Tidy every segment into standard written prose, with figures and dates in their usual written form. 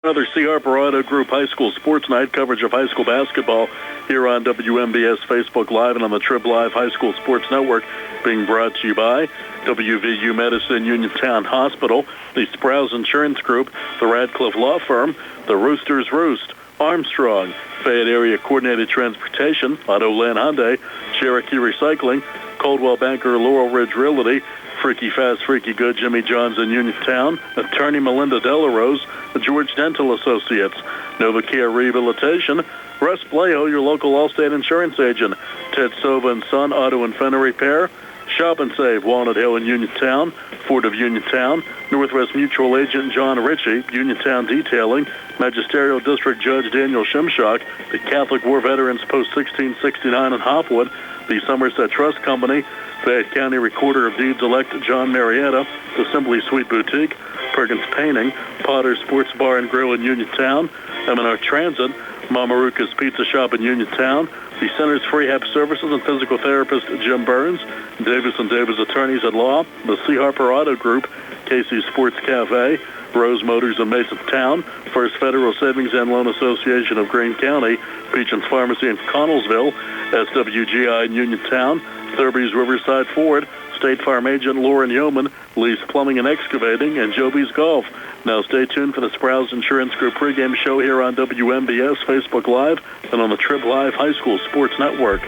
Another C. Harper Auto Group High School Sports Night, coverage of high school basketball here on WMBS Facebook Live and on the Trib Live High School Sports Network, being brought to you by WVU Medicine, Uniontown Hospital, the Sprouse Insurance Group, the Radcliffe Law Firm, the Roosters Roost, Armstrong, Fayette Area Coordinated Transportation, Auto Land Hyundai, Cherokee Recycling, Coldwell Banker, Laurel Ridge Realty, Freaky Fast, Freaky Good, Jimmy John's in Uniontown, Attorney Melinda Delarose, the George Dental Associates, Nova Care Rehabilitation, Russ Blejo, your local Allstate insurance agent, Ted Sova and Son Auto and Fender Repair, Shop and Save, Walnut Hill in Uniontown, Ford of Uniontown, Northwest Mutual Agent John Ritchie, Uniontown Detailing, Magisterial District Judge Daniel Shimshock, the Catholic War Veterans Post 1669 in Hopwood, the Somerset Trust Company, Fayette County Recorder of Deeds-elect John Marietta, the Simply Sweet Boutique, Perkins Painting, Potter Sports Bar and Grill in Uniontown, M&R Transit, Maruca's Pizza Shop in Uniontown, the Center's for Rehab Services and physical therapist Jim Burns, Davis & Davis Attorneys at Law, the C. Harper Auto Group, Casey's Sports Cafe, Rose Motors in Masontown, First Federal Savings and Loan Association of Greene County, Peachins Pharmacy in Connellsville, SWGI in Uniontown, Thurby's Riverside Ford, State Farm Agent Lauren Yeoman, Lee's Plumbing and Excavating, and Joby's Golf. Now stay tuned for the Sprouse Insurance Group pregame show here on WMBS, Facebook Live, and on the Trib Live High School Sports Network.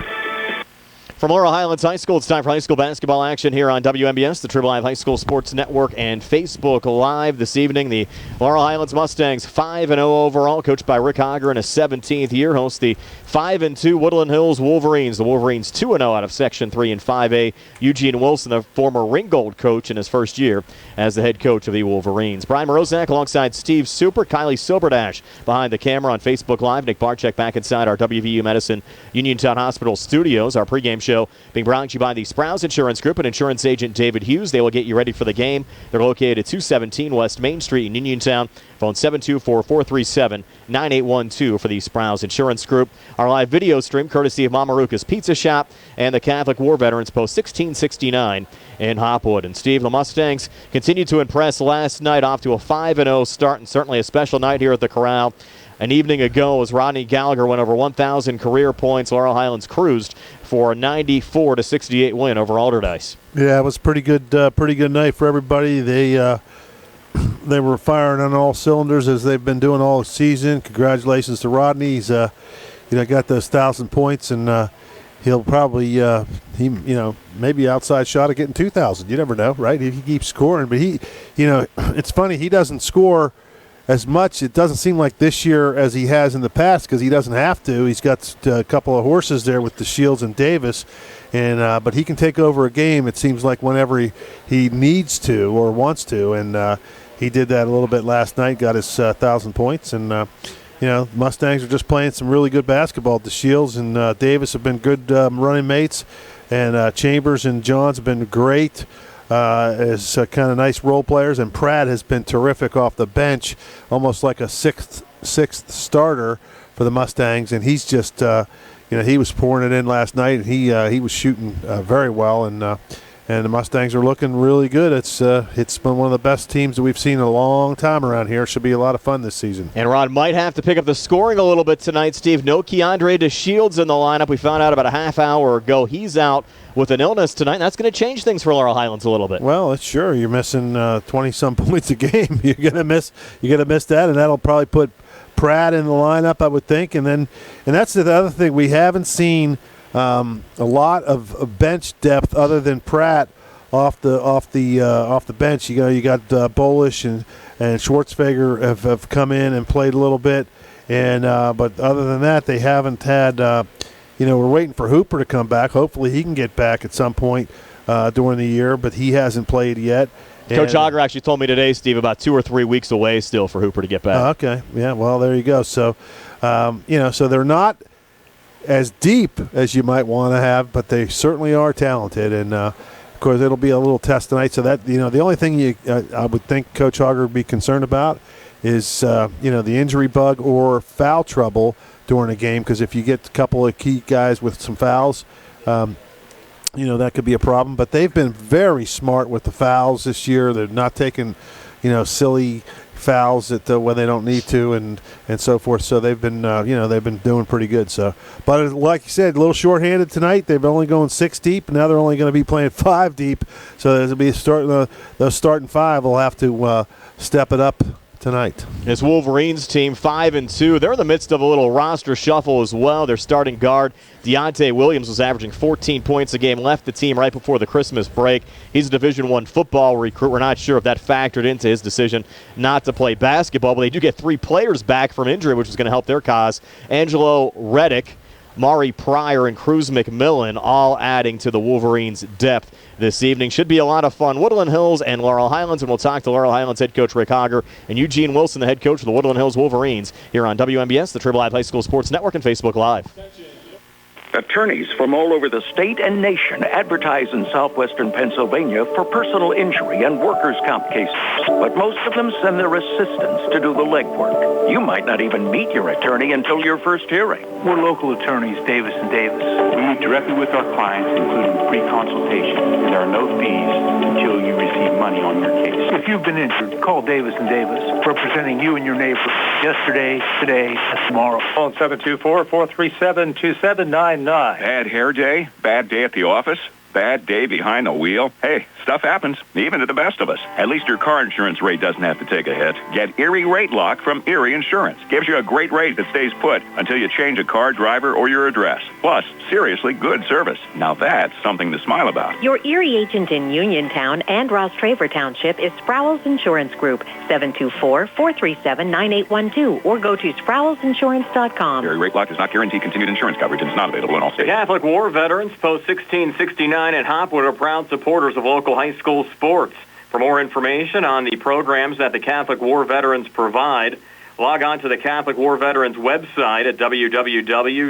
From Laurel Highlands High School, it's time for high school basketball action here on WMBS, the Trib Live High School Sports Network, and Facebook Live this evening. The Laurel Highlands Mustangs 5-0 overall, coached by Rick Hogger in his 17th year, host the 5-2 Woodland Hills Wolverines. The Wolverines 2-0 out of Section 3 in 5A. Eugene Wilson, the former Ringgold coach in his first year as the head coach of the Wolverines. Brian Morozak alongside Steve Super, Kylie Silberdash behind the camera on Facebook Live. Nick Barczyk back inside our WVU Medicine Uniontown Hospital studios. Our pregame show being brought to you by the Sprouse Insurance Group and insurance agent David Hughes. They will get you ready for the game. They're located at 217 West Main Street in Uniontown. Phone 724-437-9812 for the Sprouse Insurance Group. Our live video stream courtesy of Maruca's Pizza Shop and the Catholic War Veterans Post 1669 in Hopwood. And Steve, the Mustangs continued to impress last night, off to a 5-0 start, and certainly a special night here at the Corral. An evening ago, as Rodney Gallagher went over 1,000 career points, Laurel Highlands cruised for a 94-68 win over Alderdice. Yeah, it was pretty good night for everybody. They were firing on all cylinders as they've been doing all season. Congratulations to Rodney. He's got those 1,000 points, and he'll probably maybe outside shot at getting 2,000. You never know, right? If he keeps scoring, but it's funny, he doesn't score as much, it doesn't seem like this year, as he has in the past, because he doesn't have to. He's got a couple of horses there with the Shields and Davis, and but he can take over a game, it seems like, whenever he needs to or wants to, and he did that a little bit last night, got his 1,000 points, and Mustangs are just playing some really good basketball. The Shields and Davis have been good running mates, and Chambers and Johns have been great as kind of nice role players, and Pratt has been terrific off the bench, almost like a sixth starter for the Mustangs, and he's just he was pouring it in last night, and he was shooting very well, and the Mustangs are looking really good. It's been one of the best teams that we've seen in a long time around here. It should be a lot of fun this season. And Rod might have to pick up the scoring a little bit tonight, Steve. No Keandre DeShields in the lineup. We found out about a half hour ago. He's out with an illness tonight, and that's going to change things for Laurel Highlands a little bit. Well, it's sure. You're missing 20-some points a game. You're gonna miss that, and that'll probably put Pratt in the lineup, I would think. And that's the other thing. We haven't seen a lot of bench depth other than Pratt off the bench. You got Bolish and Schwartzfeger have come in and played a little bit, and but other than that, they haven't had. We're waiting for Hooper to come back. Hopefully he can get back at some point during the year, but he hasn't played yet. Coach Hogger actually told me today, Steve, about 2 or 3 weeks away still for Hooper to get back. Okay. Yeah, well, there you go. So, so they're not as deep as you might want to have, but they certainly are talented. And, of course, it'll be a little test tonight. So, that the only thing I would think Coach Hogger would be concerned about is, the injury bug or foul trouble during a game, because if you get a couple of key guys with some fouls, that could be a problem. But they've been very smart with the fouls this year. They're not taking, silly fouls when they don't need to, and so forth. So they've been they've been doing pretty good. So, but like you said, a little shorthanded tonight. They've only going 6 deep. Now they're only going to be playing 5 deep. So there'll be those starting 5 will have to step it up tonight. This Wolverines team 5-2. They're in the midst of a little roster shuffle as well. Their starting guard, Deontay Williams, was averaging 14 points a game, left the team right before the Christmas break. He's a Division I football recruit. We're not sure if that factored into his decision not to play basketball, but they do get 3 players back from injury, which is going to help their cause. Angelo Reddick, Mari Pryor, and Cruz McMillan all adding to the Wolverines' depth this evening. Should be a lot of fun. Woodland Hills and Laurel Highlands, and we'll talk to Laurel Highlands head coach Rick Hogger and Eugene Wilson, the head coach of the Woodland Hills Wolverines, here on WMBS, the Triple I High School Sports Network, and Facebook Live. Attorneys from all over the state and nation advertise in southwestern Pennsylvania for personal injury and workers' comp cases. But most of them send their assistants to do the legwork. You might not even meet your attorney until your first hearing. We're local attorneys, Davis & Davis. We meet directly with our clients, including free consultation. There are no fees until you receive money on your case. If you've been injured, call Davis & Davis, representing you and your neighbor yesterday, today, and tomorrow. Phone 724-437-2799. Bad hair day? Bad day at the office? Bad day behind the wheel? Hey, stuff happens, even to the best of us. At least your car insurance rate doesn't have to take a hit. Get Erie Rate Lock from Erie Insurance. Gives you a great rate that stays put until you change a car, driver, or your address. Plus, seriously good service. Now that's something to smile about. Your Erie agent in Uniontown and Ross Traver Township is Sproul's Insurance Group, 724-437-9812, or go to sproulsinsurance.com. Erie Rate Lock does not guarantee continued insurance coverage and is not available in all states. Catholic War veterans, Post 1669 and Hopwood are proud supporters of local high school sports. For more information on the programs that the Catholic War veterans provide, log on to the Catholic War Veterans website at www.cwv.org.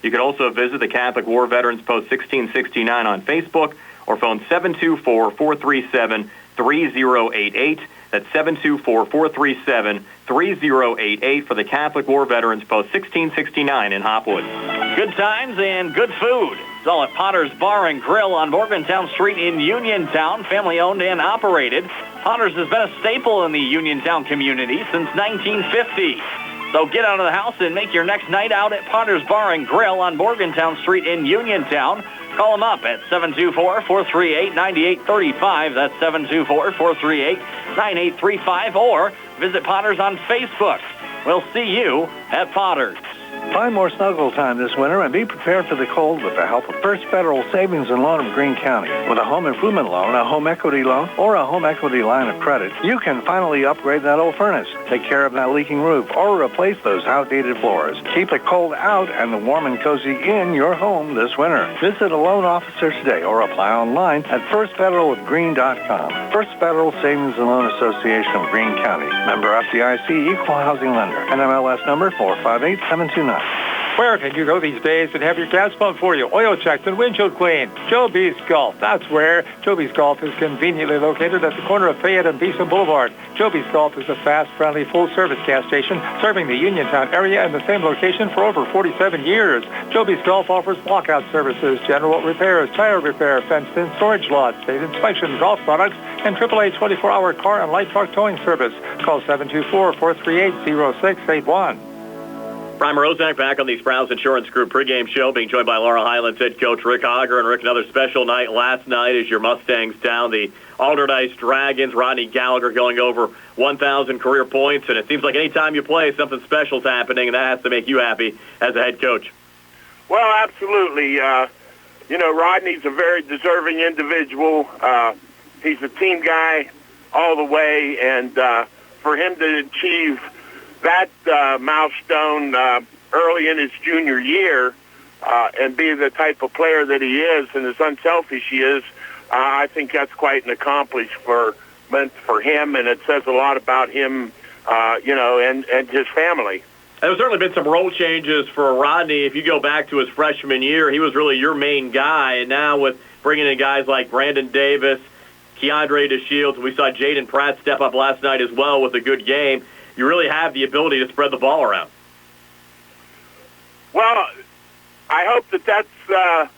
You can also visit the Catholic War Veterans Post 1669 on Facebook or phone 724-437-3088. That's 724-437-3088 for the Catholic War Veterans Post 1669 in Hopwood. Good times and good food. It's all at Potter's Bar and Grill on Morgantown Street in Uniontown, family owned and operated. Potter's has been a staple in the Uniontown community since 1950. So get out of the house and make your next night out at Potter's Bar and Grill on Morgantown Street in Uniontown. Call them up at 724-438-9835. That's 724-438-9835. Or visit Potter's on Facebook. We'll see you at Potter's. Find more snuggle time this winter and be prepared for the cold with the help of First Federal Savings and Loan of Greene County. With a home improvement loan, a home equity loan, or a home equity line of credit, you can finally upgrade that old furnace, take care of that leaking roof, or replace those outdated floors. Keep the cold out and the warm and cozy in your home this winter. Visit a loan officer today or apply online at firstfederalofgreen.com. First Federal Savings and Loan Association of Greene County. Member FDIC, Equal Housing Lender. NMLS number 458729. Where can you go these days and have your gas pumped for you, oil checked, and windshield cleaned? Joby's Golf. That's where. Joby's Golf is conveniently located at the corner of Fayette and Beeson Boulevard. Joby's Golf is a fast, friendly, full-service gas station serving the Uniontown area in the same location for over 47 years. Joby's Golf offers lockout services, general repairs, tire repair, fenced-in storage lots, state inspection, golf products, and AAA 24-hour car and light truck towing service. Call 724-438-0681. Brian Rozak back on the Sprouse Insurance Group pregame show, being joined by Laurel Highlands head coach Rick Hogger. And Rick, another special night last night as your Mustangs down the Alderdice Dragons. Rodney Gallagher going over 1,000 career points. And it seems like any time you play, something special's happening, and that has to make you happy as a head coach. Well, absolutely. Rodney's a very deserving individual. He's a team guy all the way, and for him to achieve that milestone early in his junior year and be the type of player that he is and as unselfish he is, I think that's quite an accomplishment for him, and it says a lot about him, and his family. There's certainly been some role changes for Rodney. If you go back to his freshman year, he was really your main guy, and now with bringing in guys like Brandon Davis, Keandre DeShields, we saw Jaden Pratt step up last night as well with a good game. You really have the ability to spread the ball around. Well, I hope that's the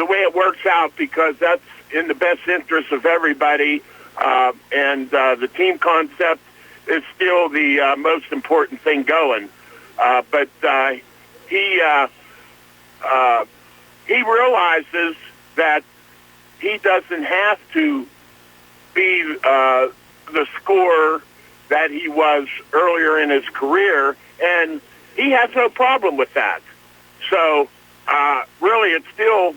way it works out, because that's in the best interest of everybody. and the team concept is still the most important thing going. But he realizes that he doesn't have to be the scorer that he was earlier in his career, and he has no problem with that. So really it still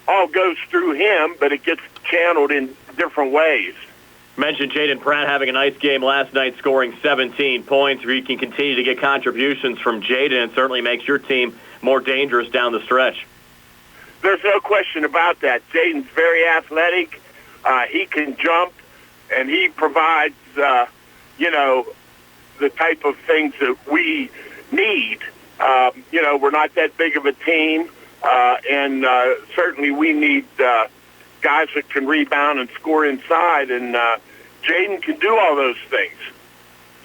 all goes through him, but it gets channeled in different ways. Mentioned Jaden Pratt having a nice game last night, scoring 17 points. You can continue to get contributions from Jaden. It certainly makes your team more dangerous down the stretch. There's no question about that. Jaden's very athletic. He can jump, and he provides, the type of things that we need. We're not that big of a team, and certainly we need guys that can rebound and score inside, and Jaden can do all those things.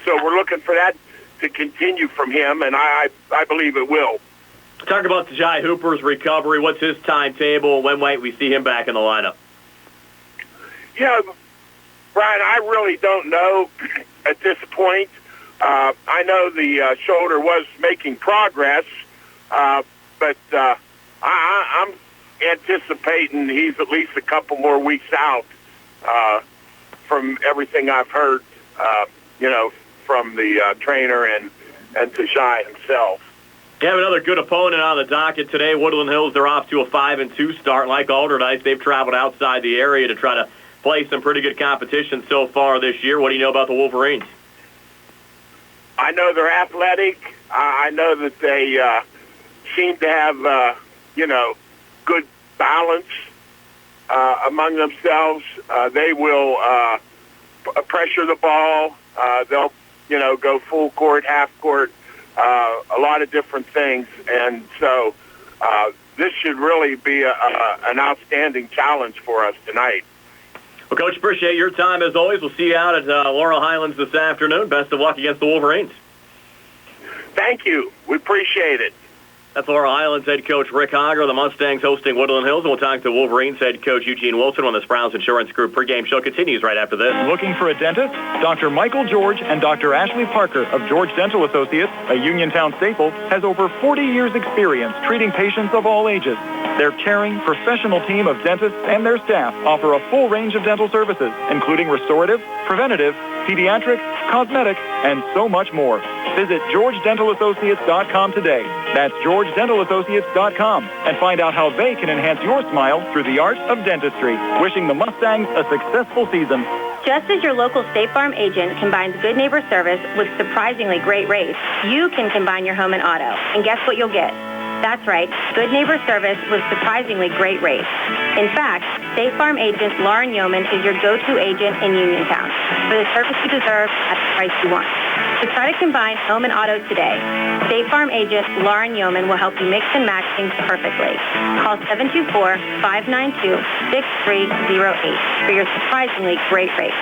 So we're looking for that to continue from him, and I believe it will. Talk about Tajai Hooper's recovery. What's his timetable? When might we see him back in the lineup? Brian, I really don't know at this point. I know the shoulder was making progress, but I'm anticipating he's at least a couple more weeks out from everything I've heard, from the trainer and Tajai himself. You have another good opponent on the docket today. Woodland Hills, they're off to a 5-2 start. Like Alderdice, they've traveled outside the area to try to play some pretty good competition so far this year. What do you know about the Wolverines? I know they're athletic. I know that they seem to have, good balance among themselves. They will pressure the ball. They'll, go full court, half court, a lot of different things. And so this should really be an outstanding challenge for us tonight. Well, Coach, appreciate your time as always. We'll see you out at Laurel Highlands this afternoon. Best of luck against the Wolverines. Thank you. We appreciate it. That's Laurel Highlands head coach Rick Hogger. The Mustangs hosting Woodland Hills. And we'll talk to Wolverines head coach Eugene Wilson when the Sprouse Insurance Group pregame show continues right after this. Looking for a dentist? Dr. Michael George and Dr. Ashley Parker of George Dental Associates, a Uniontown staple, has over 40 years experience treating patients of all ages. Their caring, professional team of dentists and their staff offer a full range of dental services, including restorative, preventative, pediatric, cosmetic, and so much more. Visit GeorgeDentalAssociates.com today. That's GeorgeDentalAssociates.com, and find out how they can enhance your smile through the art of dentistry. Wishing the Mustangs a successful season. Just as your local State Farm agent combines good neighbor service with surprisingly great rates, you can combine your home and auto. And guess what you'll get? That's right, good neighbor service with surprisingly great rates. In fact, State Farm agent Lauren Yeoman is your go-to agent in Uniontown for the service you deserve at the price you want. So try to combine home and auto today. State Farm agent Lauren Yeoman will help you mix and match things perfectly. Call 724-592-6308 for your surprisingly great rates.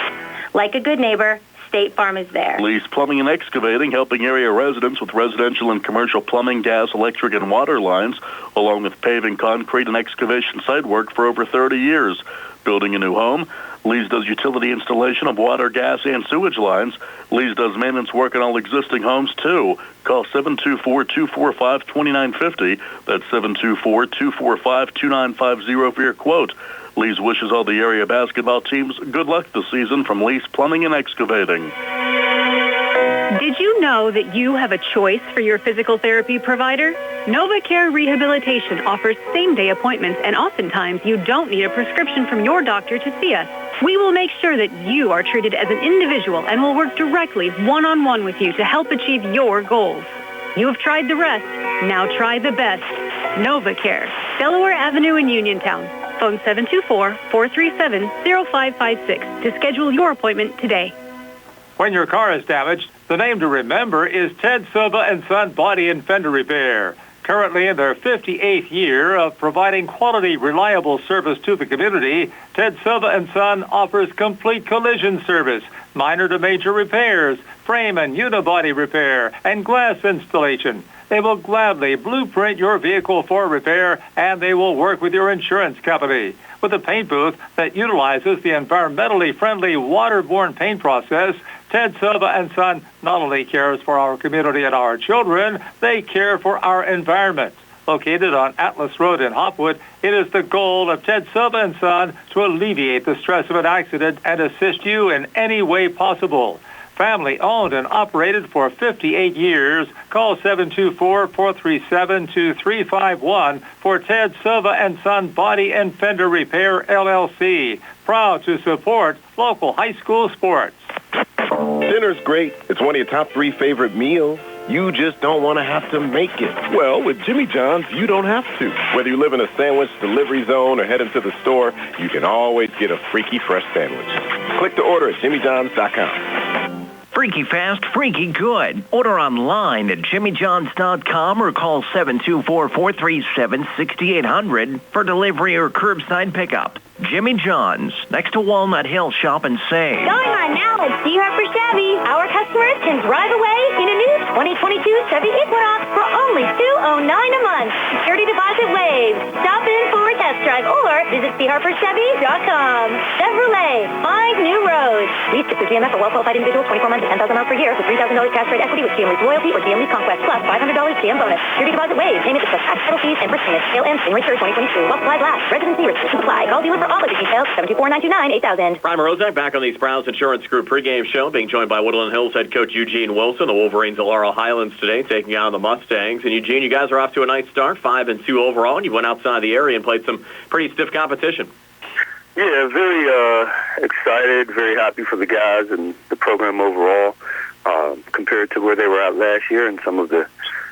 Like a good neighbor, State Farm is there. Lee's Plumbing and Excavating, helping area residents with residential and commercial plumbing, gas, electric, and water lines, along with paving, concrete, and excavation site work for over 30 years. Building a new home, Lee's does utility installation of water, gas, and sewage lines. Lee's does maintenance work on all existing homes, too. Call 724-245-2950. That's 724-245-2950 for your quote. Lee's wishes all the area basketball teams good luck this season from Lee's Plumbing and Excavating. Did you know that you have a choice for your physical therapy provider? NovaCare Rehabilitation offers same-day appointments, and oftentimes you don't need a prescription from your doctor to see us. We will make sure that you are treated as an individual and will work directly one-on-one with you to help achieve your goals. You have tried the rest. Now try the best. NovaCare, Delaware Avenue in Uniontown. Phone 724-437-0556 to schedule your appointment today. When your car is damaged, the name to remember is Ted Silva & Son Body and Fender Repair. Currently in their 58th year of providing quality, reliable service to the community, Ted Silva & Son offers complete collision service, minor to major repairs, frame and unibody repair, and glass installation. They will gladly blueprint your vehicle for repair, and they will work with your insurance company. With a paint booth that utilizes the environmentally friendly waterborne paint process, Ted Silva & Son not only cares for our community and our children, they care for our environment. Located on Atlas Road in Hopwood, it is the goal of Ted Silva & Son to alleviate the stress of an accident and assist you in any way possible. Family owned and operated for 58 years. Call 724-437-2351 for Ted Silva & Son Body and Fender Repair, LLC. Proud to support local high school sports. Dinner's great. It's one of your top 3 favorite meals. You just don't want to have to make it. Well, with Jimmy John's, you don't have to. Whether you live in a sandwich delivery zone or head into the store, you can always get a freaky fresh sandwich. Click to order at jimmyjohns.com. Freaky fast, freaky good. Order online at jimmyjohns.com or call 724-437-6800 for delivery or curbside pickup. Jimmy John's, next to Walnut Hill. Shop and save. Going on now at C. Harper Chevy. Our customers can drive away in a new 2022 Chevy Equinox for only $209 a month. Security deposit waived. Stop in for a test drive or visit CHarperChevy.com. Chevrolet, find new roads. Lease to GMF for well-qualified individuals, 24 months and $10,000 per year with $3,000 cash rate equity with GM Lease Loyalty or GM Lease Conquest plus $500 GM bonus. Security deposit waived. Payment is plus tax, title fees, and payment. Sale ends January 3rd, 2022. While supplies last. Residency restrictions apply. Call dealer for all of the details. 724-929-8000. Brian Maruca back on the Sprouse Insurance Group pregame show, being joined by Woodland Hills head coach Eugene Wilson. The Wolverines of Laurel Highlands today taking on the Mustangs. And Eugene, you guys are off to a nice start, 5-2 overall, and you went outside the area and played some pretty stiff competition. Yeah, very excited, very happy for the guys and the program overall compared to where they were at last year and some of the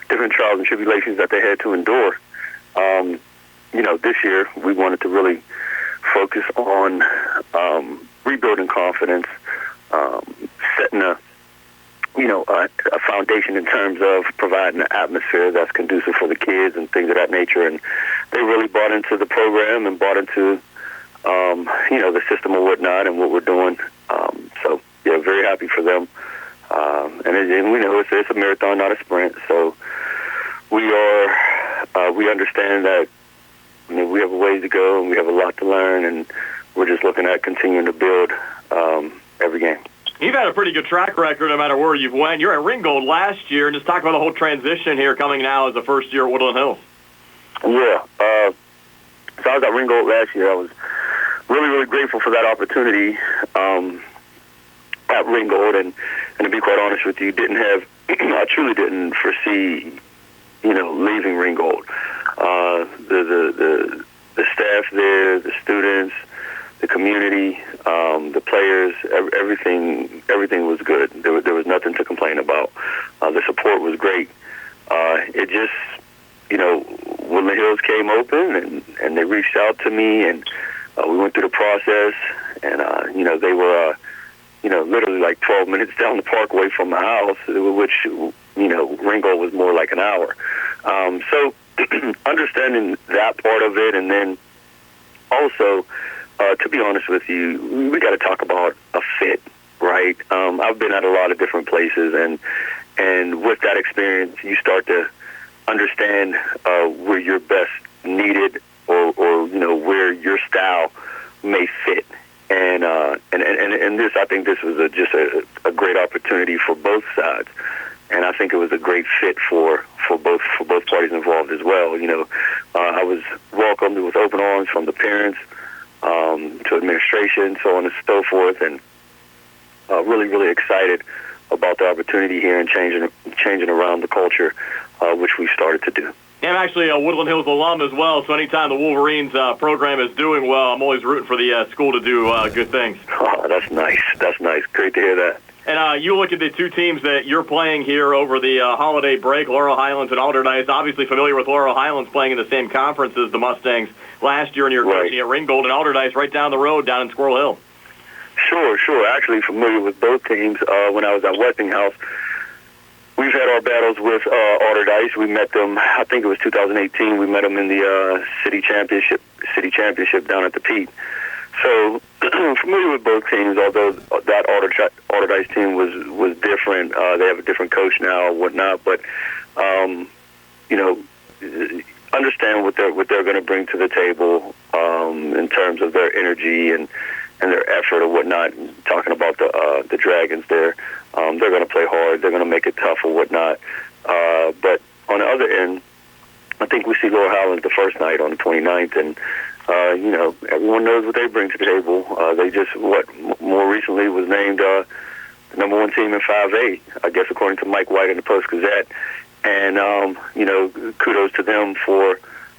different trials and tribulations that they had to endure. This year we wanted to really focus on rebuilding confidence, setting a foundation in terms of providing an atmosphere that's conducive for the kids and things of that nature. And they really bought into the program and bought into, the system and whatnot and what we're doing. Very happy for them. And we know it's a marathon, not a sprint. So we understand that we have a ways to go and we have a lot to learn, and we're just looking at continuing to build every game. You've had a pretty good track record no matter where you've went. You're at Ringgold last year, and just talk about the whole transition here coming now as the first year at Woodland Hills. Yeah. So I was at Ringgold last year. I was really, really grateful for that opportunity at Ringgold, and to be quite honest with you, I truly didn't foresee, leaving Ringgold. The staff there, the students, the community, the players, everything was good. There was nothing to complain about. The support was great. It just, Woodland Hills came open and they reached out to me, and we went through the process, and they were literally like 12 minutes down the parkway from the house, which Ringgold was more like an hour. So understanding that part of it, and then also, to be honest with you, we got to talk about a fit, right? I've been at a lot of different places, and with that experience, you start to understand where you're best needed, or where your style may fit. And this, I think this was just a great opportunity for both sides. And I think it was a great fit for both parties involved as well. I was welcomed with open arms from the parents to administration, so on and so forth, and really, really excited about the opportunity here and changing around the culture, which we started to do. I'm actually a Woodland Hills alum as well, so anytime the Wolverines program is doing well, I'm always rooting for the school to do good things. Oh, that's nice. That's nice. Great to hear that. And you look at the two teams that you're playing here over the holiday break, Laurel Highlands and Alderdice. Obviously familiar with Laurel Highlands playing in the same conference as the Mustangs last year, and you're coaching at Ringgold, and Alderdice right down the road down in Squirrel Hill. Sure. Actually familiar with both teams. When I was at Westinghouse, we've had our battles with Alderdice. We met them, I think it was 2018. We met them in the city championship down at the Pete. So familiar with both teams, although that Alderdice team was different. They have a different coach now and whatnot. But, understand what they're going to bring to the table in terms of their energy and their effort or whatnot. Talking about the Dragons there, they're going to play hard. They're going to make it tough or whatnot. But on the other end, I think we see Laurel Highlands the first night on the 29th, and everyone knows what they bring to the table. They just more recently was named the number one team in 5A, I guess, according to Mike White in the Post-Gazette. And, kudos to them for,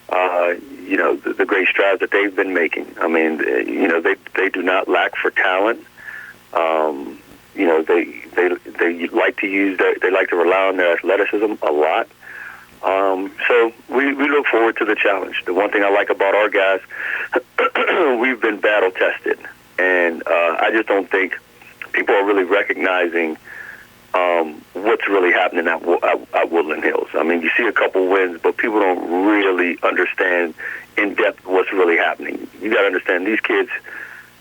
the great strides that they've been making. I mean, they do not lack for talent. They like to use they like to rely on their athleticism a lot. So we look forward to the challenge. The one thing I like about our guys, we've been battle tested. And I just don't think people are really recognizing what's really happening at Woodland Hills. I mean, you see a couple wins, but people don't really understand in depth what's really happening. You got to understand these kids.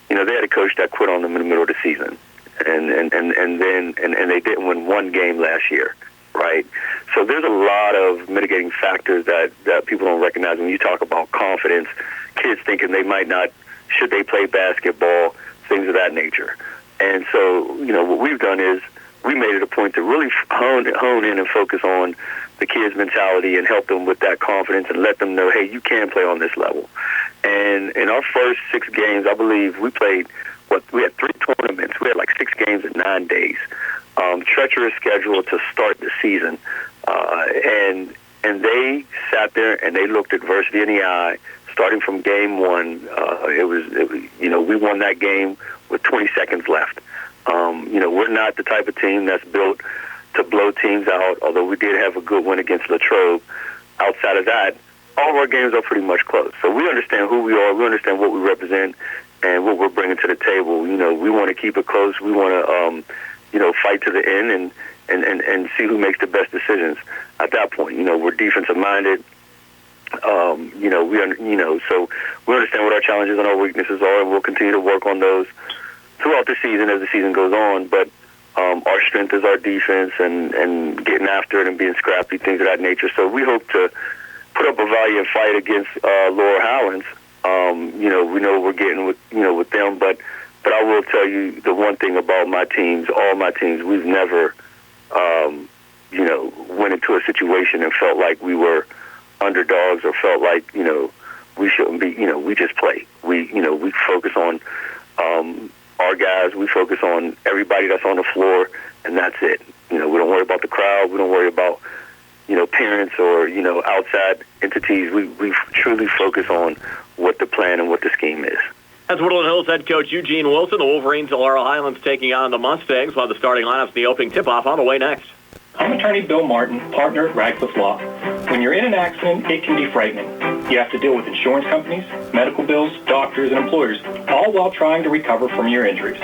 They had a coach that quit on them in the middle of the season, and they didn't win one game last year, right? So there's a lot of mitigating factors that people don't recognize when you talk about confidence. Kids thinking they might not, should they play basketball, things of that nature. And so, what we've done is we made it a point to really hone in and focus on the kids' mentality and help them with that confidence and let them know, hey, you can play on this level. And in our first 6 games, I believe we played, we had 3 tournaments. We had like 6 games in 9 days. Treacherous schedule to start the season. And they sat there and they looked adversity in the eye. Starting from game 1, we won that game with 20 seconds left. We're not the type of team that's built to blow teams out, although we did have a good win against Latrobe. Outside of that, all of our games are pretty much close. So we understand who we are, we understand what we represent, and what we're bringing to the table. We want to keep it close. We want to, fight to the end and see who makes the best decisions at that point. We're defensive-minded. So we understand what our challenges and our weaknesses are, and we'll continue to work on those throughout the season as the season goes on. But our strength is our defense and getting after it and being scrappy, things of that nature. So we hope to put up a valiant fight against Laurel Highlands. We know we're getting with them, but I will tell you the one thing about my teams, all my teams, we've never went into a situation and felt like we were underdogs or felt like we shouldn't be. We just play. We focus on our guys. We focus on everybody that's on the floor, and that's it. We don't worry about the crowd. We don't worry about parents or outside entities. We truly focus on what the plan and what the scheme is. That's Woodland Hills head coach Eugene Wilson. The Wolverines of Laurel Highlands taking on the Mustangs. While the starting lineups in the opening tip-off on the way next. I'm attorney Bill Martin, partner at Radcliffe Law. When you're in an accident, it can be frightening. You have to deal with insurance companies, medical bills, doctors, and employers, all while trying to recover from your injuries.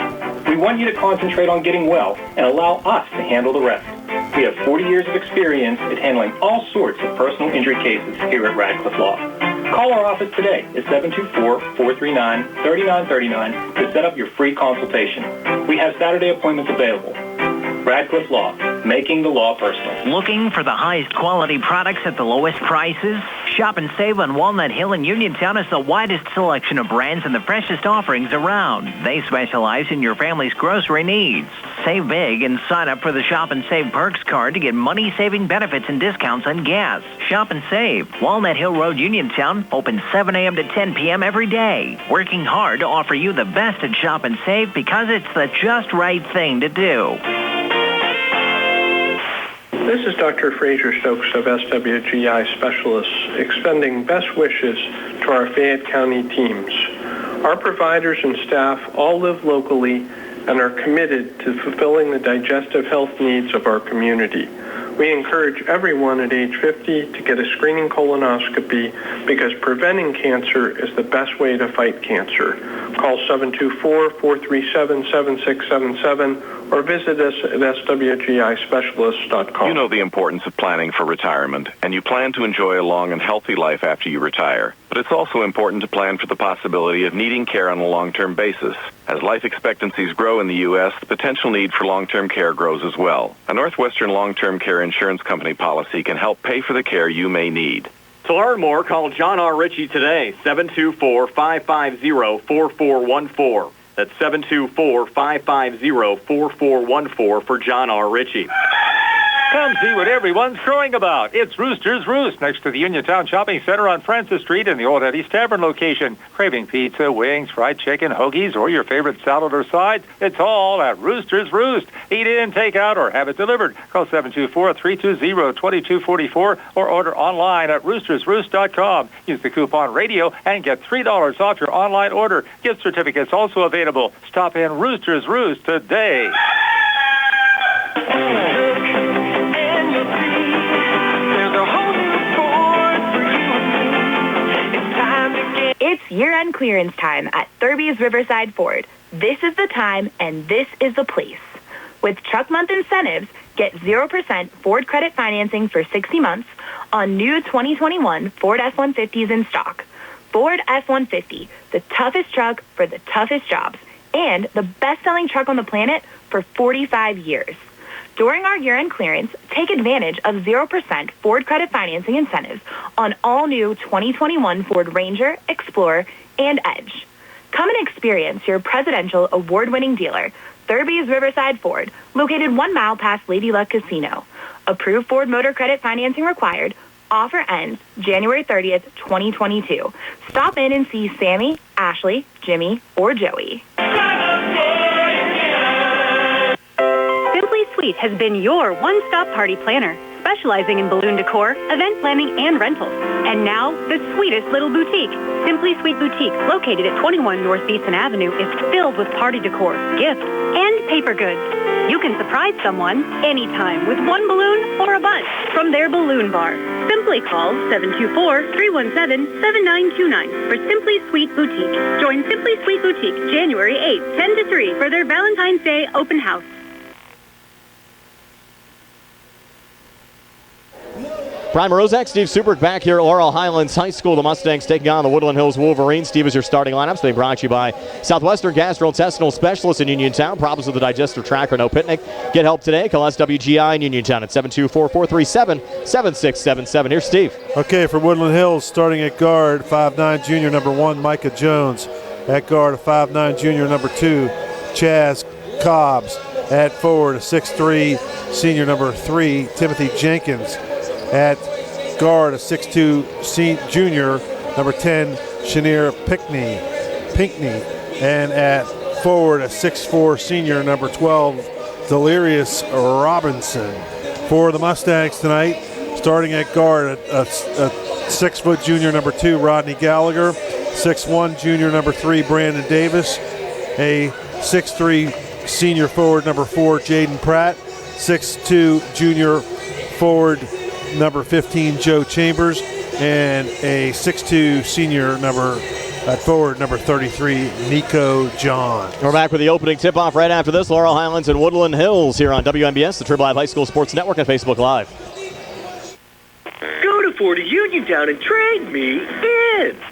We want you to concentrate on getting well and allow us to handle the rest. We have 40 years of experience at handling all sorts of personal injury cases here at Radcliffe Law. Call our office today at 724-439-3939 to set up your free consultation. We have Saturday appointments available. Radcliffe Law, making the law personal. Looking for the highest quality products at the lowest prices? Shop and save on Walnut Hill in Uniontown has the widest selection of brands and the freshest offerings around. They specialize in your family's grocery needs. Save big and sign up for the Shop and Save Perks card to get money-saving benefits and discounts on gas. Shop and save. Walnut Hill Road, Uniontown, open 7 a.m. to 10 p.m. every day. Working hard to offer you the best at Shop and Save because it's the just right thing to do. This is Dr. Fraser Stokes of SWGI Specialists, extending best wishes to our Fayette County teams. Our providers and staff all live locally and are committed to fulfilling the digestive health needs of our community. We encourage everyone at age 50 to get a screening colonoscopy because preventing cancer is the best way to fight cancer. Call 724-437-7677 or visit us at swgispecialist.com. You know the importance of planning for retirement, and you plan to enjoy a long and healthy life after you retire. But it's also important to plan for the possibility of needing care on a long-term basis. As life expectancies grow in the U.S., the potential need for long-term care grows as well. A Northwestern long-term care insurance company policy can help pay for the care you may need. To learn more, call John R. Ritchie today, 724-550-4414. That's 724-550-4414 for John R. Ritchie. Come see what everyone's crowing about. It's Rooster's Roost next to the Uniontown Shopping Center on Francis Street in the Old Eddie's Tavern location. Craving pizza, wings, fried chicken, hoagies, or your favorite salad or sides? It's all at Rooster's Roost. Eat in, take out, or have it delivered. Call 724-320-2244 or order online at roostersroost.com. Use the coupon radio and get $3 off your online order. Gift certificates also available. Stop in Rooster's Roost today. It's year-end clearance time at Thurby's Riverside Ford. This is the time, and this is the place. With Truck Month incentives, get 0% Ford credit financing for 60 months on new 2021 Ford F-150s in stock. Ford F-150, the toughest truck for the toughest jobs, and the best-selling truck on the planet for 45 years. During our year-end clearance, take advantage of 0% Ford credit financing incentives on all new 2021 Ford Ranger, Explorer, and Edge. Come and experience your presidential award-winning dealer, Thurby's Riverside Ford, located 1 mile past Lady Luck Casino. Approved Ford Motor Credit financing required. Offer ends January 30th, 2022. Stop in and see Sammy, Ashley, Jimmy, or Joey. Simply Sweet has been your one-stop party planner, specializing in balloon decor, event planning, and rentals. And now, the sweetest little boutique. Simply Sweet Boutique, located at 21 North Beeson Avenue, is filled with party decor, gifts, and paper goods. You can surprise someone anytime with one balloon or a bunch from their balloon bar. Simply call 724-317-7929 for Simply Sweet Boutique. Join Simply Sweet Boutique January 8th, 10 to 3 for their Valentine's Day open house. Brian Morozak, Steve Subrick back here at Laurel Highlands High School. The Mustangs taking on the Woodland Hills Wolverines. Steve, is your starting lineups being brought to you by Southwestern Gastrointestinal Specialists in Uniontown. Problems with the digestive tract or no picnic? Get help today. Call SWGI in Uniontown at 724-437-7677. Here's Steve. Okay, for Woodland Hills, starting at guard, 5'9", junior number 1, Micah Jones. At guard, 5'9", junior number 2, Chaz Cobbs. At forward, 6'3", senior number 3, Timothy Jenkins. At guard, a 6'2", junior, number 10, Shanier Pinkney. And at forward, a 6'4", senior, number 12, Delirious Robinson. For the Mustangs tonight, starting at guard, a 6-foot junior, number 2, Rodney Gallagher. 6'1", junior, number 3, Brandon Davis. A 6'3", senior forward, number 4, Jaden Pratt. 6'2", junior forward, number 15, Joe Chambers, and a 6'2", senior at forward, number 33, Nico John. We're back with the opening tip-off right after this. Laurel Highlands and Woodland Hills here on WMBS, the Triple Live High School Sports Network, and Facebook Live. Go to 40 Uniontown and trade me in.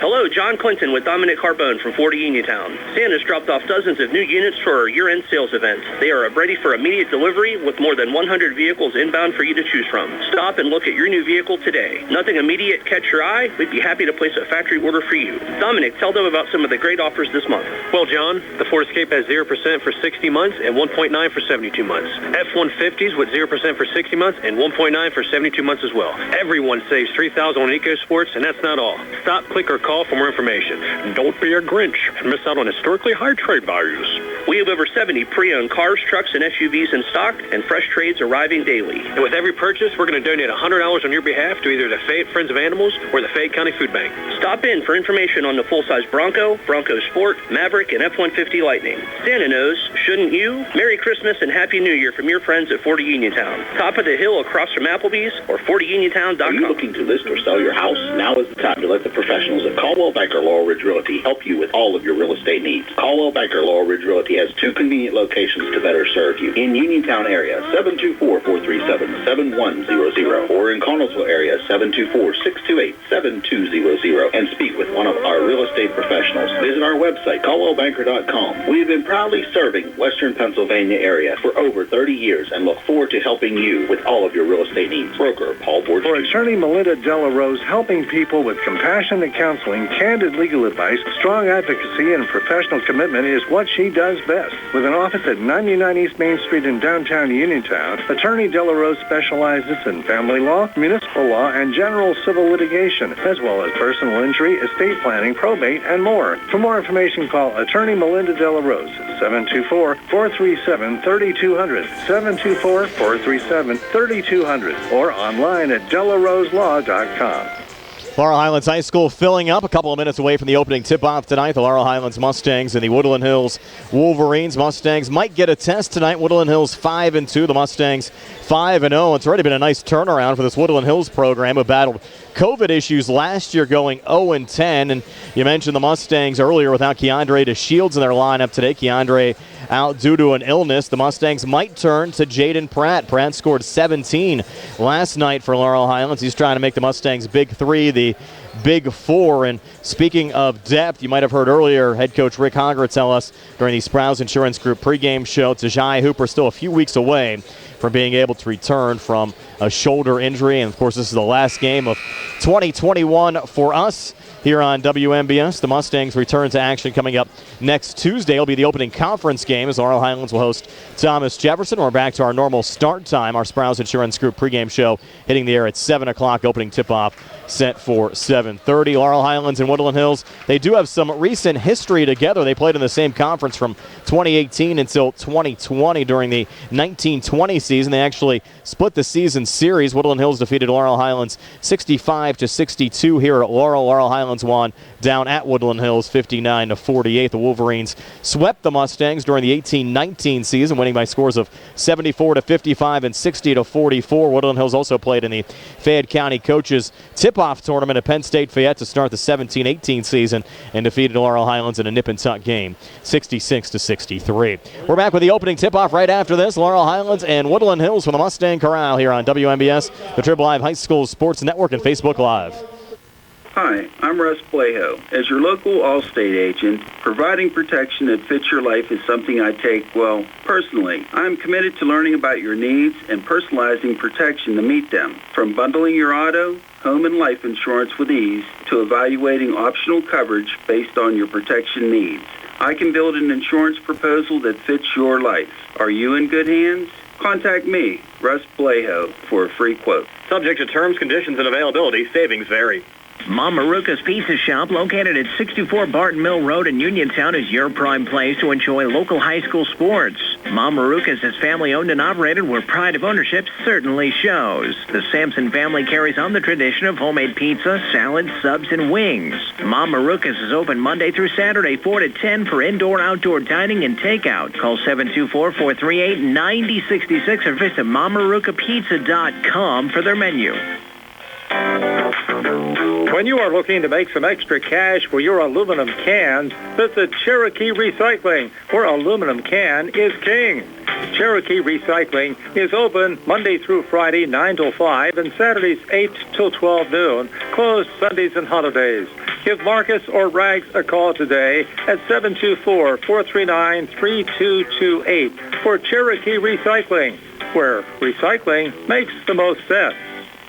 Hello, John Clinton with Dominic Carbone from 40 Uniontown. Santa's dropped off dozens of new units for our year-end sales event. They are ready for immediate delivery with more than 100 vehicles inbound for you to choose from. Stop and look at your new vehicle today. Nothing immediate catch your eye? We'd be happy to place a factory order for you. Dominic, tell them about some of the great offers this month. Well, John, the Ford Escape has 0% for 60 months and 1.9 for 72 months. F-150s with 0% for 60 months and 1.9 for 72 months as well. Everyone saves $3,000 on EcoSports, and that's not all. Stop, click, or call for more information. Don't be a Grinch and miss out on historically high trade values. We have over 70 pre-owned cars, trucks, and SUVs in stock, and fresh trades arriving daily. And with every purchase, we're going to donate $100 on your behalf to either the Fayette Friends of Animals or the Fayette County Food Bank. Stop in for information on the full-size Bronco, Bronco Sport, Maverick, and F-150 Lightning. Santa knows, shouldn't you? Merry Christmas and Happy New Year from your friends at 40 Uniontown. Top of the hill across from Applebee's or 40uniontown.com. Are you looking to to list or sell your house, now is the time to let the professionals at Caldwell Banker Laurel Ridge Realty help you with all of your real estate needs. Caldwell Banker Laurel Ridge Realty has 2 convenient locations to better serve you. In Uniontown area, 724-437-7100, or in Connellsville area, 724-628-7200, and speak with one of our real estate professionals. Visit our website, caldwellbanker.com. We have been proudly serving Western Pennsylvania area for over 30 years and look forward to helping you with all of your real estate needs. Broker Paul Borges. For attorney Melinda Della Rose, helping people with compassionate counseling, candid legal advice, strong advocacy, and professional commitment is what she does best. With an office at 99 East Main Street in downtown Uniontown, attorney Della Rose specializes in family law, municipal law, and general civil litigation, as well as personal injury, estate planning, probate, and more. For more information, call attorney Melinda Della Rose at 724-437-3200, 724-437-3200, or online at dellaroselaw.com. Laurel Highlands High School filling up a couple of minutes away from the opening tip-off tonight. The Laurel Highlands Mustangs and the Woodland Hills Wolverines. Mustangs might get a test tonight. Woodland Hills 5-2. The Mustangs 5-0. It's already been a nice turnaround for this Woodland Hills program who battled COVID issues last year, going 0-10. And you mentioned the Mustangs earlier without Keandre DeShields in their lineup today. Keandre out due to an illness. The Mustangs might turn to Jaden Pratt. Pratt scored 17 last night for Laurel Highlands. He's trying to make the Mustangs big three, the big four. And speaking of depth, you might have heard earlier head coach Rick Honger tell us during the Sprouse Insurance Group pregame show, Tajai Hooper still a few weeks away from being able to return from a shoulder injury. And, of course, this is the last game of 2021 for us here on WMBS. The Mustangs return to action coming up next Tuesday. It'll be the opening conference game as Laurel Highlands will host Thomas Jefferson. We're back to our normal start time. Our Sprouse Insurance Group pregame show hitting the air at 7 o'clock. Opening tip-off set for 7:30. Laurel Highlands and Woodland Hills, they do have some recent history together. They played in the same conference from 2018 until 2020 during the 1920 season. They actually split the season series. Woodland Hills defeated Laurel Highlands 65-62 here at Laurel. Laurel Highlands won down at Woodland Hills 59-48. The Wolverines swept the Mustangs during the 18-19 season, winning by scores of 74-55 and 60-44. Woodland Hills also played in the Fayette County Coaches Tip-Off Tournament at Penn State Fayette to start the 17-18 season and defeated Laurel Highlands in a nip-and-tuck game 66-63. We're back with the opening tip-off right after this. Laurel Highlands and Woodland Hills from the Mustang Corral here on WMBS, the Trib Live High School Sports Network, and Facebook Live. Hi, I'm Russ Blejo. As your local Allstate agent, providing protection that fits your life is something I take, well, personally. I'm committed to learning about your needs and personalizing protection to meet them. From bundling your auto, home, and life insurance with ease to evaluating optional coverage based on your protection needs. I can build an insurance proposal that fits your life. Are you in good hands? Contact me, Russ Blejo, for a free quote. Subject to terms, conditions, and availability. Savings vary. Mom Maruca's Pizza Shop, located at 64 Barton Mill Road in Uniontown, is your prime place to enjoy local high school sports. Mom Maruca's is family-owned and operated where pride of ownership certainly shows. The Sampson family carries on the tradition of homemade pizza, salads, subs, and wings. Mom Maruca's is open Monday through Saturday, 4 to 10 for indoor-outdoor dining and takeout. Call 724-438-9066 or visit MomMarucaPizza.com for their menu. When you are looking to make some extra cash for your aluminum cans, visit Cherokee Recycling, where aluminum can is king. Cherokee Recycling is open Monday through Friday, 9 till 5, and Saturdays, 8 till 12 noon, closed Sundays and holidays. Give Marcus or Rags a call today at 724-439-3228 for Cherokee Recycling, where recycling makes the most sense.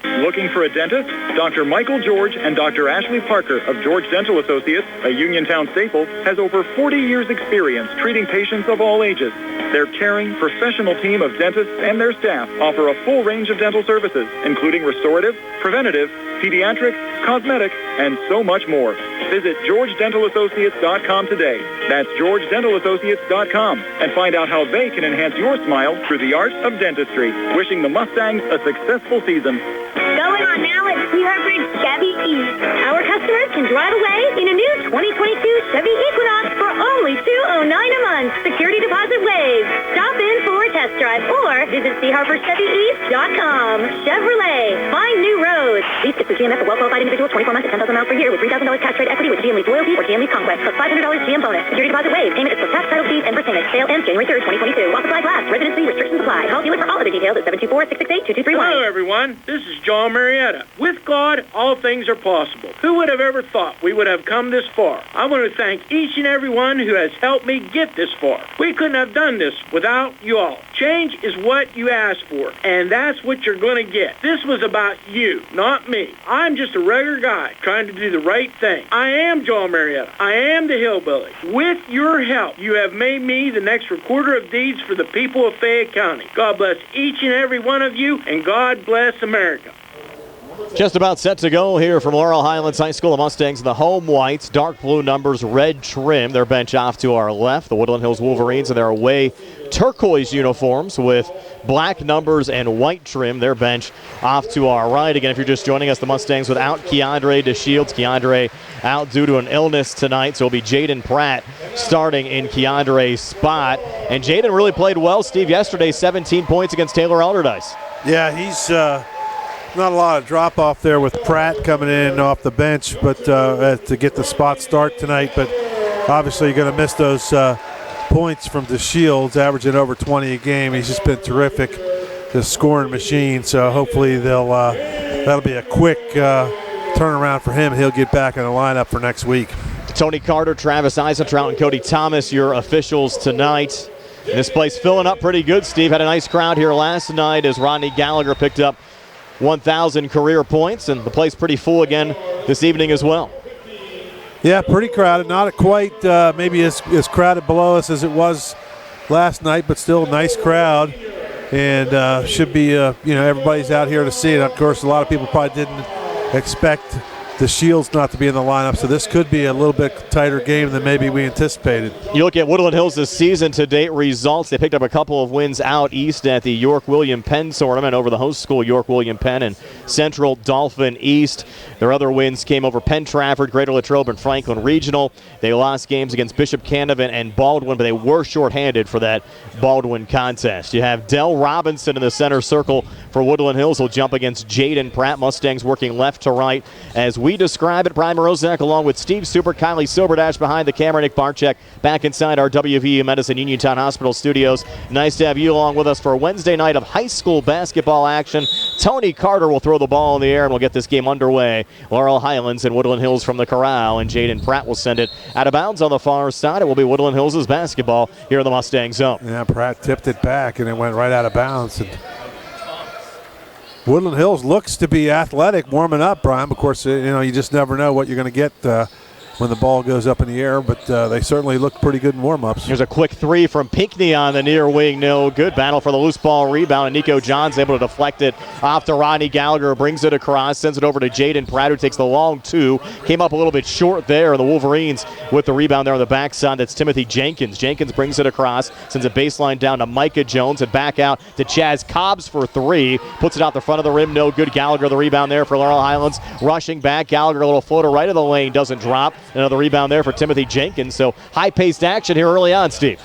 Looking for a dentist? Dr. Michael George and Dr. Ashley Parker of George Dental Associates, a Uniontown staple, has over 40 years' experience treating patients of all ages. Their caring, professional team of dentists and their staff offer a full range of dental services, including restorative, preventative, pediatric, cosmetic, and so much more. Visit GeorgeDentalAssociates.com today. That's GeorgeDentalAssociates.com, and find out how they can enhance your smile through the art of dentistry. Wishing the Mustangs a successful season. Going on now at Sweetheart Bridge Chevy East. Our customers can drive away in a new 2022 Chevy Equinox for only $209 a month. Security deposit waived. Stop in for a test drive or visit CHarperChevyEast.com. Chevrolet, find new roads. Lease kits with GMF for well-qualified individuals, 24 months at 10,000 miles per year with $3,000 cash rate equity with GM Lease Loyalty or GM Lease Conquest. Plus $500 GM bonus. Security deposit waived. Payment is for tax, title fees, and percentage. Sale ends January 3rd, 2022. While supplies last. Residency restrictions apply. Call dealer for all other details at 724-668-2231. Hello, everyone. This is John Marietta. With God, all things are possible. Who would have ever thought we would have come this far? I want to thank each and every one who has helped me get this far. We couldn't have done this without you all. Change is what you ask for, and that's what you're going to get. This was about you, not me. I'm just a regular guy trying to do the right thing. I am John Marietta. I am the hillbilly. With your help, you have made me the next recorder of deeds for the people of Fayette County. God bless each and every one of you, and God bless America. Just about set to go here from Laurel Highlands High School. The Mustangs, the home whites, dark blue numbers, red trim. Their bench off to our left. The Woodland Hills Wolverines in their away turquoise uniforms with black numbers and white trim. Their bench off to our right. Again, if you're just joining us, the Mustangs without Keandre DeShields. Keandre out due to an illness tonight, so it'll be Jaden Pratt starting in Keandre's spot. And Jaden really played well, Steve, yesterday, 17 points against Taylor Alderdice. Yeah, he's not a lot of drop-off there with Pratt coming in off the bench, but to get the spot start tonight. But obviously you're going to miss those points from DeShields, averaging over 20 a game. He's just been terrific, the scoring machine. So hopefully that'll be a quick turnaround for him. He'll get back in the lineup for next week. Tony Carter, Travis Eisentrout, and Cody Thomas, your officials tonight. This place filling up pretty good, Steve. Had a nice crowd here last night as Rodney Gallagher picked up 1,000 career points, and the place pretty full again this evening as well. Yeah, pretty crowded. Not quite maybe as crowded below us as it was last night, but still a nice crowd. And should be, everybody's out here to see it. Of course, a lot of people probably didn't expect the Shields not to be in the lineup, so this could be a little bit tighter game than maybe we anticipated. You look at Woodland Hills' this season-to-date results. They picked up a couple of wins out east at the York-William Penn tournament over the host school, York-William Penn and Central Dauphin East. Their other wins came over Penn Trafford, Greater Latrobe, and Franklin Regional. They lost games against Bishop Canevin and Baldwin, but they were shorthanded for that Baldwin contest. You have Dell Robinson in the center circle for Woodland Hills. He'll jump against Jaden Pratt. Mustangs working left to right as we describe it. Brian Morozak along with Steve Super, Kylie Silberdash behind the camera, Nick Barczyk back inside our WVU Medicine Uniontown Hospital studios. Nice to have you along with us for a Wednesday night of high school basketball action. Tony Carter will throw the ball in the air and we'll get this game underway. Laurel Highlands and Woodland Hills from the corral, and Jaden Pratt will send it out of bounds on the far side. It will be Woodland Hills' basketball here in the Mustang zone. Yeah, Pratt tipped it back and it went right out of bounds. And Woodland Hills looks to be athletic, warming up, Brian. Of course, you just never know what you're going to get when the ball goes up in the air, but they certainly look pretty good in warm-ups. Here's a quick three from Pinckney on the near wing. No good. Battle for the loose ball rebound, and Nico Johns able to deflect it off to Rodney Gallagher, brings it across, sends it over to Jaden Pratt, who takes the long two. Came up a little bit short there, and the Wolverines with the rebound there on the backside. That's Timothy Jenkins. Jenkins brings it across, sends a baseline down to Micah Jones, and back out to Chaz Cobbs for three. Puts it out the front of the rim. No good. Gallagher the rebound there for Laurel Highlands. Rushing back. Gallagher a little floater right of the lane. Doesn't drop. Another rebound there for Timothy Jenkins. So high-paced action here early on, Steve.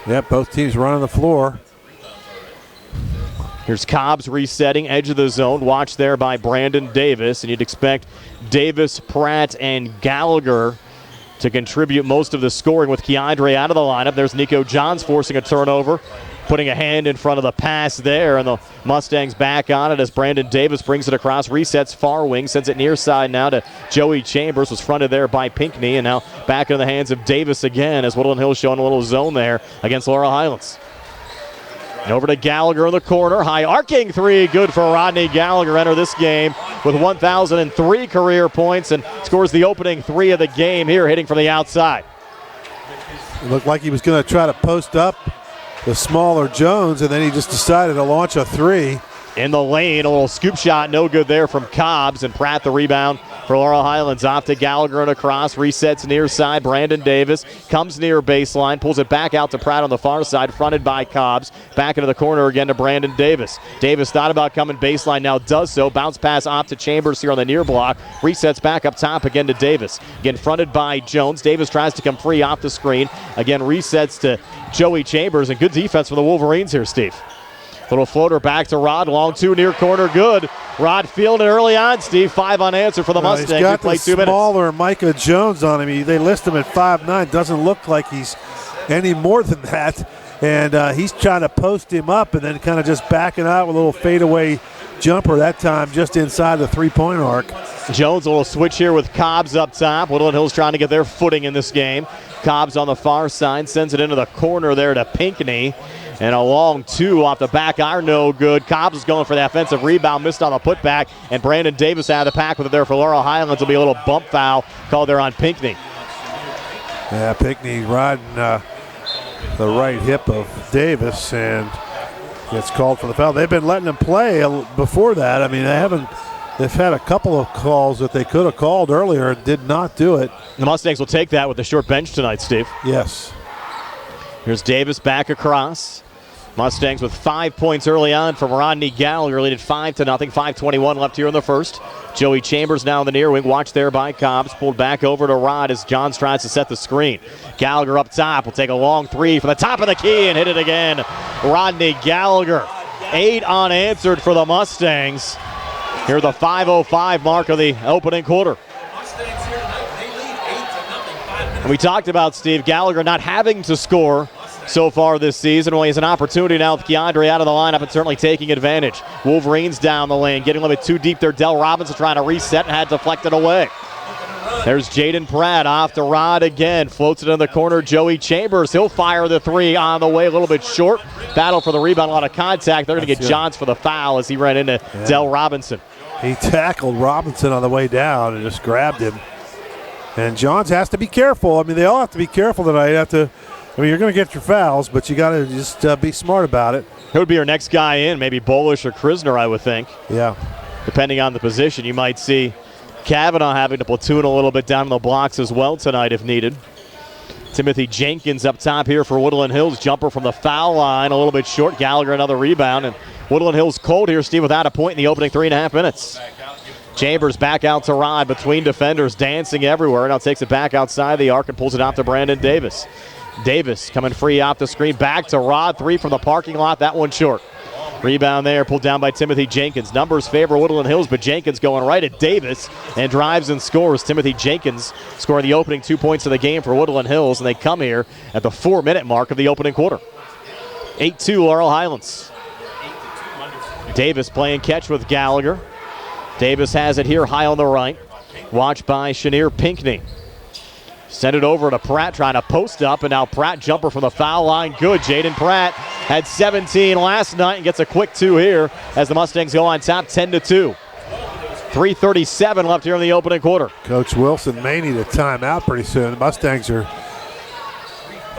Yep, both teams running the floor. Here's Cobbs resetting, edge of the zone. Watched there by Brandon Davis. And you'd expect Davis, Pratt, and Gallagher to contribute most of the scoring with Keandre out of the lineup. There's Nico Johns forcing a turnover, putting a hand in front of the pass there, and the Mustangs back on it as Brandon Davis brings it across, resets far wing, sends it near side now to Joey Chambers, was fronted there by Pinckney, and now back in the hands of Davis again as Woodland Hills showing a little zone there against Laurel Highlands. And over to Gallagher in the corner, high arcing three, good for Rodney Gallagher. Enter this game with 1,003 career points and scores the opening three of the game here, hitting from the outside. It looked like he was going to try to post up the smaller Jones, and then he just decided to launch a three. In the lane, a little scoop shot, no good there from Cobbs, and Pratt the rebound for Laurel Highlands. Off to Gallagher and across. Resets near side. Brandon Davis comes near baseline. Pulls it back out to Pratt on the far side. Fronted by Cobbs. Back into the corner again to Brandon Davis. Davis thought about coming baseline. Now does so. Bounce pass off to Chambers here on the near block. Resets back up top again to Davis. Again fronted by Jones. Davis tries to come free off the screen. Again resets to Joey Chambers. And good defense for the Wolverines here, Steve. Little floater back to Rod. Long two near corner. Good. Rod fielded early on, Steve. 5 unanswered for the Mustangs. He's got the 2 minutes. smaller Micah Jones on him. They list him at 5'9". Doesn't look like he's any more than that. And he's trying to post him up and then kind of just backing out with a little fadeaway jumper that time just inside the three-point arc. Jones, a little switch here with Cobbs up top. Woodland Hills trying to get their footing in this game. Cobbs on the far side, sends it into the corner there to Pinckney. And a long two off the back iron, no good. Cobbs is going for the offensive rebound, missed on the putback, and Brandon Davis out of the pack with it there for Laurel Highlands. Will be a little bump foul called there on Pinckney. Yeah, Pinckney riding the right hip of Davis and gets called for the foul. They've been letting him play before that. I mean, they've had a couple of calls that they could have called earlier and did not do it. The Mustangs will take that with the short bench tonight, Steve. Yes. Here's Davis back across. Mustangs with 5 points early on from Rodney Gallagher, leading 5-0. 5:21 left here in the first. Joey Chambers now in the near wing, watched there by Cobbs. Pulled back over to Rod as Johns tries to set the screen. Gallagher up top will take a long three from the top of the key and hit it again. Rodney Gallagher, 8 unanswered for the Mustangs. Here the 5:05 mark of the opening quarter. And we talked about, Steve, Gallagher not having to score so far this season. Well, he has an opportunity now with Keandre out of the lineup and certainly taking advantage. Wolverines down the lane, getting a little bit too deep there. Dell Robinson trying to reset and had deflected away. There's Jaden Pratt off to Rod again. Floats it in the corner. Joey Chambers, he'll fire the three on the way, a little bit short. Battle for the rebound, a lot of contact. They're going to get Johns for the foul as he ran into Dell Robinson. He tackled Robinson on the way down and just grabbed him. And Johns has to be careful. I mean, they all have to be careful tonight. You're going to get your fouls, but you got to just be smart about it. Who would be our next guy in? Maybe Bolish or Krisner, I would think. Yeah. Depending on the position, you might see Kavanaugh having to platoon a little bit down in the blocks as well tonight if needed. Timothy Jenkins up top here for Woodland Hills. Jumper from the foul line, a little bit short. Gallagher another rebound. And Woodland Hills cold here, Steve, without a point in the opening 3.5 minutes. Chambers back out to Rod between defenders, dancing everywhere. Now takes it back outside the arc and pulls it off to Brandon Davis. Davis coming free off the screen. Back to Rod. 3 from the parking lot. That one short. Rebound there, pulled down by Timothy Jenkins. Numbers favor Woodland Hills, but Jenkins going right at Davis and drives and scores. Timothy Jenkins scoring the opening 2 points of the game for Woodland Hills, and they come here at the 4-minute mark of the opening quarter. 8-2 Laurel Highlands. Davis playing catch with Gallagher. Davis has it here high on the right. Watched by Chenier Pinckney. Send it over to Pratt, trying to post up, and now Pratt jumper from the foul line. Good. Jaden Pratt had 17 last night and gets a quick 2 here as the Mustangs go on top 10-2. 3:37 left here in the opening quarter. Coach Wilson may need a timeout pretty soon. The Mustangs are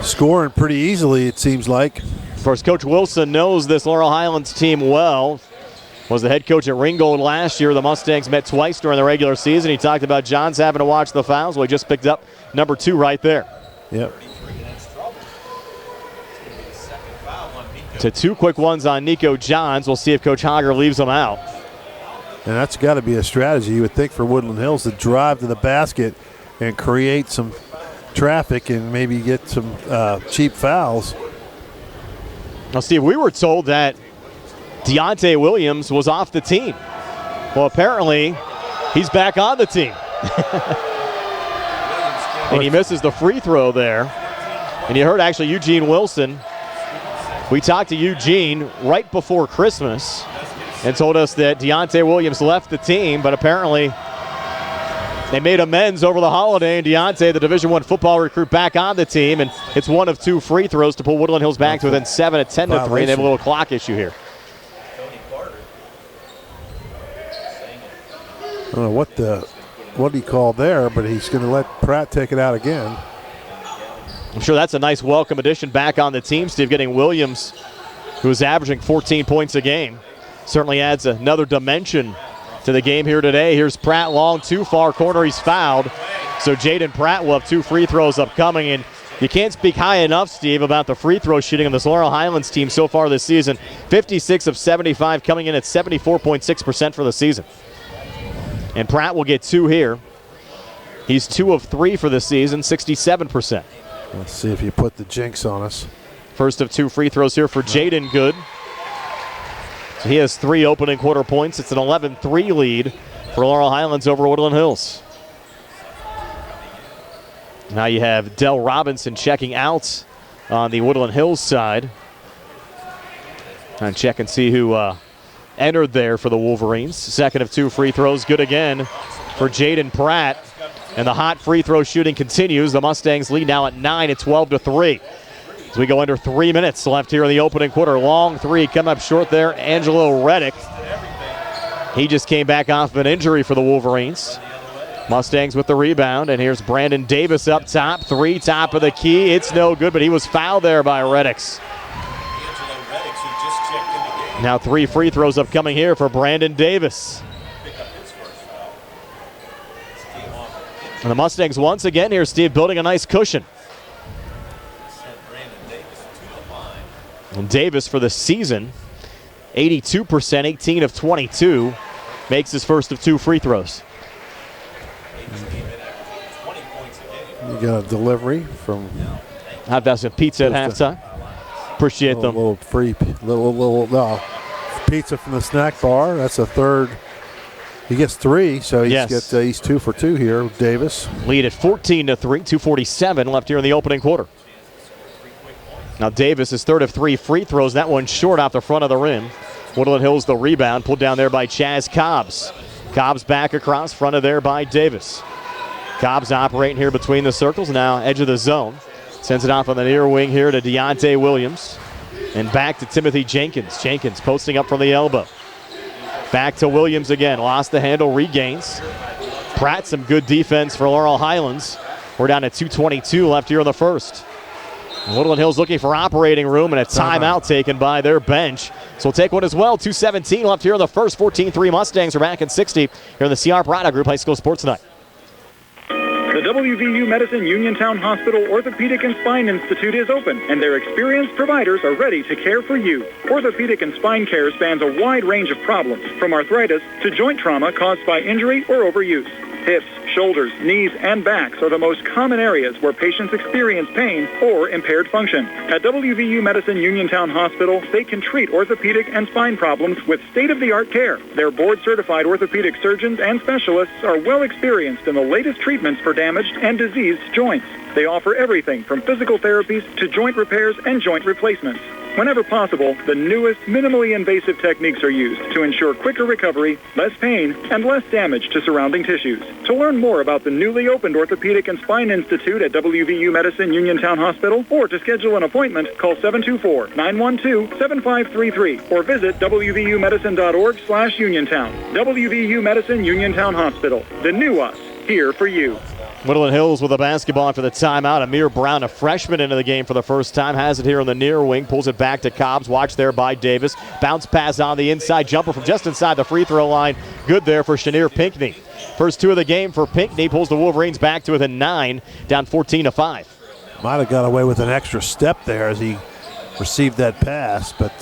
scoring pretty easily, it seems like. Of course, Coach Wilson knows this Laurel Highlands team well. Was the head coach at Ringgold last year. The Mustangs met twice during the regular season. He talked about Johns having to watch the fouls. Well, he just picked up number 2 right there. Yep. To 2 quick ones on Nico Johns. We'll see if Coach Hager leaves them out. And that's got to be a strategy, you would think, for Woodland Hills to drive to the basket and create some traffic and maybe get some cheap fouls. Now, Steve, we were told that Deontay Williams was off the team. Well, apparently, he's back on the team. And he misses the free throw there. And you heard, actually, Eugene Wilson. We talked to Eugene right before Christmas and told us that Deontay Williams left the team, but apparently they made amends over the holiday, and Deontay, the Division I football recruit, back on the team, and it's one of 2 free throws to pull Woodland Hills back to within 7 at 10-3, and they have a little clock issue here. I don't know what he called there, but he's going to let Pratt take it out again. I'm sure that's a nice welcome addition back on the team, Steve, getting Williams, who is averaging 14 points a game. Certainly adds another dimension to to the game here today. Here's Pratt long, too far corner. He's fouled. So Jaden Pratt will have 2 free throws upcoming. And you can't speak high enough, Steve, about the free throw shooting of this Laurel Highlands team so far this season. 56 of 75, coming in at 74.6% for the season. And Pratt will get 2 here. He's 2 of 3 for the season, 67%. Let's see if you put the jinx on us. First of 2 free throws here for Jaden Good. So he has 3 opening quarter points. It's an 11-3 lead for Laurel Highlands over Woodland Hills. Now you have Dell Robinson checking out on the Woodland Hills side. And check and see who entered there for the Wolverines. Second of 2 free throws. Good again for Jaden Pratt. And the hot free throw shooting continues. The Mustangs lead now at 9 at 12-3. As we go under 3 minutes left here in the opening quarter. Long 3 coming up short there. Angelo Reddick. He just came back off of an injury for the Wolverines. Mustangs with the rebound, and here's Brandon Davis up top. 3, top of the key. It's no good, but he was fouled there by Reddicks. Now 3 free throws upcoming here for Brandon Davis. And the Mustangs once again here, Steve, building a nice cushion. And Davis for the season, 82%, 18 of 22, makes his first of 2 free throws. You got a delivery from Hot Basket Pizza at halftime. Appreciate them. Little free pizza from the snack bar. That's a third. He gets 3, so he's 2 for 2 here. Davis lead at 14-3. 2:47 left here in the opening quarter. Now Davis is 3rd of 3 free throws. That one short off the front of the rim. Woodland Hills the rebound, pulled down there by Chaz Cobbs. Cobbs back across, fronted there by Davis. Cobbs operating here between the circles, now edge of the zone. Sends it off on the near wing here to Deontay Williams. And back to Timothy Jenkins. Jenkins posting up from the elbow. Back to Williams again, lost the handle, regains. Pratt, some good defense for Laurel Highlands. We're down at 2:22 left here in the first. Woodland Hills looking for operating room, and a timeout taken by their bench. So we'll take one as well. 2:17 left here in the first. 14-3 Mustangs are back at 60 here in the CR Prada Group High School Sports Night. The WVU Medicine Uniontown Hospital Orthopedic and Spine Institute is open, and their experienced providers are ready to care for you. Orthopedic and spine care spans a wide range of problems, from arthritis to joint trauma caused by injury or overuse. Hips, shoulders, knees, and backs are the most common areas where patients experience pain or impaired function. At WVU Medicine Uniontown Hospital, they can treat orthopedic and spine problems with state-of-the-art care. Their board-certified orthopedic surgeons and specialists are well experienced in the latest treatments for damaged and diseased joints. They offer everything from physical therapies to joint repairs and joint replacements. Whenever possible, the newest, minimally invasive techniques are used to ensure quicker recovery, less pain, and less damage to surrounding tissues. To learn more about the newly opened Orthopedic and Spine Institute at WVU Medicine Uniontown Hospital, or to schedule an appointment, call 724-912-7533 or visit wvumedicine.org/Uniontown. WVU Medicine Uniontown Hospital. The new us, here for you. Woodland Hills with a basketball after the timeout. Amir Brown, a freshman, into the game for the first time. Has it here on the near wing. Pulls it back to Cobbs. Watched there by Davis. Bounce pass on the inside. Jumper from just inside the free throw line. Good there for Chenier Pinckney. First 2 of the game for Pinckney. Pulls the Wolverines back to within 9. Down 14-5. Might have got away with an extra step there as he received that pass, but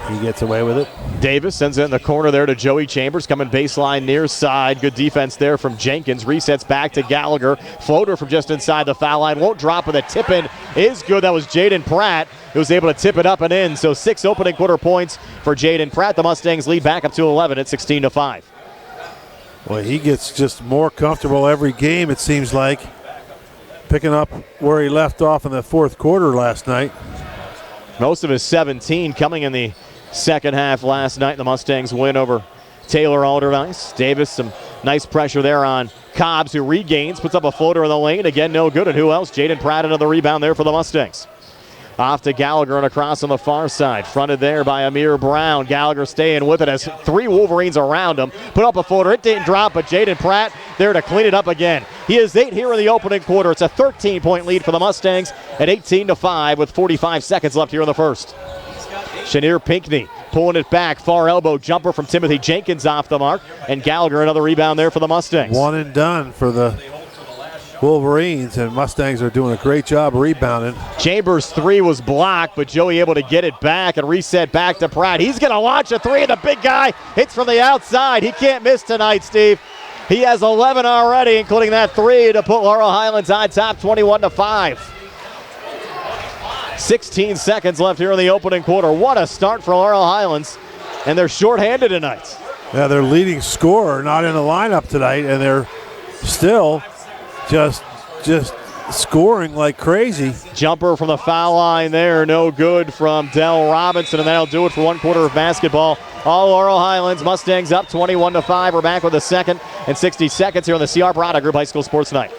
he gets away with it. Davis sends it in the corner there to Joey Chambers, coming baseline near side. Good defense there from Jenkins. Resets back to Gallagher. Floater from just inside the foul line. Won't drop, but the tip in is good. That was Jaden Pratt who was able to tip it up and in. So 6 opening quarter points for Jaden Pratt. The Mustangs lead back up to 11 at 16-5. Well, he gets just more comfortable every game, it seems like. Picking up where he left off in the fourth quarter last night. Most of his 17 coming in the second half last night. The Mustangs win over Taylor Alderdice. Davis, some nice pressure there on Cobbs, who regains, puts up a floater in the lane. Again, no good. And who else? Jaden Pratt into the rebound there for the Mustangs. Off to Gallagher and across on the far side. Fronted there by Amir Brown. Gallagher staying with it as 3 Wolverines around him. Put up a floater. It didn't drop, but Jaden Pratt there to clean it up again. He is 8 here in the opening quarter. It's a 13-point lead for the Mustangs at 18-5 with 45 seconds left here in the first. Chenier Pinckney pulling it back. Far elbow jumper from Timothy Jenkins off the mark. And Gallagher, another rebound there for the Mustangs. One and done for the Wolverines, and Mustangs are doing a great job rebounding. Chambers' three was blocked, but Joey able to get it back and reset back to Pratt. He's going to launch a three, and the big guy hits from the outside. He can't miss tonight, Steve. He has 11 already, including that three to put Laurel Highlands on top 21-5. 16 seconds left here in the opening quarter. What a start for Laurel Highlands, and they're shorthanded tonight. Yeah, their leading scorer not in the lineup tonight, and they're still just scoring like crazy. Jumper from the foul line there, no good from Dell Robinson, and that'll do it for one quarter of basketball. All Laurel Highlands, Mustangs up 21-5. We're back with the second and 60 seconds here on the CR Prada Group High School Sports Night.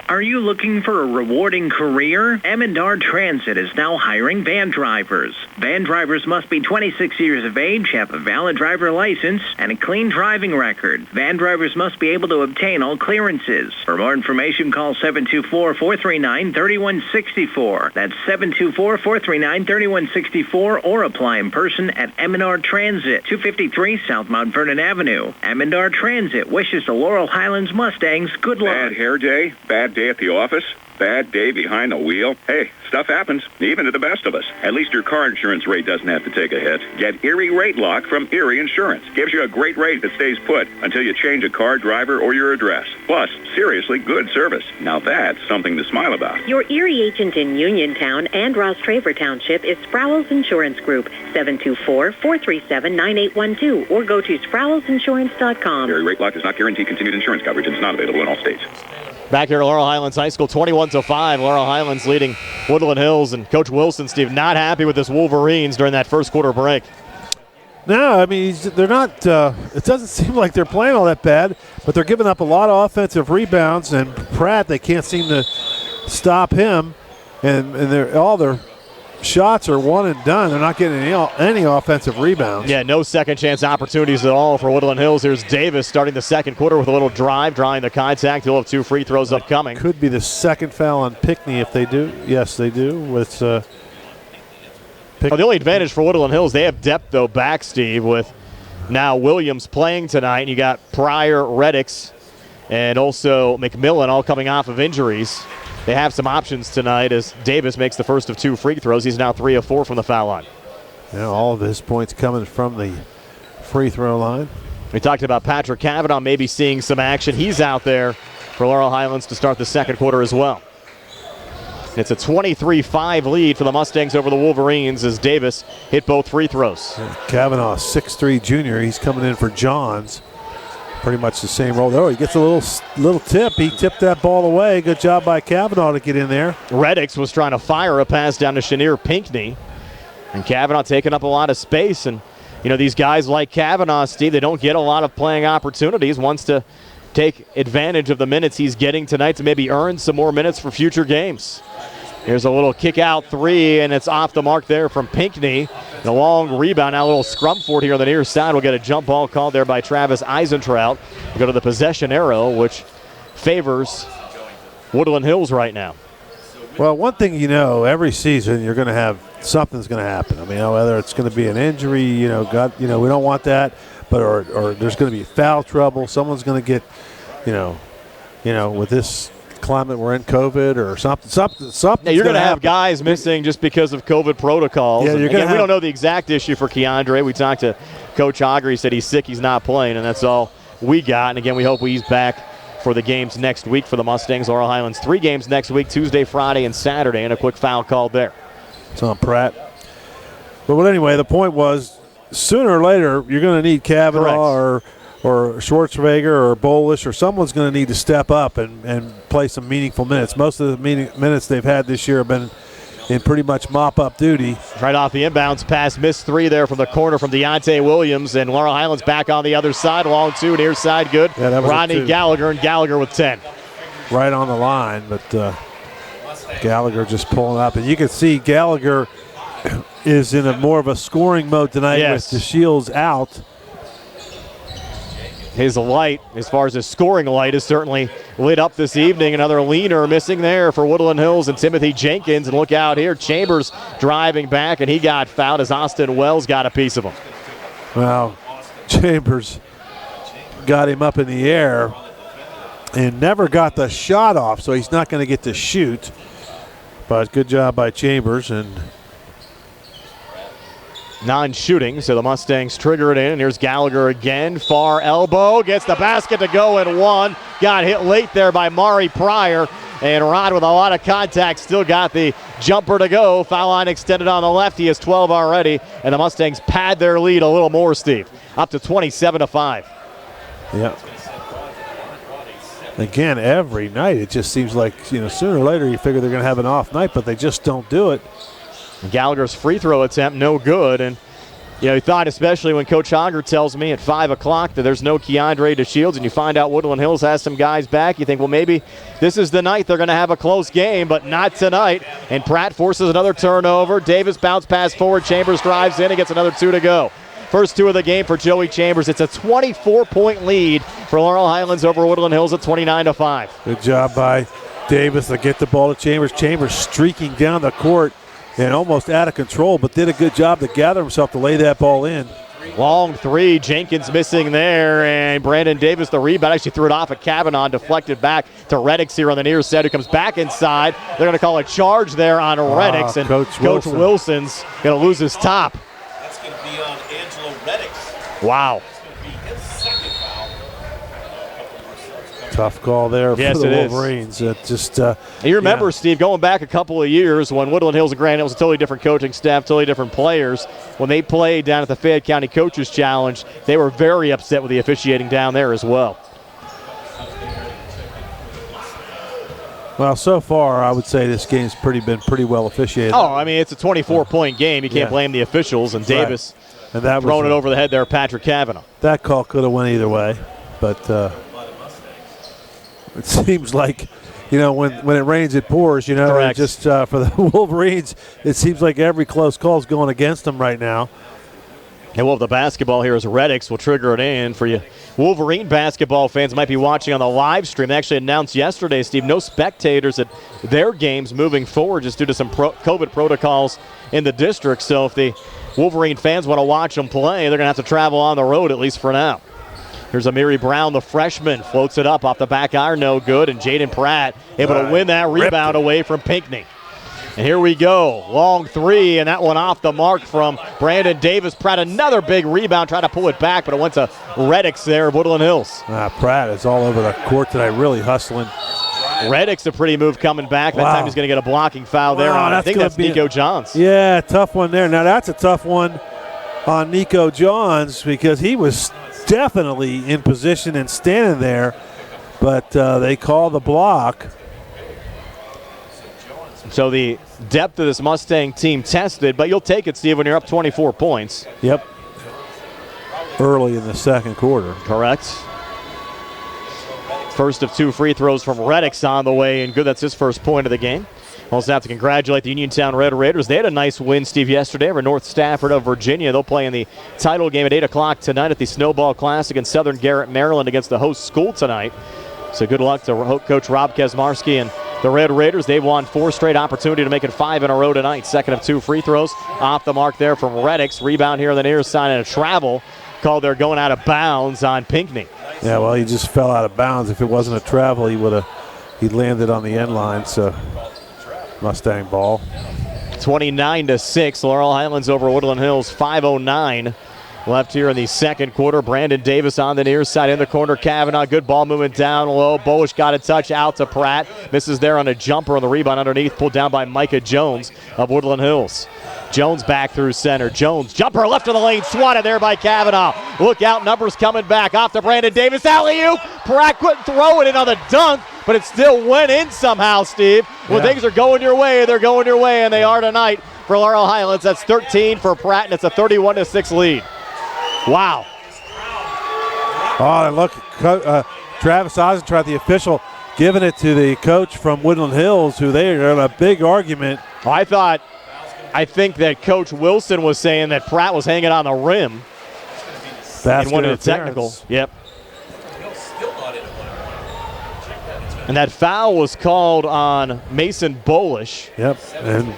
Are you looking for a rewarding career? M&R Transit is now hiring van drivers. Van drivers must be 26 years of age, have a valid driver license, and a clean driving record. Van drivers must be able to obtain all clearances. For more information, call 724-439-3164. That's 724-439-3164, or apply in person at M&R Transit, 253 South Mount Vernon Avenue. M&R Transit wishes the Laurel Highlands Mustangs good luck. Bad hair day? Bad day at the office? Bad day behind the wheel? Hey, stuff happens, even to the best of us. At least your car insurance rate doesn't have to take a hit. Get Erie Rate Lock from Erie Insurance. Gives you a great rate that stays put until you change a car, driver, or your address. Plus, seriously good service. Now that's something to smile about. Your Erie agent in Uniontown and Ross Traver Township is Sproul's Insurance Group, 724-437-9812, or go to sproulsinsurance.com. Erie Rate Lock does not guarantee continued insurance coverage and is not available in all states. Back here at Laurel Highlands High School, 21-5. Laurel Highlands leading Woodland Hills, and Coach Wilson, Steve, not happy with this Wolverines during that first quarter break. No, I mean, they're not, it doesn't seem like they're playing all that bad, but they're giving up a lot of offensive rebounds, and Pratt, they can't seem to stop him, and all their shots are one and done. They're not getting any offensive rebounds. Yeah, no second chance opportunities at all for Woodland Hills. Here's Davis starting the second quarter with a little drive, drawing the contact. He'll have two free throws upcoming. Could be the second foul on Pickney if they do. Yes, they do. With the only advantage for Woodland Hills, they have depth, though, back, Steve, with now Williams playing tonight. And you got Pryor, Reddix, and also McMillan all coming off of injuries. They have some options tonight as Davis makes the first of two free throws. He's now 3 of 4 from the foul line. Yeah, all of his points coming from the free throw line. We talked about Patrick Cavanaugh maybe seeing some action. He's out there for Laurel Highlands to start the second quarter as well. It's a 23-5 lead for the Mustangs over the Wolverines as Davis hit both free throws. Yeah, Cavanaugh, 6'3" junior. He's coming in for Johns. Pretty much the same role. Oh, he gets a little tip. He tipped that ball away. Good job by Cavanaugh to get in there. Reddix was trying to fire a pass down to Chenier Pinckney. And Cavanaugh taking up a lot of space. And, you know, these guys like Cavanaugh, Steve, they don't get a lot of playing opportunities. Wants to take advantage of the minutes he's getting tonight to maybe earn some more minutes for future games. Here's a little kick-out three, and it's off the mark there from Pinckney. And a long rebound, now a little scrum for it here on the near side. We'll get a jump ball called there by Travis Eisentraut. We'll go to the possession arrow, which favors Woodland Hills right now. Well, one thing you know, every season you're going to have something's going to happen. I mean, whether it's going to be an injury, we don't want that, but or there's going to be foul trouble. Someone's going to get, with this climate we're in, COVID or something. Yeah, you're going to have guys missing just because of COVID protocols. Yeah, we don't know the exact issue for Keandre. We talked to Coach Auger. He said he's sick, he's not playing, and that's all we got. And again, we hope he's back for the games next week for the Mustangs. Laurel Highlands, 3 games next week, Tuesday, Friday, and Saturday, and a quick foul called there. It's on Pratt. But anyway, the point was, sooner or later, you're going to need Cavanaugh or Schwartzweger or Bolish, or someone's going to need to step up and play some meaningful minutes. Most of the minutes they've had this year have been in pretty much mop-up duty. Right off the inbounds pass, missed 3 there from the corner from Deontay Williams, and Laurel Highlands back on the other side, long 2, near side good. Yeah, that was Rodney Gallagher, and Gallagher with 10. Right on the line, but Gallagher just pulling up. And you can see Gallagher is in more of a scoring mode tonight with DeShields out. his light, as far as his scoring light, is certainly lit up this evening. Another leaner missing there for Woodland Hills and Timothy Jenkins. And look out here, Chambers driving back, and he got fouled as Austin Wells got a piece of him. Well, Chambers got him up in the air and never got the shot off, so he's not going to get to shoot. But good job by Chambers. And non-shooting, so the Mustangs trigger it in. And here's Gallagher again. Far elbow, gets the basket to go and one. Got hit late there by Mari Pryor. And Rod, with a lot of contact, still got the jumper to go. Foul line extended on the left. He has 12 already. And the Mustangs pad their lead a little more, Steve. Up to 27-5. Yeah. Again, every night it just seems like, sooner or later you figure they're going to have an off night, but they just don't do it. Gallagher's free throw attempt, no good. And, you thought, especially when Coach Honger tells me at 5 o'clock that there's no Keandre DeShields, and you find out Woodland Hills has some guys back, you think, well, maybe this is the night they're going to have a close game, but not tonight. And Pratt forces another turnover. Davis bounce pass forward. Chambers drives in and gets another 2 to go. First 2 of the game for Joey Chambers. It's a 24-point lead for Laurel Highlands over Woodland Hills at 29-5. Good job by Davis to get the ball to Chambers. Chambers streaking down the court and almost out of control, but did a good job to gather himself to lay that ball in. Long 3, Jenkins missing there, and Brandon Davis, the rebound, actually threw it off at Kavanaugh, deflected back to Reddix here on the near side, who comes back inside. They're going to call a charge there on Reddix, and Coach Wilson's going to lose his top. That's going to be on Angelo Reddix. Wow. Tough call there yes, for the Wolverines. You remember, Steve, going back a couple of years when Woodland Hills and Grand Hill was a totally different coaching staff, totally different players. When they played down at the Fayette County Coaches Challenge, they were very upset with the officiating down there as well. Well, so far, I would say this game's been pretty well officiated. Oh, I mean, it's a 24-point game. You can't blame the officials. And Davis and that throwing it over the head there of Patrick Kavanaugh. That call could have went either way, but it seems like, when it rains, it pours, Correct. Just for the Wolverines, it seems like every close call is going against them right now. And we'll have the basketball here as Reddix will trigger it in for you. Wolverine basketball fans might be watching on the live stream. They actually announced yesterday, Steve, no spectators at their games moving forward just due to some COVID protocols in the district. So if the Wolverine fans want to watch them play, they're going to have to travel on the road, at least for now. Here's Amiri Brown, the freshman, floats it up off the back iron, no good, and Jaden Pratt able to win that rebound away from Pinckney. And here we go, long 3, and that one off the mark from Brandon Davis. Pratt, another big rebound, tried to pull it back, but it went to Reddix there of Woodland Hills. Pratt is all over the court today, really hustling. Reddix, a pretty move coming back. That time he's going to get a blocking foul there. I think that's Nico Johns. Yeah, tough one there. Now that's a tough one on Nico Johns because he was definitely in position and standing there, but they call the block. So the depth of this Mustang team tested, but you'll take it, Steve, when you're up 24 points. Yep. Early in the second quarter. Correct. First of 2 free throws from Reddix on the way, and good. That's his first point of the game. Also have to congratulate the Uniontown Red Raiders. They had a nice win, Steve, yesterday over North Stafford of Virginia. They'll play in the title game at 8 o'clock tonight at the Snowball Classic in Southern Garrett, Maryland against the host school tonight. So good luck to Coach Rob Kesmarski and the Red Raiders. They've won 4 straight, opportunity to make it 5 in a row tonight. Second of 2 free throws off the mark there from Reddix. Rebound here on the near side and a travel called there going out of bounds on Pinckney. Yeah, well, he just fell out of bounds. If it wasn't a travel, he landed on the end line. So Mustang ball. 29-6. Laurel Highlands over Woodland Hills. 5:09 left here in the second quarter. Brandon Davis on the near side in the corner. Kavanaugh, good ball movement down low. Bowish got a touch out to Pratt. Misses there on a jumper on the rebound underneath. Pulled down by Micah Jones of Woodland Hills. Jones back through center. Jones, jumper left of the lane, swatted there by Kavanaugh. Look out, numbers coming back. Off to Brandon Davis. Alley-oop. Pratt couldn't throw it in on the dunk, but it still went in somehow, Steve. When things are going your way, they're going your way, and they are tonight for Laurel Highlands. That's 13 for Pratt, and it's a 31-6 lead. Wow. Oh, and look, Travis Ozentrout, the official, giving it to the coach from Woodland Hills, who they are in a big argument. I think that Coach Wilson was saying that Pratt was hanging on the rim. Basket in one of the technical. Yep. And that foul was called on Mason Bolish. Yep. And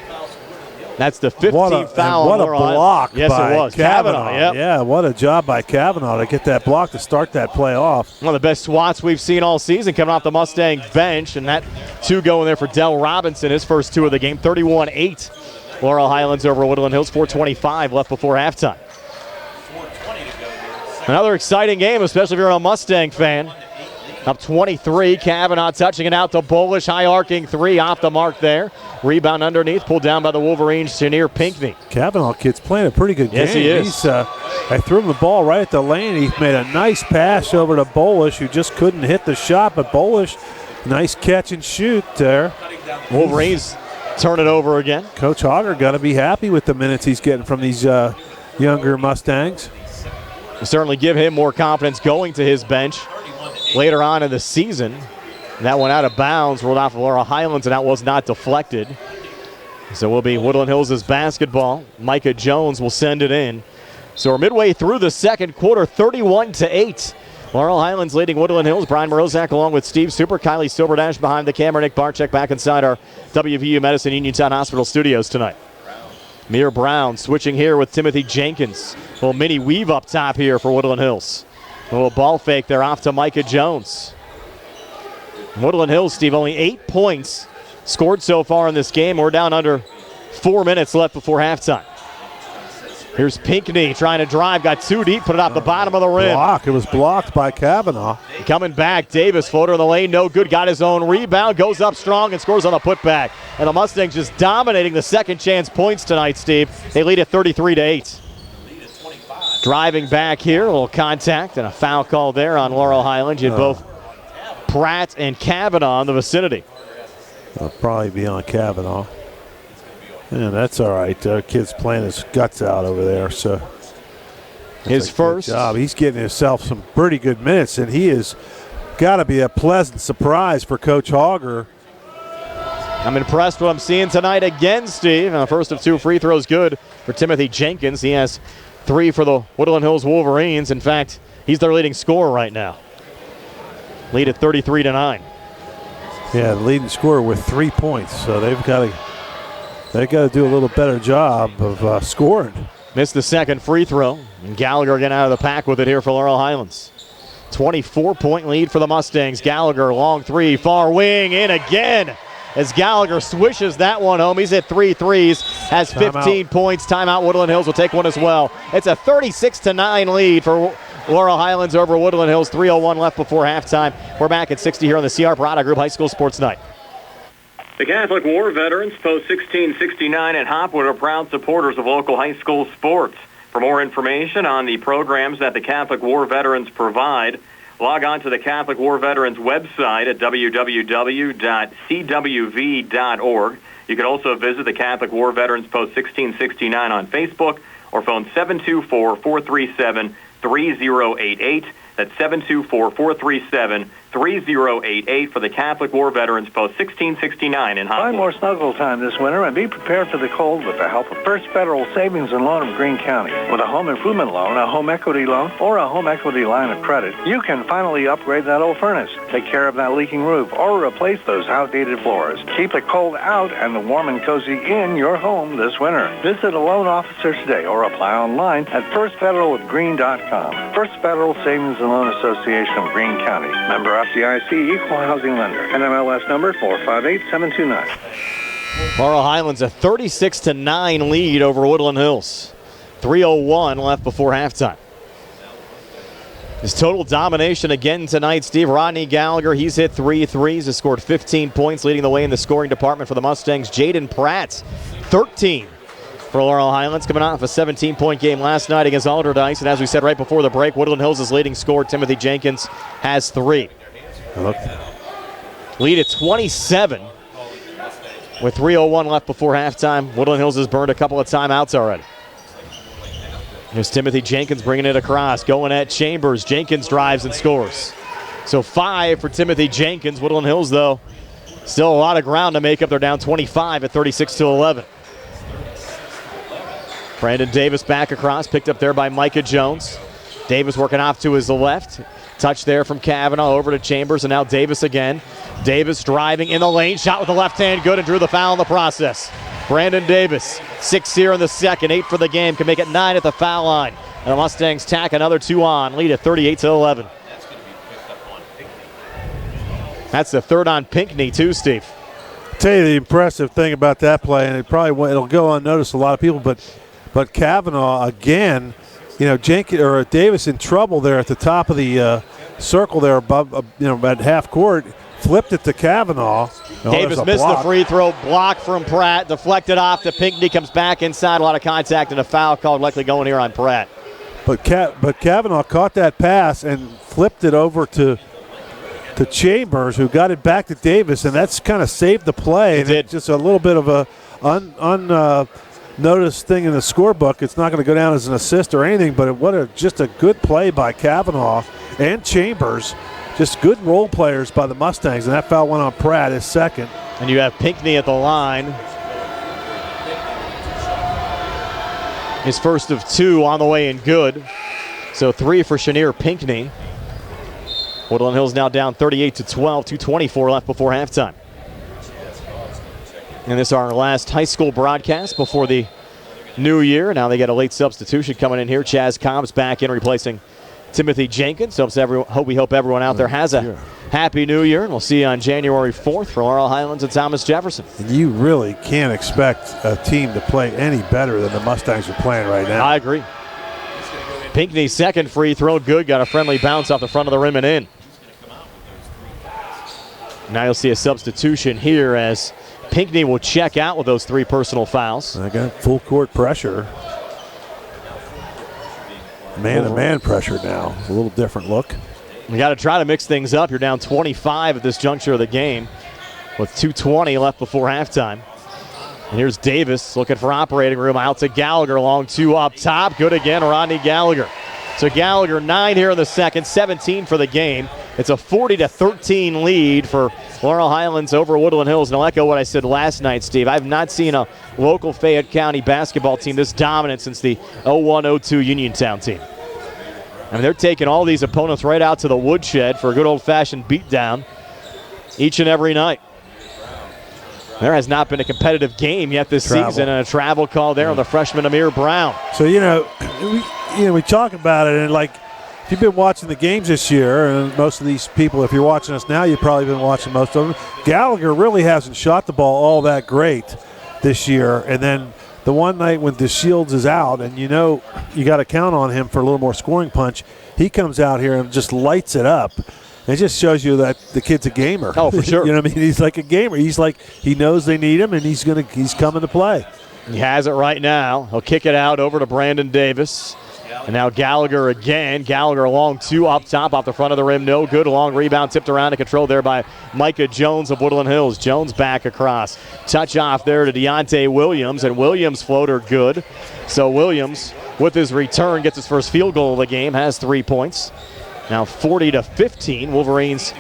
that's the 15th foul. What a block yes, by it was. Kavanaugh. Yep. Yeah, what a job by Kavanaugh to get that block to start that play off. One of the best swats we've seen all season coming off the Mustang bench, and that two going there for Dell Robinson, his first two of the game. 31-8. Laurel Highlands over Woodland Hills. 4:25 left before halftime. Another exciting game, especially if you're a Mustang fan. Up 23, Kavanaugh touching it out to Bolish, high arcing three off the mark there. Rebound underneath, pulled down by the Wolverines, Chenier Pinckney. Kavanaugh kid's playing a pretty good game. Yes, he is. I threw him the ball right at the lane. He made a nice pass over to Bolish, who just couldn't hit the shot, but Bolish, nice catch and shoot there. Wolverines turn it over again. Coach Hogger got to be happy with the minutes he's getting from these younger Mustangs. We'll certainly give him more confidence going to his bench later on in the season. That went out of bounds, rolled off of Laurel Highlands, and that was not deflected. So will be Woodland Hills' basketball. Micah Jones will send it in. So we're midway through the second quarter, 31-8. Laurel Highlands leading Woodland Hills. Brian Morozak along with Steve Super. Kylie Silverdash behind the camera. Nick Barczyk back inside our WVU Medicine Uniontown Hospital studios tonight. Mir Brown switching here with Timothy Jenkins. A little mini weave up top here for Woodland Hills. A little ball fake there off to Micah Jones. Woodland Hills, Steve, only 8 points scored so far in this game. We're down under 4 minutes left before halftime. Here's Pinckney trying to drive, got too deep, put it off the bottom of the rim. It was blocked by Kavanaugh. Coming back, Davis, floater in the lane, no good, got his own rebound, goes up strong and scores on the putback. And the Mustangs just dominating the second chance points tonight, Steve. They lead at 33-8. Driving back here, a little contact and a foul call there on Laurel Highlands. You had both Pratt and Kavanaugh in the vicinity. It'll probably be on Kavanaugh. Yeah, that's all right. Kid's playing his guts out over there. So his first job. He's getting himself some pretty good minutes, and he has got to be a pleasant surprise for Coach Hogger. I'm impressed with what I'm seeing tonight again, Steve. And the first of two free throws good for Timothy Jenkins. He has 3 for the Woodland Hills Wolverines. In fact, he's their leading scorer right now. Lead at 33-9. Yeah, the leading scorer with 3 points. So they've got to do a little better job of scoring. Missed the second free throw. And Gallagher getting out of the pack with it here for Laurel Highlands. 24-point lead for the Mustangs. Gallagher, long three, far wing, in again. As Gallagher swishes that one home. He's hit 3 threes, has 15 points. Timeout, Woodland Hills will take one as well. It's a 36-9 lead for Laurel Highlands over Woodland Hills. 3:01 left before halftime. We're back at 60 here on the CR Parada Group High School Sports Night. The Catholic War Veterans, Post 1669 at Hopwood, are proud supporters of local high school sports. For more information on the programs that the Catholic War Veterans provide, log on to the Catholic War Veterans website at www.cwv.org. You can also visit the Catholic War Veterans Post 1669 on Facebook or phone 724-437-3088. That's 724-437-3088 for the Catholic War Veterans Post 1669 in Hopwood. Find more snuggle time this winter and be prepared for the cold with the help of First Federal Savings and Loan of Greene County. With a home improvement loan, a home equity loan, or a home equity line of credit, you can finally upgrade that old furnace, take care of that leaking roof, or replace those outdated floors. Keep the cold out and the warm and cozy in your home this winter. Visit a loan officer today or apply online at firstfederalofgreen.com. First Federal Savings and Loan Association of Greene County. Member FDIC, Equal Housing Lender. NMLS number 458729. Laurel Highlands a 36-9 lead over Woodland Hills. 3:01 left before halftime. His total domination again tonight, Steve. Rodney Gallagher, he's hit 3 threes, has scored 15 points, leading the way in the scoring department for the Mustangs. Jaden Pratt, 13 for Laurel Highlands, coming off a 17-point game last night against Alderdice. And as we said right before the break, Woodland Hills' leading scorer, Timothy Jenkins, has 3. Lead at 27 with 3:01 left before halftime. Woodland Hills has burned a couple of timeouts already. Here's Timothy Jenkins bringing it across, going at Chambers. Jenkins drives and scores. So 5 for Timothy Jenkins. Woodland Hills, though, still a lot of ground to make up. They're down 25 at 36-11. Brandon Davis back across, picked up there by Micah Jones. Davis working off to his left. Touch there from Kavanaugh over to Chambers, and now Davis again. Davis driving in the lane, shot with the left hand, good, and drew the foul in the process. Brandon Davis, 6 here in the second, 8 for the game, can make it 9 at the foul line. And the Mustangs tack another 2 on, lead at 38-11. That's the third on Pinckney too, Steve. I'll tell you the impressive thing about that play, and it'll go unnoticed to a lot of people, but Kavanaugh again, Davis in trouble there at the top of the circle there above, at half court, flipped it to Kavanaugh. Davis missed the free throw, block from Pratt, deflected off to Pinckney, comes back inside, a lot of contact, and a foul called likely going here on Pratt. But Kavanaugh caught that pass and flipped it over to Chambers, who got it back to Davis, and that's kind of saved the play. It's just a little bit of a unnoticed thing in the scorebook. It's not going to go down as an assist or anything, but just a good play by Kavanaugh and Chambers. Just good role players by the Mustangs, and that foul went on Pratt, his second. And you have Pinckney at the line. His first of 2 on the way and good. So 3 for Chenier Pinckney. Woodland Hills now down 38-12, 2:24 left before halftime. And this is our last high school broadcast before the new year. Now they get a late substitution coming in here. Chaz Cobbs back in replacing Timothy Jenkins. We hope everyone out there has a happy new year, and we'll see you on January 4th for Laurel Highlands and Thomas Jefferson. And you really can't expect a team to play any better than the Mustangs are playing right now. I agree. Pinckney's second free throw, good. Got a friendly bounce off the front of the rim and in. Now you'll see a substitution here as Pinckney will check out with those 3 personal fouls. I got full court pressure. Man-to-man pressure now. A little different look. You got to try to mix things up. You're down 25 at this juncture of the game with 2:20 left before halftime. And here's Davis looking for operating room. Out to Gallagher, long 2 up top. Good again, Rodney Gallagher. So Gallagher 9 here in the second, 17 for the game. It's a 40-13 lead for Laurel Highlands over Woodland Hills. And I'll echo what I said last night, Steve. I've not seen a local Fayette County basketball team this dominant since the 01-02 Uniontown team. I mean, they're taking all these opponents right out to the woodshed for a good old-fashioned beatdown each and every night. There has not been a competitive game yet this season, and a travel call there on the freshman Amir Brown. So, we talk about it, and if you've been watching the games this year, and most of these people, if you're watching us now, you've probably been watching most of them. Gallagher really hasn't shot the ball all that great this year, and then the one night when DeShields is out, and you got to count on him for a little more scoring punch, he comes out here and just lights it up. It just shows you that the kid's a gamer. Oh, for sure. You know what I mean? He's like a gamer. He knows they need him, and he's coming to play. He has it right now. He'll kick it out over to Brandon Davis. And now Gallagher again. Gallagher long 2 up top off the front of the rim. No good. Long rebound tipped around and controlled there by Micah Jones of Woodland Hills. Jones back across. Touch off there to Deontay Williams, and Williams' floater good. So Williams, with his return, gets his first field goal of the game, has 3 points. Now 40-15. Wolverines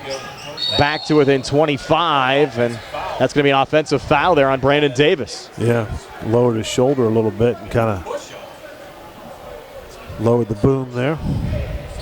back to within 25, and that's going to be an offensive foul there on Brandon Davis. Yeah, lowered his shoulder a little bit and kind of lowered the boom there.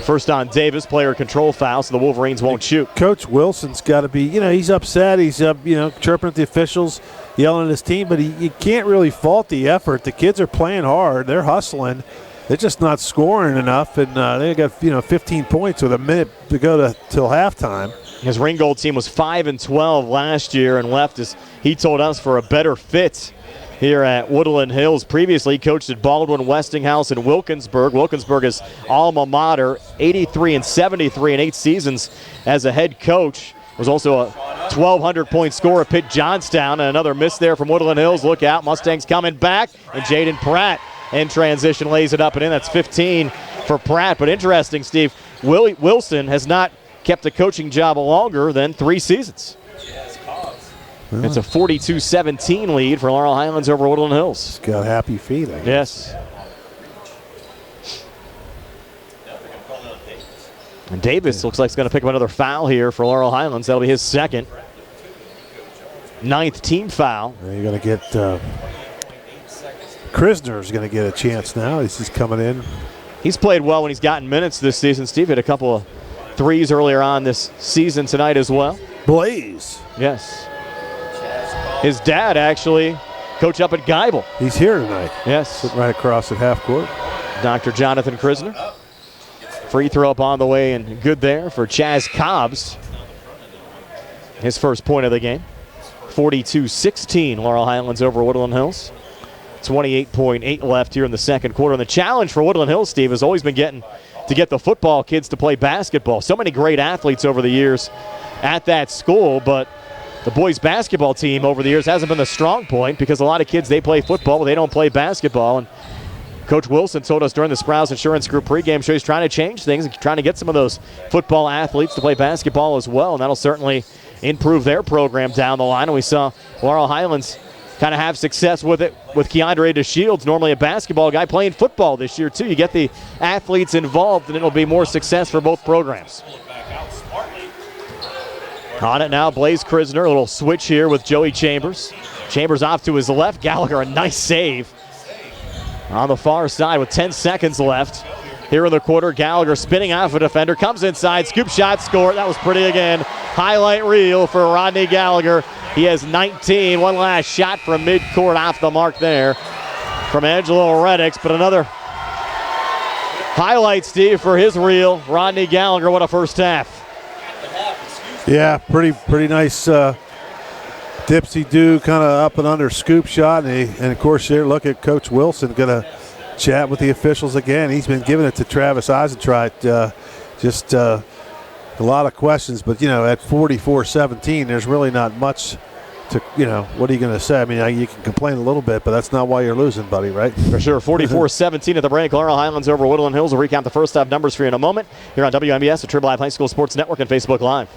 First on Davis, player control foul, so the Wolverines won't shoot. Coach Wilson's got to be, he's upset. He's chirping at the officials, yelling at his team, but you can't really fault the effort. The kids are playing hard. They're hustling. They're just not scoring enough, and they got 15 points with a minute to go till halftime. His Ringgold team was 5-12 last year and left, as he told us, for a better fit here at Woodland Hills. Previously, he coached at Baldwin, Westinghouse, and Wilkinsburg. Wilkinsburg is alma mater, 83-73 in 8 seasons as a head coach. Was also a 1,200-point scorer at Pitt Johnstown, and another miss there from Woodland Hills. Look out, Mustangs coming back, and Jaden Pratt in transition lays it up and in. That's 15 for Pratt. But interesting, Steve, Wilson has not kept a coaching job longer than 3 seasons. It's a 42-17 lead for Laurel Highlands over Woodland Hills. He's got happy feet, I guess. Yes. And Davis looks like he's going to pick up another foul here for Laurel Highlands. That'll be his second. 9th team foul. You're going to get Krisner's going to get a chance now. He's just coming in. He's played well when he's gotten minutes this season. Steve had a couple of threes earlier on this season tonight as well. Blaze. Yes. His dad actually coach up at Geibel. He's here tonight. Yes. Sitting right across at half court. Dr. Jonathan Krisner. Free throw up on the way and good there for Chaz Cobbs. His first point of the game. 42-16, Laurel Highlands over Woodland Hills. 28.8 left here in the second quarter. And the challenge for Woodland Hills, Steve, has always been to get the football kids to play basketball. So many great athletes over the years at that school, but the boys basketball team over the years hasn't been the strong point because a lot of kids, they play football, but they don't play basketball. And Coach Wilson told us during the Sprouse Insurance Group pregame show he's trying to change things and trying to get some of those football athletes to play basketball as well, and that'll certainly improve their program down the line. And we saw Laurel Highlands kind of have success with it with Keandre DeShields, normally a basketball guy, playing football this year too. You get the athletes involved and it'll be more success for both programs. On it now, Blaze Krisner, a little switch here with Joey Chambers. Chambers off to his left, Gallagher, a nice save. On the far side with 10 seconds left. Here in the quarter, Gallagher spinning off a defender, comes inside, scoop shot, score. That was pretty again. Highlight reel for Rodney Gallagher. He has 19. One last shot from midcourt off the mark there from Angelo Reddix, but another highlight, Steve, for his reel. Rodney Gallagher, what a first half. Yeah, pretty nice dipsy-do kind of up and under scoop shot. And of course, here, look at Coach Wilson going to chat with the officials again. He's been giving it to Travis Eisentraut. Just a lot of questions. But, at 44-17, there's really not much to, what are you going to say? I mean, you can complain a little bit, but that's not why you're losing, buddy, right? For sure. 44-17 at the break. Laurel Highlands over Woodland Hills. We'll recount the first half numbers for you in a moment here on WMBS, the Triple Live High School Sports Network, and Facebook Live.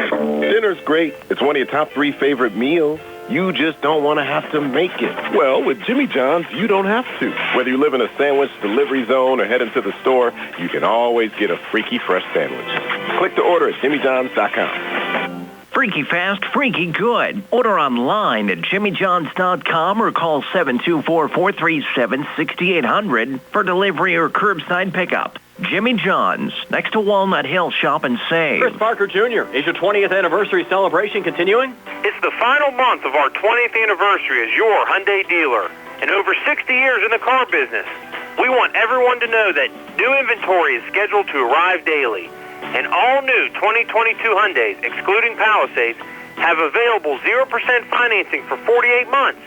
Dinner's great. It's one of your top 3 favorite meals. You just don't want to have to make it. Well, with Jimmy John's, you don't have to. Whether you live in a sandwich delivery zone or head into the store, you can always get a freaky fresh sandwich. Click to order at jimmyjohns.com. Freaky fast, freaky good. Order online at jimmyjohns.com or call 724-437-6800 for delivery or curbside pickup. Jimmy John's, next to Walnut Hill. Shop and save. Chris Parker Jr., is your 20th anniversary celebration continuing? It's the final month of our 20th anniversary as your Hyundai dealer. And over 60 years in the car business, we want everyone to know that new inventory is scheduled to arrive daily. And all new 2022 Hyundais, excluding Palisades, have available 0% financing for 48 months.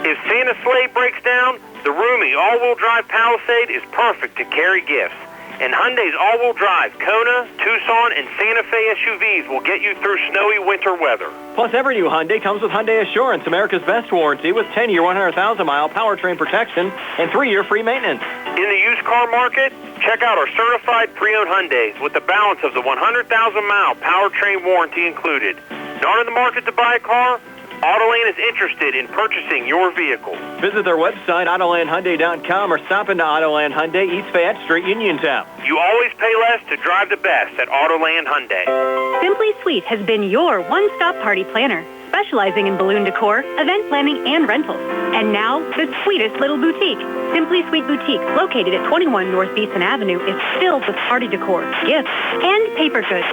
If Santa's sleigh breaks down, the roomy all-wheel drive Palisade is perfect to carry gifts. And Hyundai's all-wheel drive Kona, Tucson, and Santa Fe SUVs will get you through snowy winter weather. Plus, every new Hyundai comes with Hyundai Assurance, America's best warranty with 10-year, 100,000-mile powertrain protection and 3-year free maintenance. In the used car market, check out our certified pre-owned Hyundais with the balance of the 100,000-mile powertrain warranty included. Not in the market to buy a car? Autoland is interested in purchasing your vehicle. Visit their website, AutolandHyundai.com, or stop into Autoland Hyundai, East Fayette Street, Uniontown. You always pay less to drive the best at Autoland Hyundai. Simply Sweet has been your one-stop party planner, specializing in balloon decor, event planning, and rentals. And now, the sweetest little boutique. Simply Sweet Boutique, located at 21 North Beeson Avenue, is filled with party decor, gifts, and paper goods.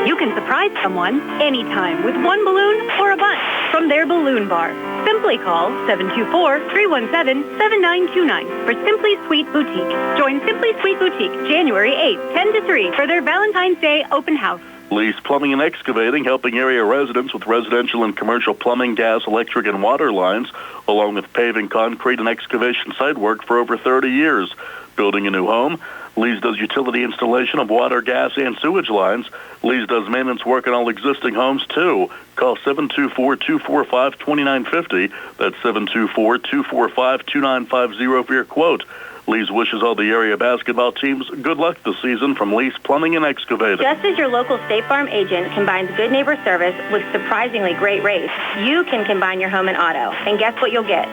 You can surprise someone anytime with one balloon or a bunch from their balloon bar. Simply call 724-317-7929 for Simply Sweet Boutique. Join Simply Sweet Boutique January 8th, 10 to 3 for their Valentine's Day open house. Lease Plumbing and Excavating, helping area residents with residential and commercial plumbing, gas, electric, and water lines, along with paving, concrete, and excavation site work for over 30 years. Building a new home, Lee's does utility installation of water, gas, and sewage lines. Lee's does maintenance work on all existing homes, too. Call 724-245-2950. That's 724-245-2950 for your quote. Lee's wishes all the area basketball teams good luck this season from Lee's Plumbing and Excavating. Just as your local State Farm agent combines good neighbor service with surprisingly great rates, you can combine your home and auto. And guess what you'll get?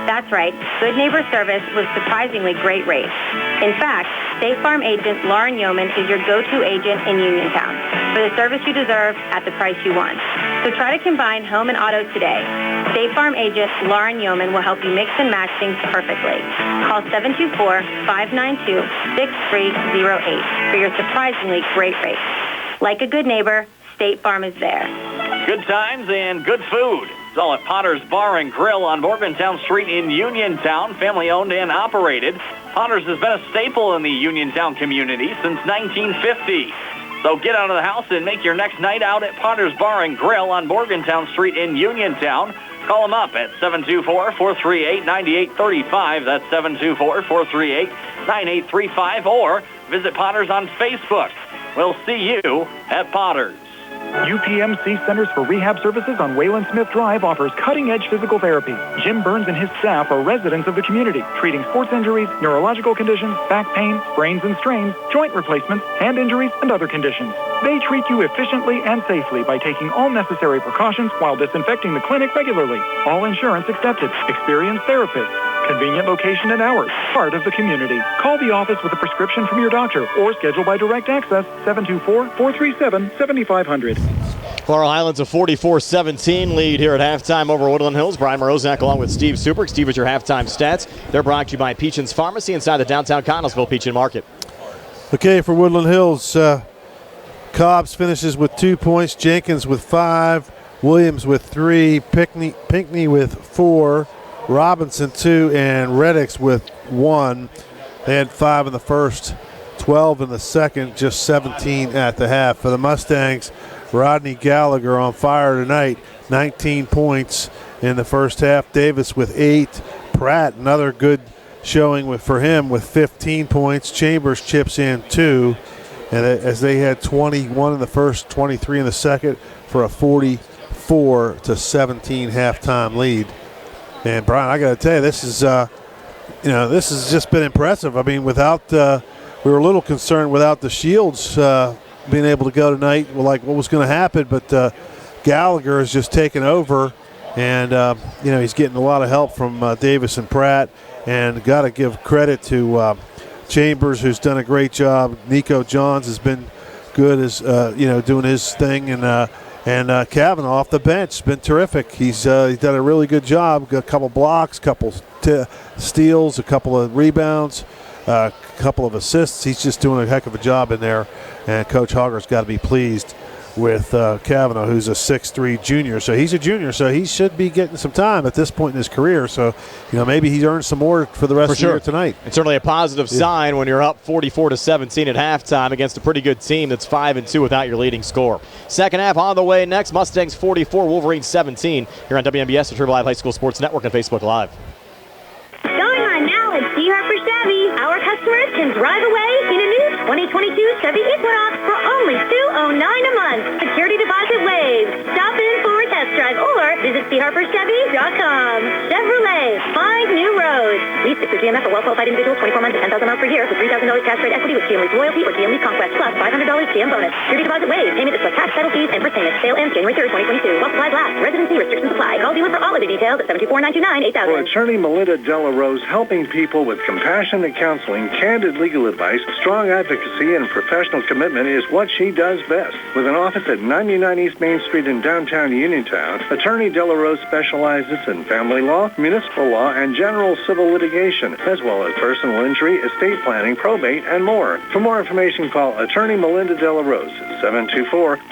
That's right. Good neighbor service with surprisingly great rates. In fact, State Farm agent Lauren Yeoman is your go-to agent in Uniontown for the service you deserve at the price you want. So try to combine home and auto today. State Farm agent Lauren Yeoman will help you mix and match things perfectly. Call 724-592-6308 for your surprisingly great rates. Like a good neighbor, State Farm is there. Good times and good food. It's all at Potter's Bar and Grill on Morgantown Street in Uniontown, family-owned and operated. Potter's has been a staple in the Uniontown community since 1950. So get out of the house and make your next night out at Potter's Bar and Grill on Morgantown Street in Uniontown. Call them up at 724-438-9835. That's 724-438-9835. Or visit Potter's on Facebook. We'll see you at Potter's. UPMC Centers for Rehab Services on Wayland Smith Drive offers cutting-edge physical therapy. Jim Burns and his staff are residents of the community, treating sports injuries, neurological conditions, back pain, sprains and strains, joint replacements, hand injuries, and other conditions. They treat you efficiently and safely by taking all necessary precautions while disinfecting the clinic regularly. All insurance accepted. Experienced therapists. Convenient location and hours. Part of the community. Call the office with a prescription from your doctor or schedule by direct access 724-437-7500. Laurel Highlands a 44-17 lead here at halftime over Woodland Hills. Brian Morozak along with Steve Superk. Steve, with your halftime stats. They're brought to you by Peachin's Pharmacy inside the downtown Connellsville Peachin Market. Okay, for Woodland Hills, Cobbs finishes with 2 points, Jenkins with 5, Williams with 3, Pinckney with 4, Robinson 2, and Reddix with 1. They had 5 in the first, 12 in the second, just 17 at the half. For the Mustangs, Rodney Gallagher on fire tonight, 19 points in the first half. Davis with 8. Pratt, another good showing for him with 15 points. Chambers chips in 2. And as they had 21 in the first, 23 in the second for a 44-17 halftime lead. And Brian, I got to tell you, this is, this has just been impressive. I mean, we were a little concerned without the Shields being able to go tonight, like what was going to happen. But Gallagher has just taken over, and he's getting a lot of help from Davis and Pratt. And got to give credit to Chambers, who's done a great job. Nico Johns has been good as doing his thing, and Kavanaugh off the bench has been terrific. He's done a really good job. Got a couple blocks, couple steals, a couple of rebounds, a couple of assists. He's just doing a heck of a job in there, and Coach Hogger's got to be pleased with Kavanaugh, who's a 6'3 junior. So he's a junior, so he should be getting some time at this point in his career. So, maybe he's earned some more for the rest of the year tonight. It's certainly a positive sign when you're up 44-17 at halftime against a pretty good team that's 5-2 without your leading scorer. Second half on the way next. Mustangs 44, Wolverines 17 here on WMBS, the Triple Live High School Sports Network and Facebook Live. Going on now at C. Harper Chevy. Our customers can drive away in a new 2022 Chevy Equinox for only $209 a month. Security deposit waived. Stop in for a test drive or visit CHarperChevy.com. Chevrolet, find new roads. Lease for GMF for well-qualified individuals, 24 months and $10,000 per year with $3,000 cash rate equity with GM Lease Loyalty or GM Lease Conquest plus $500 GM bonus. Security deposit waived. Payment is plus tax, title fees, and first payment. Sale ends January 3rd, 2022. While supplies last. Residency restrictions apply. Call dealer for all of the details at 724-929-8000. For attorney Melinda Delarose, helping people with compassionate counseling, candid legal advice, strong advocacy, and professional commitment is what she does best. With an office at 99 East Main Street in downtown Uniontown, attorney Delarose specializes in family law, municipal law, and general civil litigation, as well as personal injury, estate planning, probate, and more. For more information, call attorney Melinda Delarose at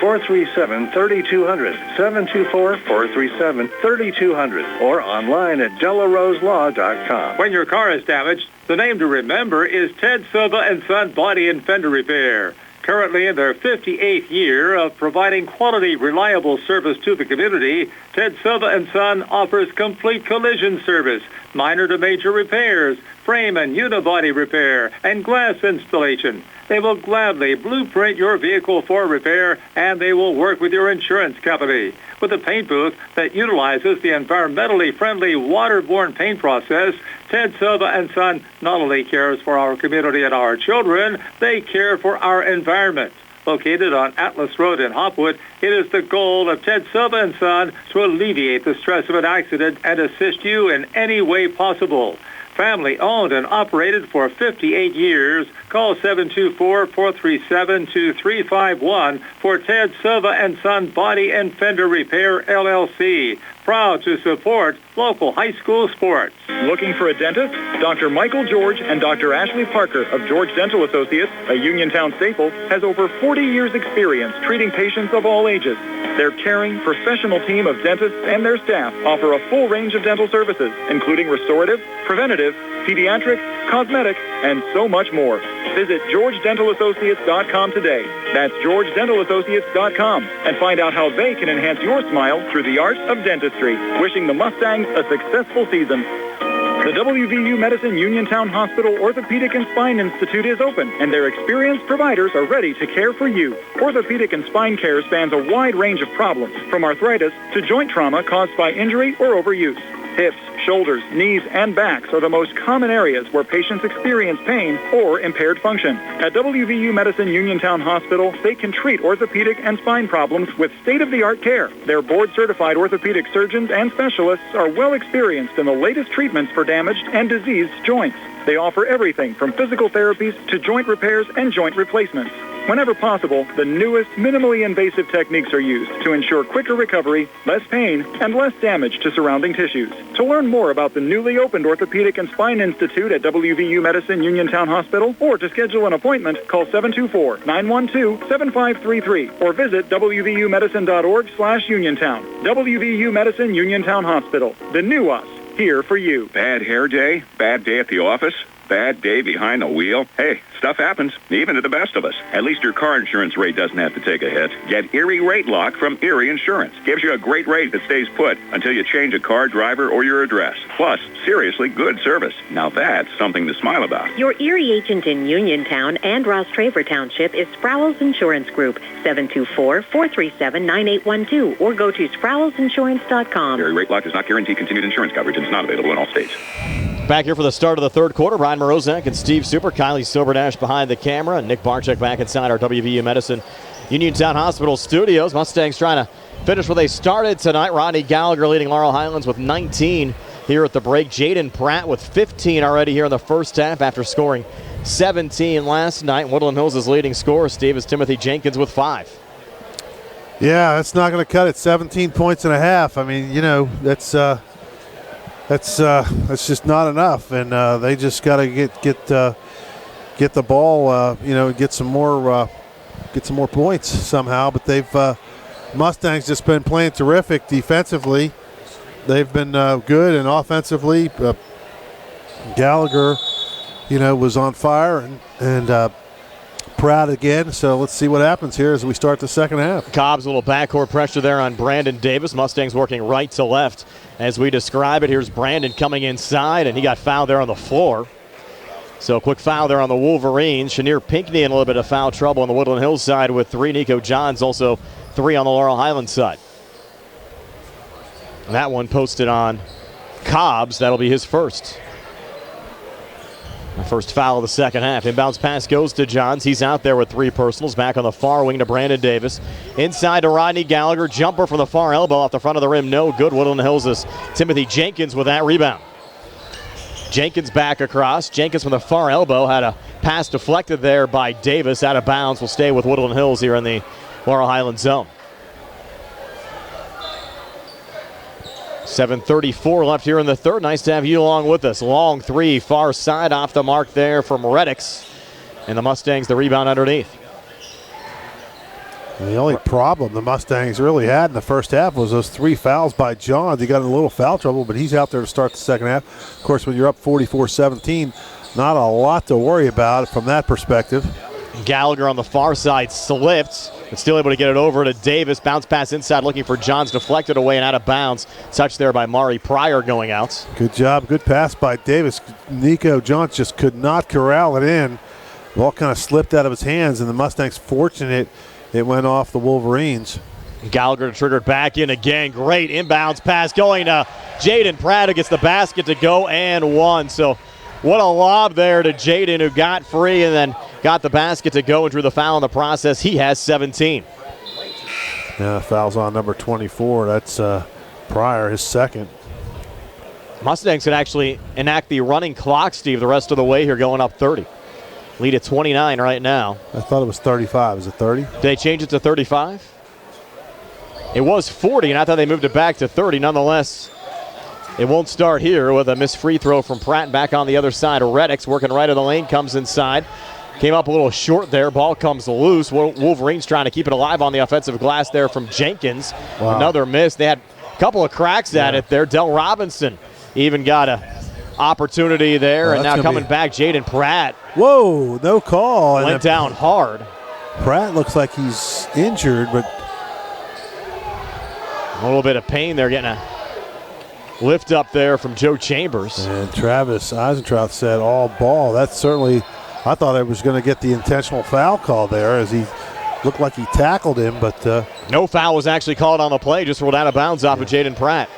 724-437-3200, 724-437-3200, or online at delaroselaw.com. When your car is damaged, the name to remember is Ted Silva & Son Body and Fender Repair. Currently in their 58th year of providing quality, reliable service to the community, Ted Silva & Son offers complete collision service, minor to major repairs, frame and unibody repair, and glass installation. They will gladly blueprint your vehicle for repair, and they will work with your insurance company. With a paint booth that utilizes the environmentally friendly waterborne paint process, Ted Silva & Son not only cares for our community and our children, they care for our environment. located on Atlas Road in Hopwood. It is the goal of Ted Silva & Son to alleviate the stress of an accident and assist you in any way possible. Family owned and operated for 58 years. Call 724-437-2351 for Ted Silva & Son Body and Fender Repair, LLC. Proud to support local high school sports. Looking for a dentist? Dr. Michael George and Dr. Ashley Parker of George Dental Associates, a Uniontown staple, has over 40 years experience treating patients of all ages. Their caring, professional team of dentists and their staff offer a full range of dental services, including restorative, preventative, pediatric, cosmetic, and so much more. Visit GeorgeDentalAssociates.com today. That's GeorgeDentalAssociates.com, and find out how they can enhance your smile through the art of dentistry. Wishing the Mustangs a successful season. The WVU Medicine Uniontown Hospital Orthopedic and Spine Institute is open, and their experienced providers are ready to care for you. Orthopedic and spine care spans a wide range of problems, from arthritis to joint trauma caused by injury or overuse. Hips, shoulders, knees, and backs are the most common areas where patients experience pain or impaired function. At WVU Medicine Uniontown Hospital, they can treat orthopedic and spine problems with state-of-the-art care. Their board-certified orthopedic surgeons and specialists are well experienced in the latest treatments for damaged and diseased joints. They offer everything from physical therapies to joint repairs and joint replacements. Whenever possible, the newest, minimally invasive techniques are used to ensure quicker recovery, less pain, and less damage to surrounding tissues. To learn more about the newly opened Orthopedic and Spine Institute at WVU Medicine Uniontown Hospital, or to schedule an appointment, call 724-912-7533 or visit wvumedicine.org/Uniontown. WVU Medicine Uniontown Hospital. The new us, here for you. Bad hair day? Bad day at the office? Bad day behind the wheel? Hey, stuff happens, even to the best of us. At least your car insurance rate doesn't have to take a hit. Get Erie Rate Lock from Erie Insurance. Gives you a great rate that stays put until you change a car, driver, or your address. Plus, seriously good service. Now that's something to smile about. Your Erie agent in Uniontown and Ross Traver Township is Sproul's Insurance Group, 724-437-9812, or go to SproulsInsurance.com. Erie Rate Lock does not guarantee continued insurance coverage and is not available in all states. Back here for the start of the third quarter, Brian Morozak and Steve Super, Kylie Silverdash behind the camera, and Nick Barczyk back inside our WVU Medicine Uniontown Hospital studios. Mustangs trying to finish where they started tonight. Rodney Gallagher leading Laurel Highlands with 19 here at the break. Jaden Pratt with 15 already here in the first half after scoring 17 last night. Woodland Hills' leading scorer, Steve, is Timothy Jenkins with 5. Yeah, that's not going to cut it. 17 points and a half. I mean, you know, that's just not enough, and they just got to get the ball, get some more points somehow. But they've Mustangs just been playing terrific defensively. They've been good, and offensively, Gallagher, was on fire, and Pratt again. So let's see what happens here as we start the second half. Cobb's a little backcourt pressure there on Brandon Davis. Mustangs working right to left as we describe it. Here's Brandon coming inside, and he got fouled there on the floor. So a quick foul there on the Wolverines. Shanier Pinckney in a little bit of foul trouble on the Woodland Hills side with 3. Nico Johns also 3 on the Laurel Highlands side. And that one posted on Cobb's. That'll be his first. The first foul of the second half. Inbounds pass goes to Johns. He's out there with 3 personals. Back on the far wing to Brandon Davis. Inside to Rodney Gallagher. Jumper from the far elbow off the front of the rim. No good. Woodland Hills' Timothy Jenkins with that rebound. Jenkins back across. Jenkins from the far elbow had a pass deflected there by Davis. Out of bounds. Will stay with Woodland Hills here in the Laurel Highlands zone. 7:34 left here in the third. Nice to have you along with us. Long 3, far side off the mark there from Reddix. And the Mustangs the rebound underneath. And the only problem the Mustangs really had in the first half was those 3 fouls by Johns. He got in a little foul trouble, but he's out there to start the second half. Of course, when you're up 44-17, not a lot to worry about from that perspective. Gallagher on the far side slipped, but still able to get it over to Davis. Bounce pass inside looking for Johns, deflected away and out of bounds. Touched there by Mari Pryor going out. Good job. Good pass by Davis. Nico Johns just could not corral it in. The ball kind of slipped out of his hands, and the Mustangs fortunate it went off the Wolverines. Gallagher triggered back in again. Great inbounds pass going to Jaden Pratt, who gets the basket to go and one. So what a lob there to Jaden, who got free and then got the basket to go and drew the foul in the process. He has 17. Yeah, foul's on number 24. That's Pryor, his second. Mustangs can actually enact the running clock, Steve, the rest of the way here, going up 30. Lead at 29 right now. I thought it was 35. Is it 30? Did they change it to 35? It was 40, and I thought they moved it back to 30. Nonetheless, it won't start here with a missed free throw from Pratt. Back on the other side, Reddix working right of the lane, comes inside. Came up a little short there. Ball comes loose. Wolverines trying to keep it alive on the offensive glass there from Jenkins. Wow. Another miss. They had a couple of cracks at it there. Del Robinson even got a opportunity there, and now coming back, Jaden Pratt. Whoa, no call. Went down hard. Pratt looks like he's injured, but a little bit of pain there, getting a lift up there from Joe Chambers. And Travis Eisentraut said all ball. That's certainly, I thought I was going to get the intentional foul call there as he looked like he tackled him, but no foul was actually called on the play, just rolled out of bounds off of Jaden Pratt.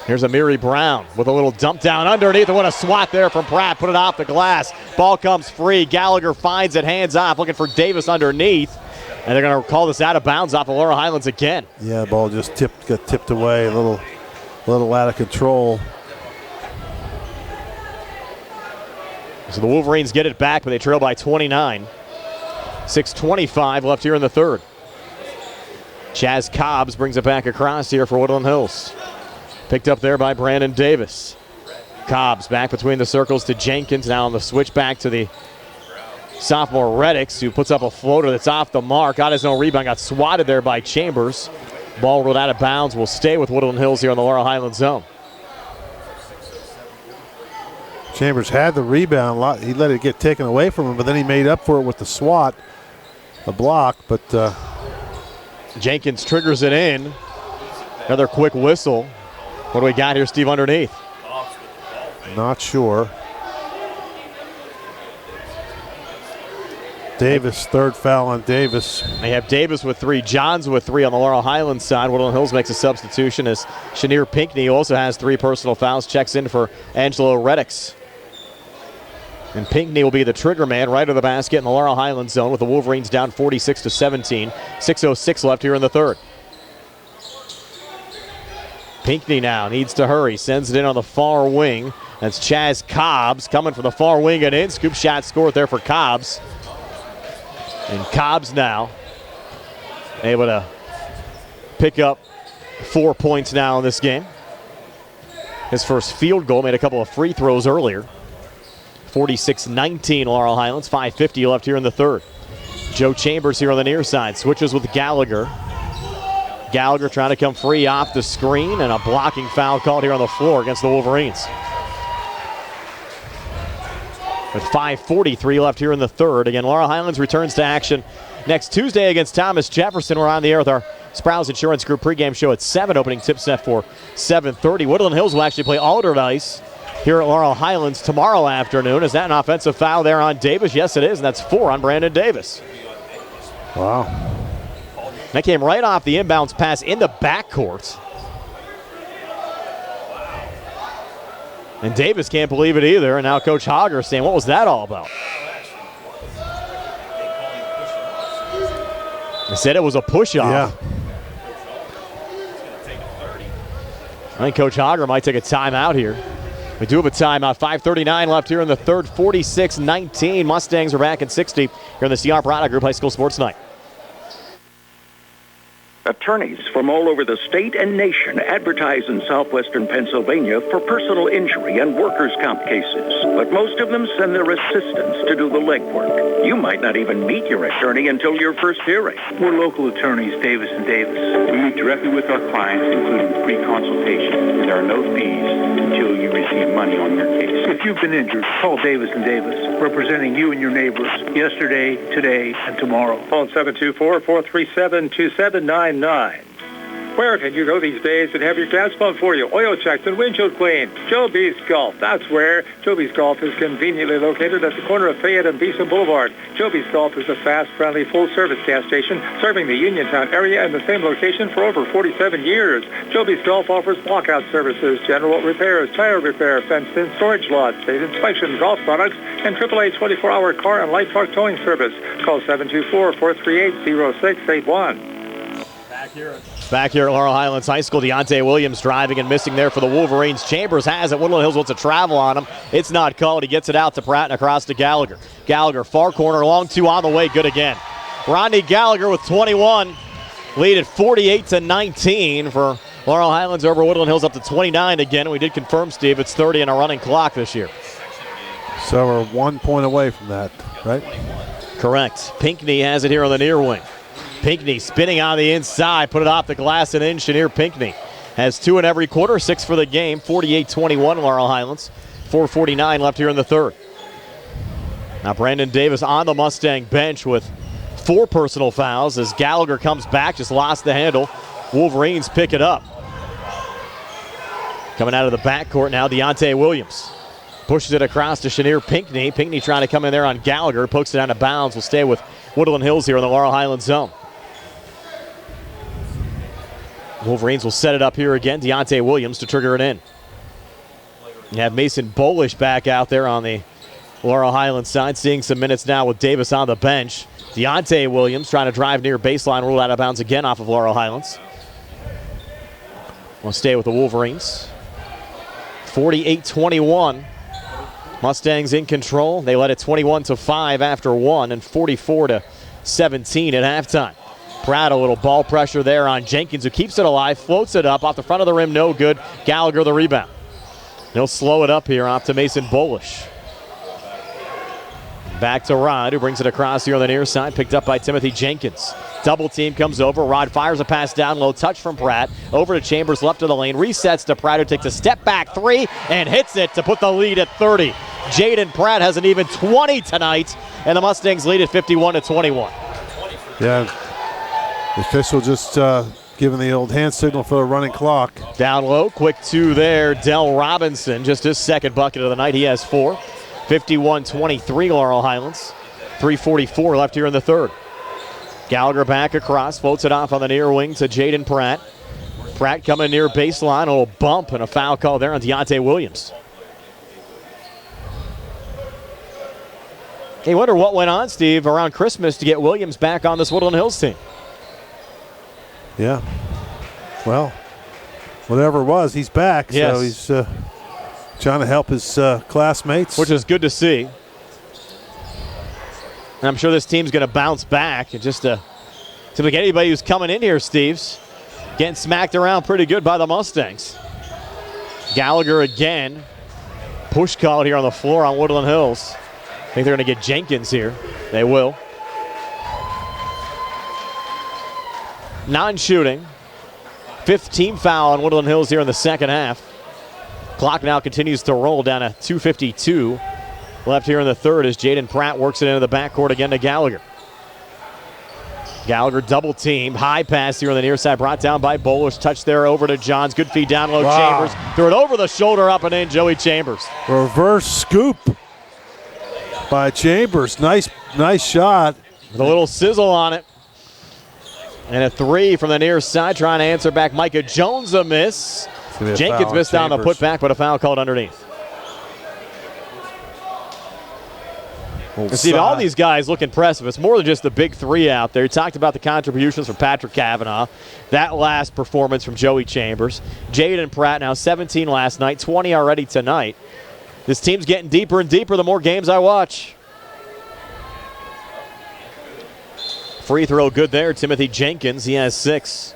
Here's Amiri Brown with a little dump down underneath, and what a swat there from Pratt. Put it off the glass. Ball comes free. Gallagher finds it, hands off, looking for Davis underneath. And they're going to call this out of bounds off of Laurel Highlands again. Yeah, the ball just got tipped away, a little out of control. So the Wolverines get it back, but they trail by 29. 6:25 left here in the third. Chaz Cobbs brings it back across here for Woodland Hills. Picked up there by Brandon Davis. Cobbs back between the circles to Jenkins. Now on the switch back to the sophomore Reddix, who puts up a floater that's off the mark. Got his own rebound. Got swatted there by Chambers. Ball rolled out of bounds. Will stay with Woodland Hills here in the Laurel Highlands zone. Chambers had the rebound. He let it get taken away from him, but then he made up for it with the swat, the block. But Jenkins triggers it in. Another quick whistle. What do we got here, Steve, underneath? Not sure. Davis, third foul on Davis. They have Davis with 3, Johns with 3 on the Laurel Highlands side. Woodland Hills makes a substitution as Shanier Pinckney also has 3 personal fouls. Checks in for Angelo Reddix. And Pinckney will be the trigger man right of the basket in the Laurel Highlands zone with the Wolverines down 46-17. 6:06 left here in the third. Pinckney now needs to hurry. Sends it in on the far wing. That's Chaz Cobbs coming from the far wing and in. Scoop shot scored there for Cobbs. And Cobbs now able to pick up 4 points now in this game. His first field goal, made a couple of free throws earlier. 46-19 Laurel Highlands, 5:50 left here in the third. Joe Chambers here on the near side, switches with Gallagher. Gallagher trying to come free off the screen, and a blocking foul called here on the floor against the Wolverines. With 5:43 left here in the third. Again, Laurel Highlands returns to action next Tuesday against Thomas Jefferson. We're on the air with our Sprouse Insurance Group pregame show at 7, opening tip set for 7:30. Woodland Hills will actually play Alderdice here at Laurel Highlands tomorrow afternoon. Is that an offensive foul there on Davis? Yes, it is, and that's 4 on Brandon Davis. Wow. That came right off the inbounds pass in the backcourt. And Davis can't believe it either. And now Coach Hogger is saying, what was that all about? He said it was a push-off. Yeah. I think Coach Hogger might take a timeout here. We do have a timeout. 5:39 left here in the third. 46-19. Mustangs are back at 60 here in the CR Product Group High School Sports Night. Attorneys from all over the state and nation advertise in southwestern Pennsylvania for personal injury and workers' comp cases. But most of them send their assistants to do the legwork. You might not even meet your attorney until your first hearing. We're local attorneys, Davis & Davis. We meet directly with our clients, including free consultation. There are no fees until you receive money on your case. If you've been injured, call Davis & Davis, representing you and your neighbors yesterday, today, and tomorrow. Phone 724-437-2799. Where can you go these days and have your gas pumped for you, oil checked, and windshield cleaned? Joe B's Golf. That's where. Joe B's Golf is conveniently located at the corner of Fayette and Beeson Boulevard. Joe B's Golf is a fast, friendly, full-service gas station serving the Uniontown area in the same location for over 47 years. Joe B's Golf offers walkout services, general repairs, tire repair, fenced-in storage lots, state inspection, golf products, and AAA 24-hour car and light truck towing service. Call 724-438-0681. Back here at Laurel Highlands High School, Deontay Williams driving and missing there for the Wolverines. Chambers has it. Woodland Hills wants to travel on him. It's not called. He gets it out to Pratt and across to Gallagher. Gallagher, far corner, long two on the way. Good again. Rodney Gallagher with 21. Lead at 48-19 for Laurel Highlands over Woodland Hills, up to 29 again. We did confirm, Steve, it's 30 and a running clock this year. So we're 1 point away from that, right? Correct. Pinckney has it here on the near wing. Pinckney spinning on the inside, put it off the glass and in. Chenier Pinckney has 2 in every quarter, 6 for the game. 48-21 Laurel Highlands. 4:49 left here in the third. Now Brandon Davis on the Mustang bench with 4 personal fouls as Gallagher comes back, just lost the handle. Wolverines pick it up. Coming out of the backcourt now, Deontay Williams. Pushes it across to Chenier Pinckney. Pinckney trying to come in there on Gallagher. Pokes it out of bounds. Will stay with Woodland Hills here in the Laurel Highlands zone. Wolverines will set it up here again. Deontay Williams to trigger it in. You have Mason Bolish back out there on the Laurel Highlands side. Seeing some minutes now with Davis on the bench. Deontay Williams trying to drive near baseline. Ruled out of bounds again off of Laurel Highlands. We'll stay with the Wolverines. 48-21. Mustangs in control. They led it 21-5 after 1 and 44-17 at halftime. Pratt, a little ball pressure there on Jenkins, who keeps it alive, floats it up off the front of the rim, no good. Gallagher the rebound. He'll slow it up here off to Mason Bolish. Back to Rod, who brings it across here on the near side, picked up by Timothy Jenkins. Double team comes over. Rod fires a pass down low, touch from Pratt. Over to Chambers, left of the lane, resets to Pratt, who takes a step back 3 and hits it to put the lead at 30. Jaden Pratt has an even 20 tonight, and the Mustangs lead at 51-21. Yeah, the official just giving the old hand signal for a running clock. Down low, quick 2 there. Dell Robinson, just his second bucket of the night. He has 4. 51-23 Laurel Highlands. 3:44 left here in the third. Gallagher back across, floats it off on the near wing to Jaden Pratt. Pratt coming near baseline, a little bump and a foul call there on Deontay Williams. Hey, wonder what went on, Steve, around Christmas to get Williams back on this Woodland Hills team. Yeah. Well, whatever it was, he's back. Yes. So he's trying to help his classmates. Which is good to see. And I'm sure this team's going to bounce back. And just seems like anybody who's coming in here, Steve's getting smacked around pretty good by the Mustangs. Gallagher again. Push called here on the floor on Woodland Hills. I think they're going to get Jenkins here. They will. Non-shooting. 5th team foul on Woodland Hills here in the second half. Clock now continues to roll down to 2:52 left here in the third as Jaden Pratt works it into the backcourt again to Gallagher. Gallagher double team. High pass here on the near side brought down by Bolish. Touch there over to Johns. Good feed down low. Wow. Chambers. Threw it over the shoulder up and in. Joey Chambers. Reverse scoop by Chambers. Nice shot. With a little sizzle on it. And a 3 from the near side. Trying to answer back. Micah Jones a miss. Jenkins missed on the putback, but a foul called underneath. See, all these guys look impressive. It's more than just the big 3 out there. You talked about the contributions from Patrick Kavanaugh. That last performance from Joey Chambers. Jaden Pratt now 17 last night, 20 already tonight. This team's getting deeper and deeper the more games I watch. Free throw good there. Timothy Jenkins, he has 6.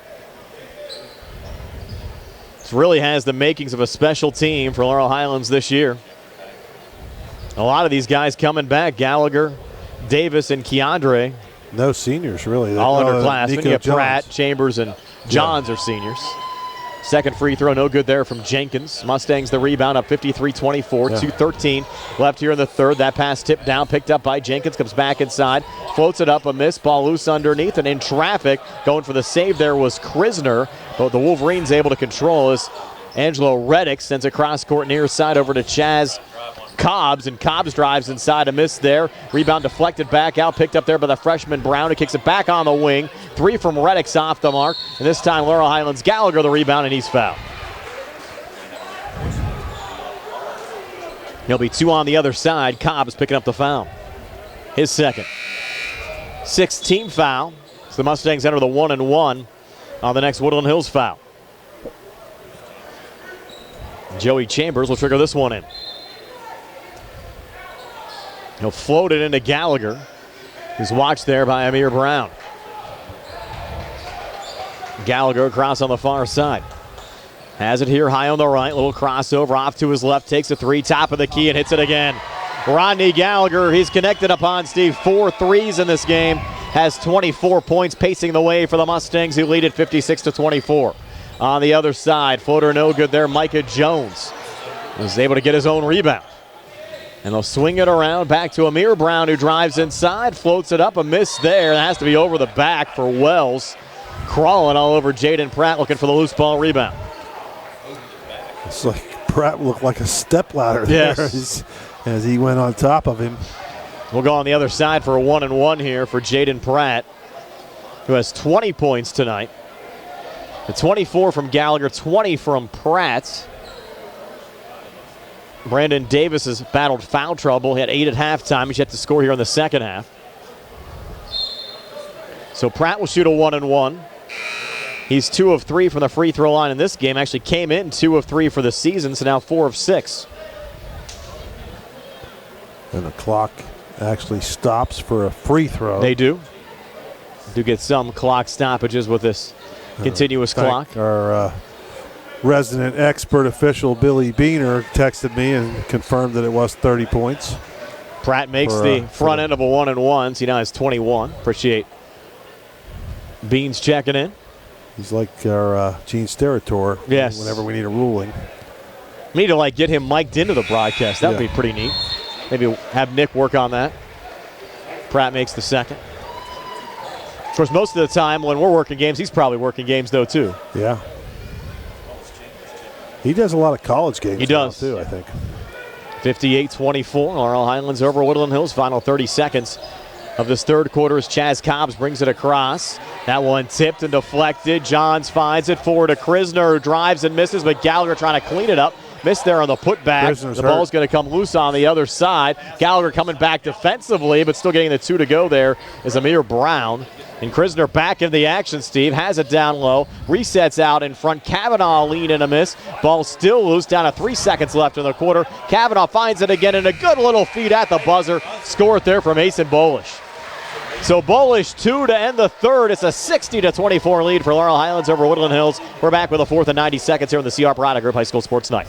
This really has the makings of a special team for Laurel Highlands this year. A lot of these guys coming back. Gallagher, Davis, and Keandre. No seniors, really. All underclassmen. You have Johns. Pratt, Chambers, and Johns are seniors. Second free throw, no good there from Jenkins. Mustangs the rebound up 53-24, 2:13 left here in the third. That pass tipped down, picked up by Jenkins, comes back inside, floats it up, a miss, ball loose underneath, and in traffic, going for the save there was Krisner, but the Wolverines able to control as Angelo Reddick sends a cross-court near side over to Chaz Cobbs, and Cobbs drives inside, a miss there. Rebound deflected back out, picked up there by the freshman Brown, who kicks it back on the wing. Three from Reddick's off the mark, and this time Laurel Highlands Gallagher the rebound, and he's fouled. He'll be 2 on the other side. Cobbs picking up the foul. His second. 6th team foul. So the Mustangs enter the 1-1 on the next Woodland Hills foul. Joey Chambers will trigger this one in. He'll float it into Gallagher, who's watched there by Amir Brown. Gallagher across on the far side. Has it here high on the right, little crossover off to his left, takes a three, top of the key, and hits it again. Rodney Gallagher, he's connected upon Steve 4 threes in this game, has 24 points, pacing the way for the Mustangs, who lead at 56-24. On the other side, floater no good there. Micah Jones was able to get his own rebound. And they'll swing it around back to Amir Brown, who drives inside, floats it up, a miss there. That has to be over the back for Wells. Crawling all over Jaden Pratt, looking for the loose ball rebound. It's like Pratt looked like a stepladder there as he went on top of him. We'll go on the other side for a 1-1 here for Jaden Pratt, who has 20 points tonight. The 24 from Gallagher, 20 from Pratt. Brandon Davis has battled foul trouble. He had 8 at halftime. He's yet to score here in the second half. So Pratt will shoot a 1-1. He's 2 of 3 from the free throw line in this game. Actually came in 2 of 3 for the season, so now 4 of 6. And the clock actually stops for a free throw. They do. Do get some clock stoppages with this continuous clock. Our resident expert official Billy Beener texted me and confirmed that it was 30 points. Pratt makes the front end of a 1-1, so he now has 21. Appreciate Beans checking in. He's like our Gene Steratore. Yes. Whenever we need a ruling. We need to get him mic'd into the broadcast. That would be pretty neat. Maybe have Nick work on that. Pratt makes the second. Of course, most of the time when we're working games, he's probably working games though too. Yeah. He does a lot of college games. He does too, I think. 58-24. Laurel Highlands over Woodland Hills. Final 30 seconds of this third quarter as Chaz Cobbs brings it across. That one tipped and deflected. Johns finds it forward to Krisner, who drives and misses, but Gallagher trying to clean it up. Missed there on the putback. The ball's going to come loose on the other side. Gallagher coming back defensively, but still getting the 2 to go there is Amir Brown. And Krisner back in the action, Steve. Has it down low. Resets out in front. Kavanaugh lean and a miss. Ball still loose. Down to 3 seconds left in the quarter. Kavanaugh finds it again, and a good little feed at the buzzer. Score it there from Mason Bolish. So Bolish 2 to end the third. It's a 60-24 lead for Laurel Highlands over Woodland Hills. We're back with a 4th and 90 seconds here on the CR Parada Group High School Sports Night.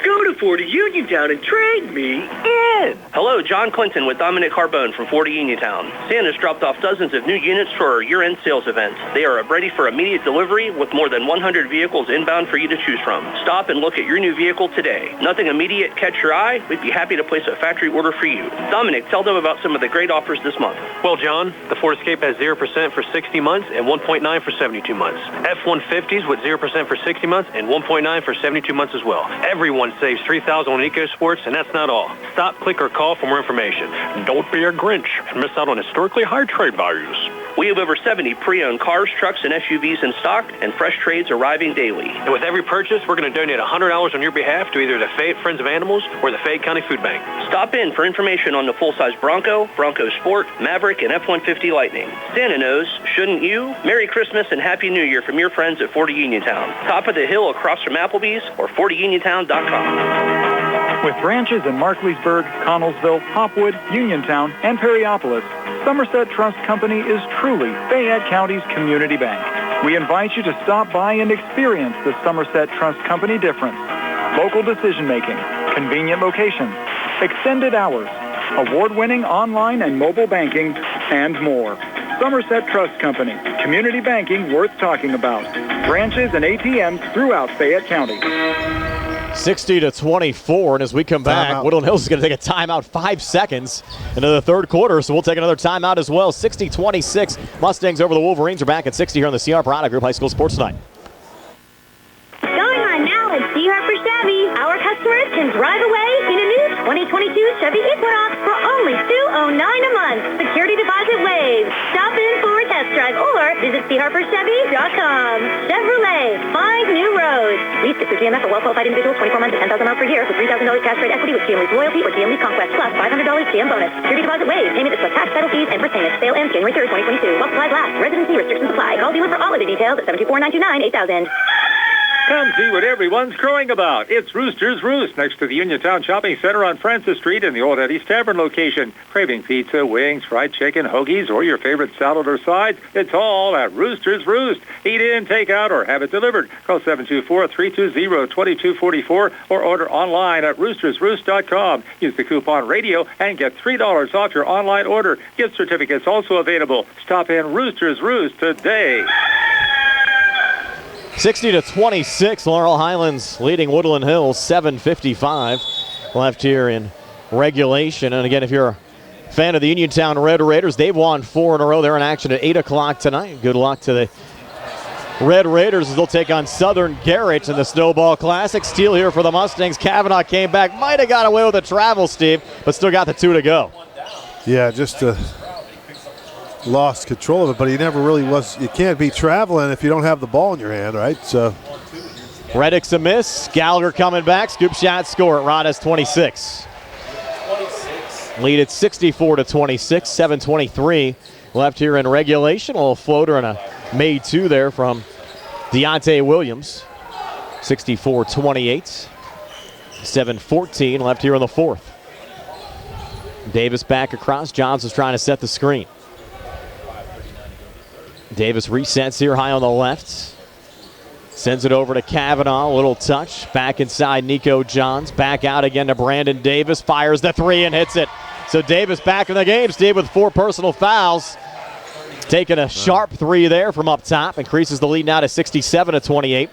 Go to 40 Uniontown and trade me in. Hello, John Clinton with Dominic Carbone from 40 Uniontown. Santa's dropped off dozens of new units for our year-end sales event. They are ready for immediate delivery with more than 100 vehicles inbound for you to choose from. Stop and look at your new vehicle today. Nothing immediate catch your eye? We'd be happy to place a factory order for you. Dominic, tell them about some of the great offers this month. Well, John, the Ford Escape has 0% for 60 months and 1.9 for 72 months. F-150s with 0% for 60 months and 1.9 for 72 months as well. Everyone saves $3,000 on EcoSports, and that's not all. Stop, click, or call for more information. Don't be a Grinch and miss out on historically high trade values. We have over 70 pre-owned cars, trucks, and SUVs in stock, and fresh trades arriving daily. And with every purchase, we're going to donate $100 on your behalf to either the Fayette Friends of Animals or the Fayette County Food Bank. Stop in for information on the full-size Bronco, Bronco Sport, Maverick, and F-150 Lightning. Santa knows, shouldn't you? Merry Christmas and Happy New Year from your friends at 40 Uniontown. Top of the hill across from Applebee's or 40uniontown.com. With branches in Markleysburg, Connellsville, Hopwood, Uniontown, and Perryopolis, Somerset Trust Company is truly Fayette County's community bank. We invite you to stop by and experience the Somerset Trust Company difference. Local decision-making, convenient locations, extended hours, award-winning online and mobile banking, and more. Somerset Trust Company, community banking worth talking about. Branches and ATMs throughout Fayette County. 60-24, and as we come back, Woodland Hills is going to take a timeout 5 seconds into the third quarter, so we'll take another timeout as well. 60-26, Mustangs over the Wolverines. Are back at 60 here on the CR Product Group High School Sports Night. Going on now at C. Harper Chevy. Our customers can drive away in a new 2022 Chevy Equinox for only $209 a month. Security deposit waived. Stop in for a test drive or visit CHarperChevy.com. Chevrolet, find new roads. Lease to GMF for well-qualified individuals, 24 months and 10,000 miles per year with $3,000 cash rate equity with GM Lease Loyalty or GM Lease Conquest plus $500 GM bonus. Security deposit waived. Payment is plus tax, title fees, and first payment. Sale ends January 3rd, 2022. While supplies last. Residency restrictions apply. Call dealer for all of the details at 724-929-8000. Come see what everyone's crowing about. It's Rooster's Roost next to the Uniontown Shopping Center on Francis Street in the Old Eddie's Tavern location. Craving pizza, wings, fried chicken, hoagies, or your favorite salad or sides? It's all at Rooster's Roost. Eat in, take out, or have it delivered. Call 724-320-2244 or order online at roostersroost.com. Use the coupon radio and get $3 off your online order. Gift certificates also available. Stop in Rooster's Roost today. 60-26, Laurel Highlands leading Woodland Hills, 7:55 left here in regulation. And again, if you're a fan of the Uniontown Red Raiders, they've won 4 in a row. They're in action at 8 o'clock tonight. Good luck to the Red Raiders as they'll take on Southern Garrett in the Snowball Classic. Steal here for the Mustangs. Kavanaugh came back, might have got away with a travel, Steve, but still got the 2 to go. Yeah, just lost control of it, but he never really was. You can't be traveling if you don't have the ball in your hand, right? So Reddick's a miss. Gallagher coming back. Scoop shot, score at Rod has 26. Lead at 64-26. 7:23 left here in regulation. A little floater and a made 2 there from Deontay Williams. 64-28. 7:14 left here in the fourth. Davis back across. Johns is trying to set the screen. Davis resets here high on the left. Sends it over to Kavanaugh. A little touch. Back inside Nico Johns. Back out again to Brandon Davis. Fires the 3 and hits it. So Davis back in the game, Steve, with 4 personal fouls. Taking a sharp 3 there from up top. Increases the lead now to 67-28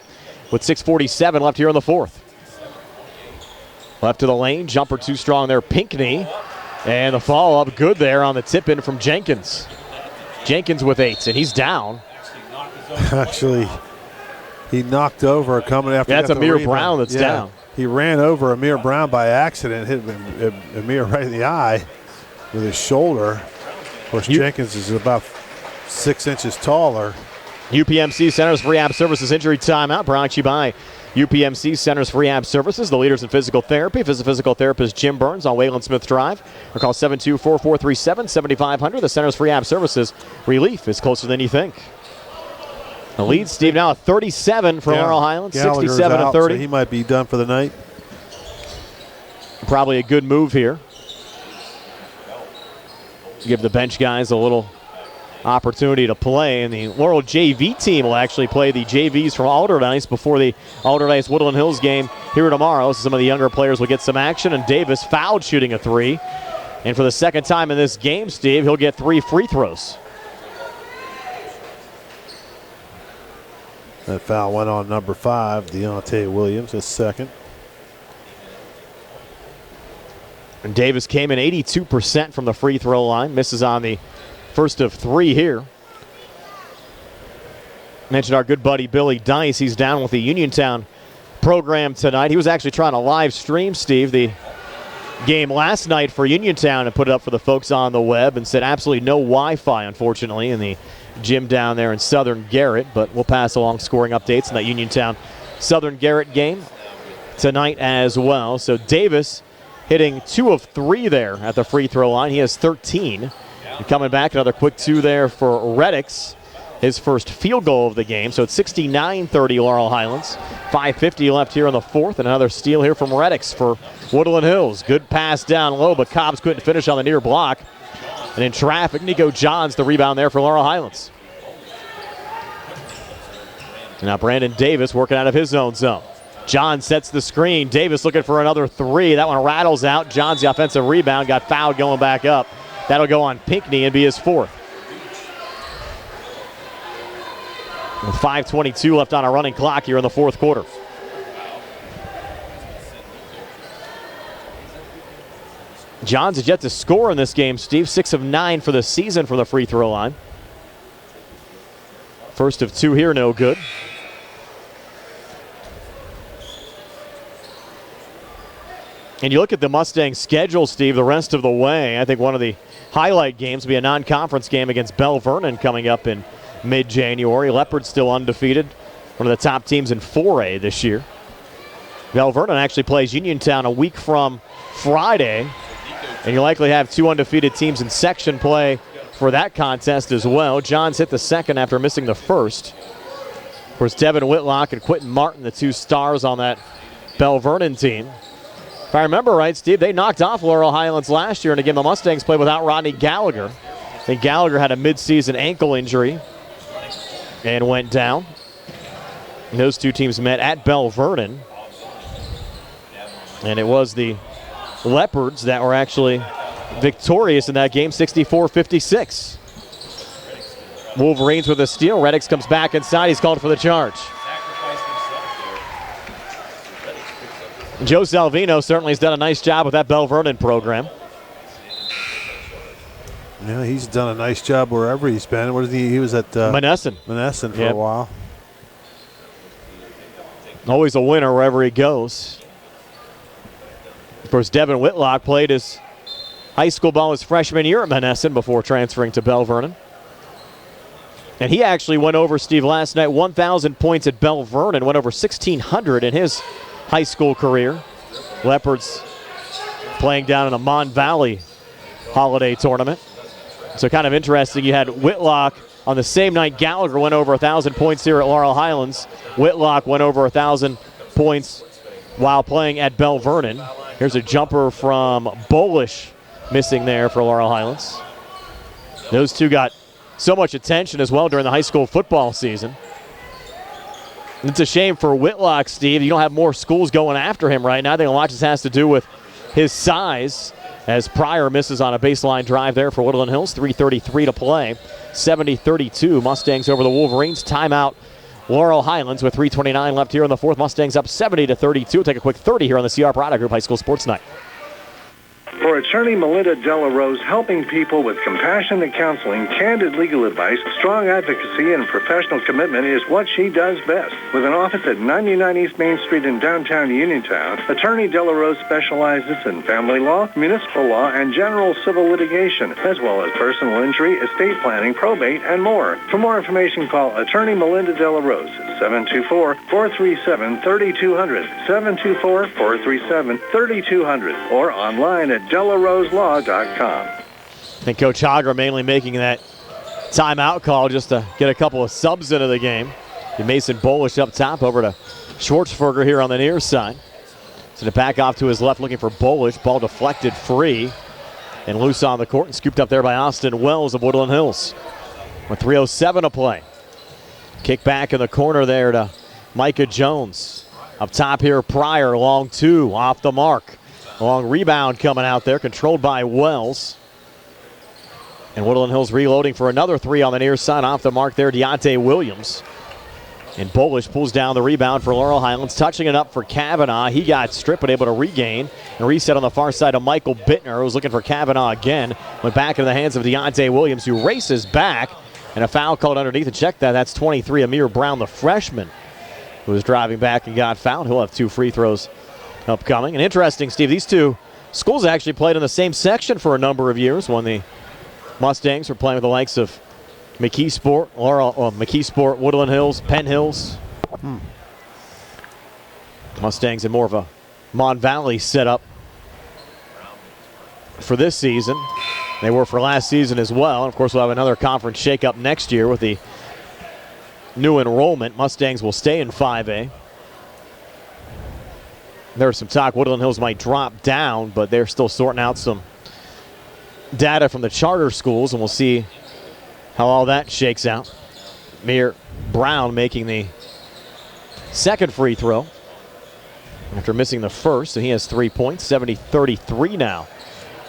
with 6:47 left here in the fourth. Left to the lane. Jumper too strong there. Pinckney. And the follow-up good there on the tip-in from Jenkins. Jenkins with 8, and he's down. Actually, he knocked over coming after. That's Amir Brown that's down. He ran over Amir Brown by accident, hit Amir right in the eye with his shoulder. Of course, Jenkins is about 6 inches taller. UPMC Centers for Rehab Services injury timeout brought to you by UPMC Centers for Rehab Services, the leaders in physical therapy. Visit physical therapist Jim Burns on Wayland Smith Drive or call 724-437-7500. The Centers for Rehab Services. Relief is closer than you think. The lead, Steve, now at 37 for Laurel Highlands, 67-30. So he might be done for the night. Probably a good move here. Give the bench guys a little opportunity to play, and the Laurel JV team will actually play the JVs from Alderdice before the Alderdice Woodland Hills game here tomorrow. So some of the younger players will get some action, and Davis fouled shooting a 3. And for the second time in this game, Steve, he'll get 3 free throws. That foul went on number 5, Deontay Williams, his second. And Davis came in 82% from the free throw line, misses on the first of 3 here. Mentioned our good buddy Billy Dice. He's down with the Uniontown program tonight. He was actually trying to live stream, Steve, the game last night for Uniontown and put it up for the folks on the web and said absolutely no Wi-Fi, unfortunately, in the gym down there in Southern Garrett. But we'll pass along scoring updates in that Uniontown Southern Garrett game tonight as well. So Davis hitting 2 of 3 there at the free throw line. He has 13. And coming back, another quick 2 there for Reddick's, his first field goal of the game. So it's 69-30 Laurel Highlands. 5:50 left here in the fourth, and another steal here from Reddick's for Woodland Hills. Good pass down low, but Cobbs couldn't finish on the near block. And in traffic, Nico Johns, the rebound there for Laurel Highlands. Now Brandon Davis working out of his own zone. John sets the screen. Davis looking for another 3. That one rattles out. John's the offensive rebound. Got fouled going back up. That'll go on Pinckney and be his 4th. With 5:22 left on a running clock here in the fourth quarter. Johns is yet to score in this game, Steve. 6 of 9 for the season from the free throw line. First of 2 here, no good. And you look at the Mustangs' schedule, Steve, the rest of the way. I think one of the highlight games will be a non-conference game against Bell Vernon coming up in mid-January. Leopards still undefeated, one of the top teams in 4A this year. Bell Vernon actually plays Uniontown a week from Friday, and you likely have 2 undefeated teams in section play for that contest as well. Johns hit the second after missing the first. Of course, Devin Whitlock and Quentin Martin, the 2 stars on that Bell Vernon team. If I remember right, Steve, they knocked off Laurel Highlands last year in a game the Mustangs played without Rodney Gallagher. I think Gallagher had a midseason ankle injury and went down. And those 2 teams met at Bell Vernon. And it was the Leopards that were actually victorious in that game, 64-56. Wolverines with a steal. Reddix comes back inside. He's called for the charge. Joe Salvino certainly has done a nice job with that Bell Vernon program. Yeah, he's done a nice job wherever he's been. What is he? He was at Monessen for a while. Always a winner wherever he goes. Of course, Devin Whitlock played his high school ball his freshman year at Monessen before transferring to Bell Vernon. And he actually went over, Steve, last night, 1,000 points at Bell Vernon, went over 1,600 in his high school career. Leopards playing down in a Mon Valley holiday tournament. So kind of interesting. You had Whitlock on the same night Gallagher went over 1,000 points here at Laurel Highlands. Whitlock went over 1,000 points while playing at Bell Vernon. Here's a jumper from Bolish missing there for Laurel Highlands. Those 2 got so much attention as well during the high school football season. It's a shame for Whitlock, Steve. You don't have more schools going after him right now. I think a lot just has to do with his size, as Pryor misses on a baseline drive there for Woodland Hills. 3:33 to play. 70-32. Mustangs over the Wolverines. Timeout Laurel Highlands with 3:29 left here in the fourth. Mustangs up 70-32. We'll take a quick 30 here on the CR Product Group High School Sports Night. For attorney Melinda Della Rose, helping people with compassionate counseling, candid legal advice, strong advocacy, and professional commitment is what she does best. With an office at 99 East Main Street in downtown Uniontown, attorney Della Rose specializes in family law, municipal law, and general civil litigation, as well as personal injury, estate planning, probate, and more. For more information, call attorney Melinda Della Rose at 724-437-3200, 724-437-3200, or online at DelaRoseLaw.com. I think Coach Hager mainly making that timeout call just to get a couple of subs into the game. Mason Bolish up top over to Schwartzberger here on the near side. So to back off to his left looking for Bolish. Ball deflected free and loose on the court and scooped up there by Austin Wells of Woodland Hills. With 3:07 to play. Kick back in the corner there to Micah Jones. Up top here, Pryor, long 2, off the mark. Long rebound coming out there, controlled by Wells. And Woodland Hills reloading for another 3 on the near side. Off the mark there, Deontay Williams. And Bolish pulls down the rebound for Laurel Highlands, touching it up for Kavanaugh. He got stripped but able to regain and reset on the far side of Michael Bittner, who was looking for Kavanaugh again. Went back into the hands of Deontay Williams, who races back. And a foul called underneath. And check that, that's 23, Amir Brown, the freshman, who was driving back and got fouled. He'll have 2 free throws upcoming. And interesting, Steve, these 2 schools actually played in the same section for a number of years when the Mustangs were playing with the likes of McKeesport, McKeesport, Woodland Hills, Penn Hills. Mustangs in more of a Mon Valley setup for this season. They were for last season as well. And of course, we'll have another conference shakeup next year with the new enrollment. Mustangs will stay in 5A. There's some talk Woodland Hills might drop down, but they're still sorting out some data from the charter schools, and we'll see how all that shakes out. Amir Brown making the second free throw after missing the first, and he has 3 points, 70-33 now.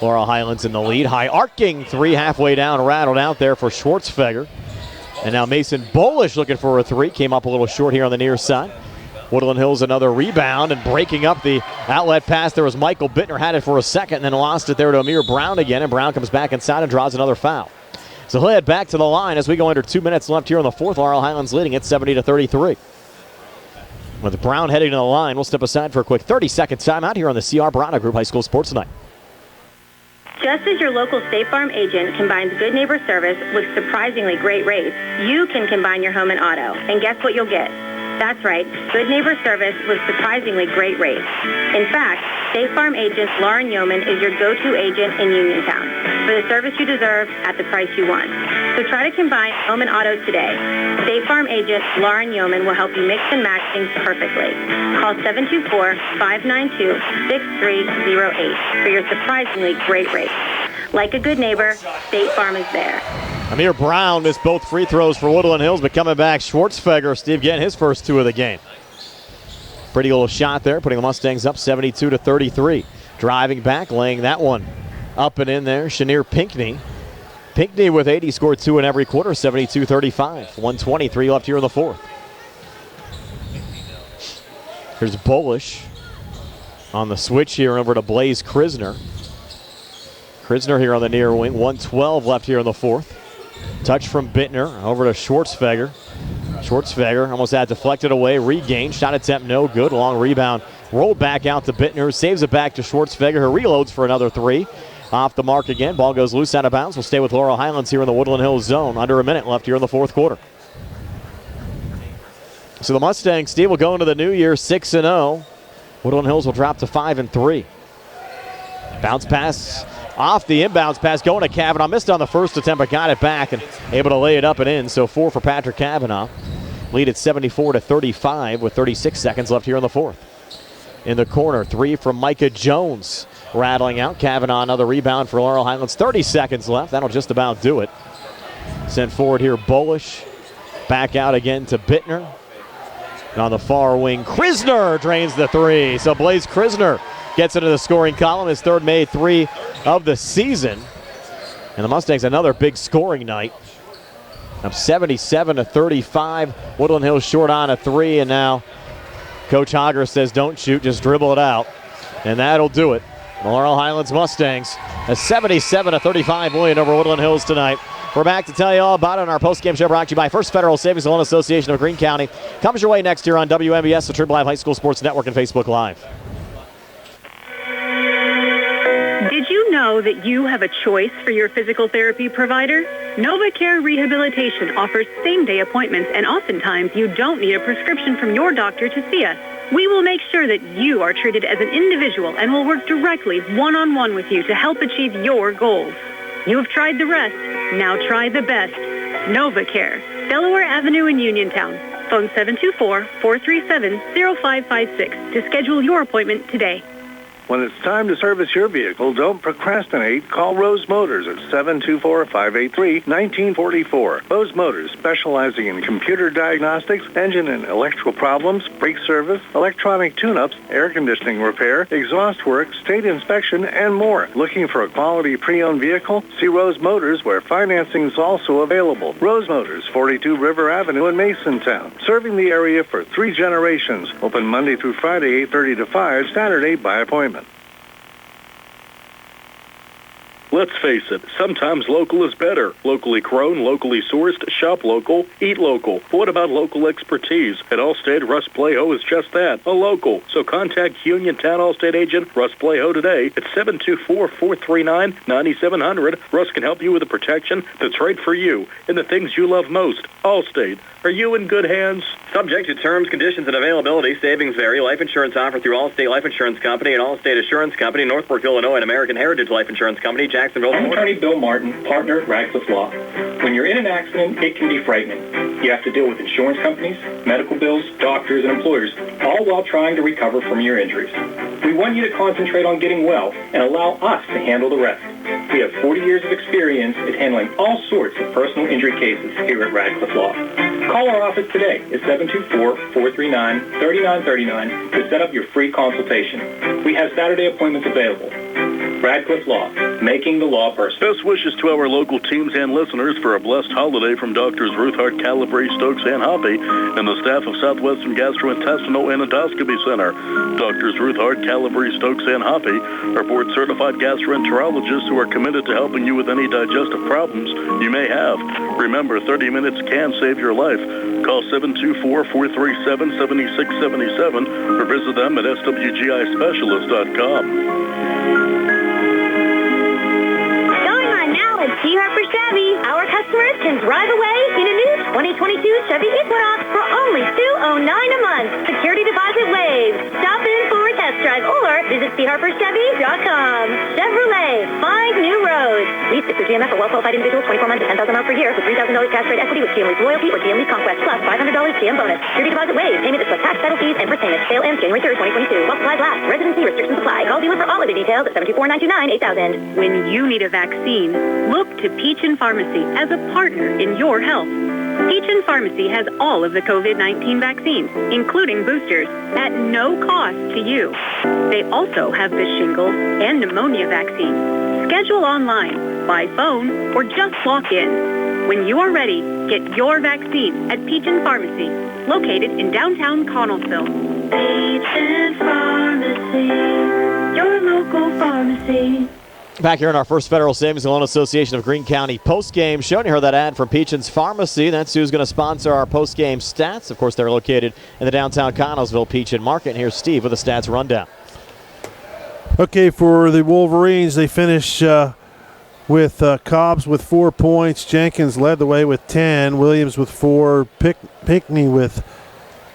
Laurel Highlands in the lead. High arcing 3 halfway down, rattled out there for Schwartzfeger. And now Mason Bolish looking for a three. Came up a little short here on the near side. Woodland Hills another rebound and breaking up the outlet pass. There was Michael Bittner, had it for a second, and then lost it there to Amir Brown again. And Brown comes back inside and draws another foul. So he'll head back to the line as we go under 2 minutes left here in the fourth. Laurel Highlands leading at 70-33. With Brown heading to the line, we'll step aside for a quick 30-second timeout here on the CR Barana Group High School Sports Tonight. Just as your local State Farm agent combines good neighbor service with surprisingly great rates, you can combine your home and auto. And guess what you'll get? That's right, good neighbor service with surprisingly great rates. In fact, State Farm agent Lauren Yeoman is your go-to agent in Uniontown for the service you deserve at the price you want. So try to combine home and auto today. State Farm agent Lauren Yeoman will help you mix and match things perfectly. Call 724-592-6308 for your surprisingly great rates. Like a good neighbor, State Farm is there. Amir Brown missed both free throws for Woodland Hills, but coming back, Schwartzfeger, Steve getting his first two of the game. Pretty little shot there, putting the Mustangs up 72-33. Driving back, laying that one up and in there, Chenier Pinckney. Pinckney with 80 scored two in every quarter, 72-35. 1:23 left here in the fourth. Here's Bolish on the switch here over to Blaze Krisner. Krisner here on the near wing, 1:12 left here in the fourth. Touch from Bittner over to Schwartzfeger. Schwartzfeger almost had deflected away, regained, shot attempt no good, long rebound, rolled back out to Bittner, saves it back to Schwartzfeger, who reloads for another three. Off the mark again, ball goes loose out of bounds. We'll stay with Laurel Highlands here in the Woodland Hills zone. Under a minute left here in the fourth quarter. So the Mustangs, Steve, will go into the new year 6-0. Woodland Hills will drop to 5-3. Bounce pass off the inbounds pass going to Kavanaugh. Missed on the first attempt, but got it back and able to lay it up and in. So 4 for Patrick Kavanaugh. Lead at 74-35 with 36 seconds left here in the fourth. In the corner, 3 from Micah Jones. Rattling out. Kavanaugh another rebound for Laurel Highlands. 30 seconds left. That'll just about do it. Sent forward here, Bolish. Back out again to Bittner. And on the far wing, Krisner drains the three. So Blaze Krisner gets into the scoring column. His third made three of the season. And the Mustangs another big scoring night. Up 77-35. Woodland Hills short on a three. And now Coach Hogger says don't shoot, just dribble it out. And that'll do it. The Laurel Highlands Mustangs a 77-35 win over Woodland Hills tonight. We're back to tell you all about it on our postgame show brought to you by First Federal Savings and Loan Association of Greene County. Comes your way next year on WMBS, the Triple Live High School Sports Network, and Facebook Live. Did you know that you have a choice for your physical therapy provider? NovaCare Rehabilitation offers same-day appointments, and oftentimes you don't need a prescription from your doctor to see us. We will make sure that you are treated as an individual and will work directly one-on-one with you to help achieve your goals. You have tried the rest. Now try the best. NovaCare, Delaware Avenue in Uniontown. Phone 724-437-0556 to schedule your appointment today. When it's time to service your vehicle, don't procrastinate. Call Rose Motors at 724-583-1944. Rose Motors, specializing in computer diagnostics, engine and electrical problems, brake service, electronic tune-ups, air conditioning repair, exhaust work, state inspection, and more. Looking for a quality pre-owned vehicle? See Rose Motors, where financing is also available. Rose Motors, 42 River Avenue in Masontown. Serving the area for 3 generations. Open Monday through Friday, 8:30 to 5, Saturday by appointment. Let's face it, sometimes local is better. Locally grown, locally sourced, shop local, eat local. But what about local expertise? At Allstate, Russ Playho is just that, a local. So contact Uniontown Allstate agent Russ Playho today at 724-439-9700. Russ can help you with the protection that's right for you and the things you love most. Allstate, are you in good hands? Subject to terms, conditions, and availability. Savings vary. Life insurance offered through Allstate Life Insurance Company and Allstate Assurance Company, Northbrook, Illinois, and American Heritage Life Insurance Company, Jacksonville, I'm attorney Bill Martin, partner at Radcliffe Law. When you're in an accident, it can be frightening. You have to deal with insurance companies, medical bills, doctors, and employers, all while trying to recover from your injuries. We want you to concentrate on getting well and allow us to handle the rest. We have 40 years of experience at handling all sorts of personal injury cases here at Radcliffe Law. Call our office today at 724-439-3939 to set up your free consultation. We have Saturday appointments available. Radcliffe Law, making the law personal. Best wishes to our local teams and listeners for a blessed holiday from Doctors Ruth Hart, Calabrese, Stokes, and Hoppy, and the staff of Southwestern Gastrointestinal and Endoscopy Center. Doctors Ruth Hart, Calabrese, Stokes, and Hoppy are board-certified gastroenterologists who are committed to helping you with any digestive problems you may have. Remember, 30 minutes can save your life. Call 724-437-7677 or visit them at swgispecialist.com. At T. Harper Chevy, our customers can drive away in a new 2022 Chevy Equinox for only $209 a month. Security deposit waived. Stop in for a test drive or visit tharperchevy.com. Chevrolet, find new roads. Lease it through GMF for well-qualified individuals, 24 months at 10,000 miles per year with $3,000 cash rate equity with GM Lease Loyalty or GM Lease Conquest plus $500 GM bonus. Security deposit waived. Payment is plus tax, title fees, and first payment. Sale ends January 3rd, 2022. While supplies last. Residency restrictions apply. Call dealer for all of the details at 724-929-8000. When you need a vaccine, look to Peachin Pharmacy as a partner in your health. Peachin Pharmacy has all of the COVID-19 vaccines, including boosters, at no cost to you. They also have the shingles and pneumonia vaccine. Schedule online, by phone, or just walk in. When you are ready, get your vaccine at Peachin Pharmacy, located in downtown Connellsville. Peachin Pharmacy, your local pharmacy. Back here in our First Federal Savings and Loan Association of Greene County postgame, showing her that ad from Peachin's Pharmacy. That's who's going to sponsor our postgame stats. Of course, they're located in the downtown Connellsville Peachin Market. And here's Steve with a stats rundown. Okay, for the Wolverines, they finish with Cobbs with 4 points. Jenkins led the way with 10. Williams with 4. Pinckney with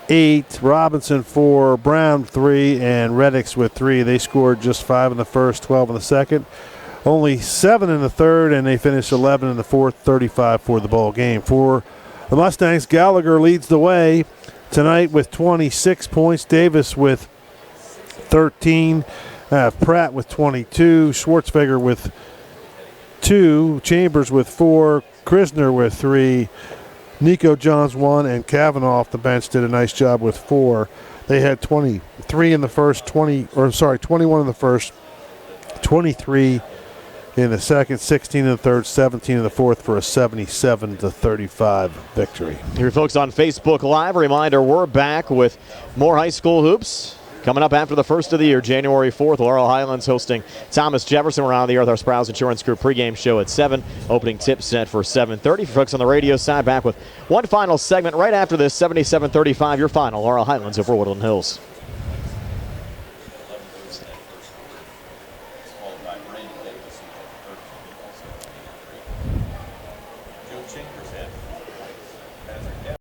8. Robinson 4. Brown 3. And Reddix with 3. They scored just 5 in the first, 12 in the second. Only 7 in the third, and they finished 11 in the fourth, 35 for the ball game. For the Mustangs, Gallagher leads the way tonight with 26 points. Davis with 13. Pratt with 22. Schwartzfeger with 2. Chambers with 4. Krisner with 3. Nico Johns 1, and Kavanaugh off the bench did a nice job with 4. They had 23 in the first, 21 in the first, 23 in the second, 16 in the third, 17 in the fourth for a 77-35 victory. Here, folks, on Facebook Live, a reminder, we're back with more high school hoops coming up after the first of the year, January 4th. Laurel Highlands hosting Thomas Jefferson. We're on the air with our Sprouse Insurance Group pregame show at 7. Opening tip set for 7:30. For folks on the radio side, back with one final segment right after this, 77-35, your final, Laurel Highlands over Woodland Hills.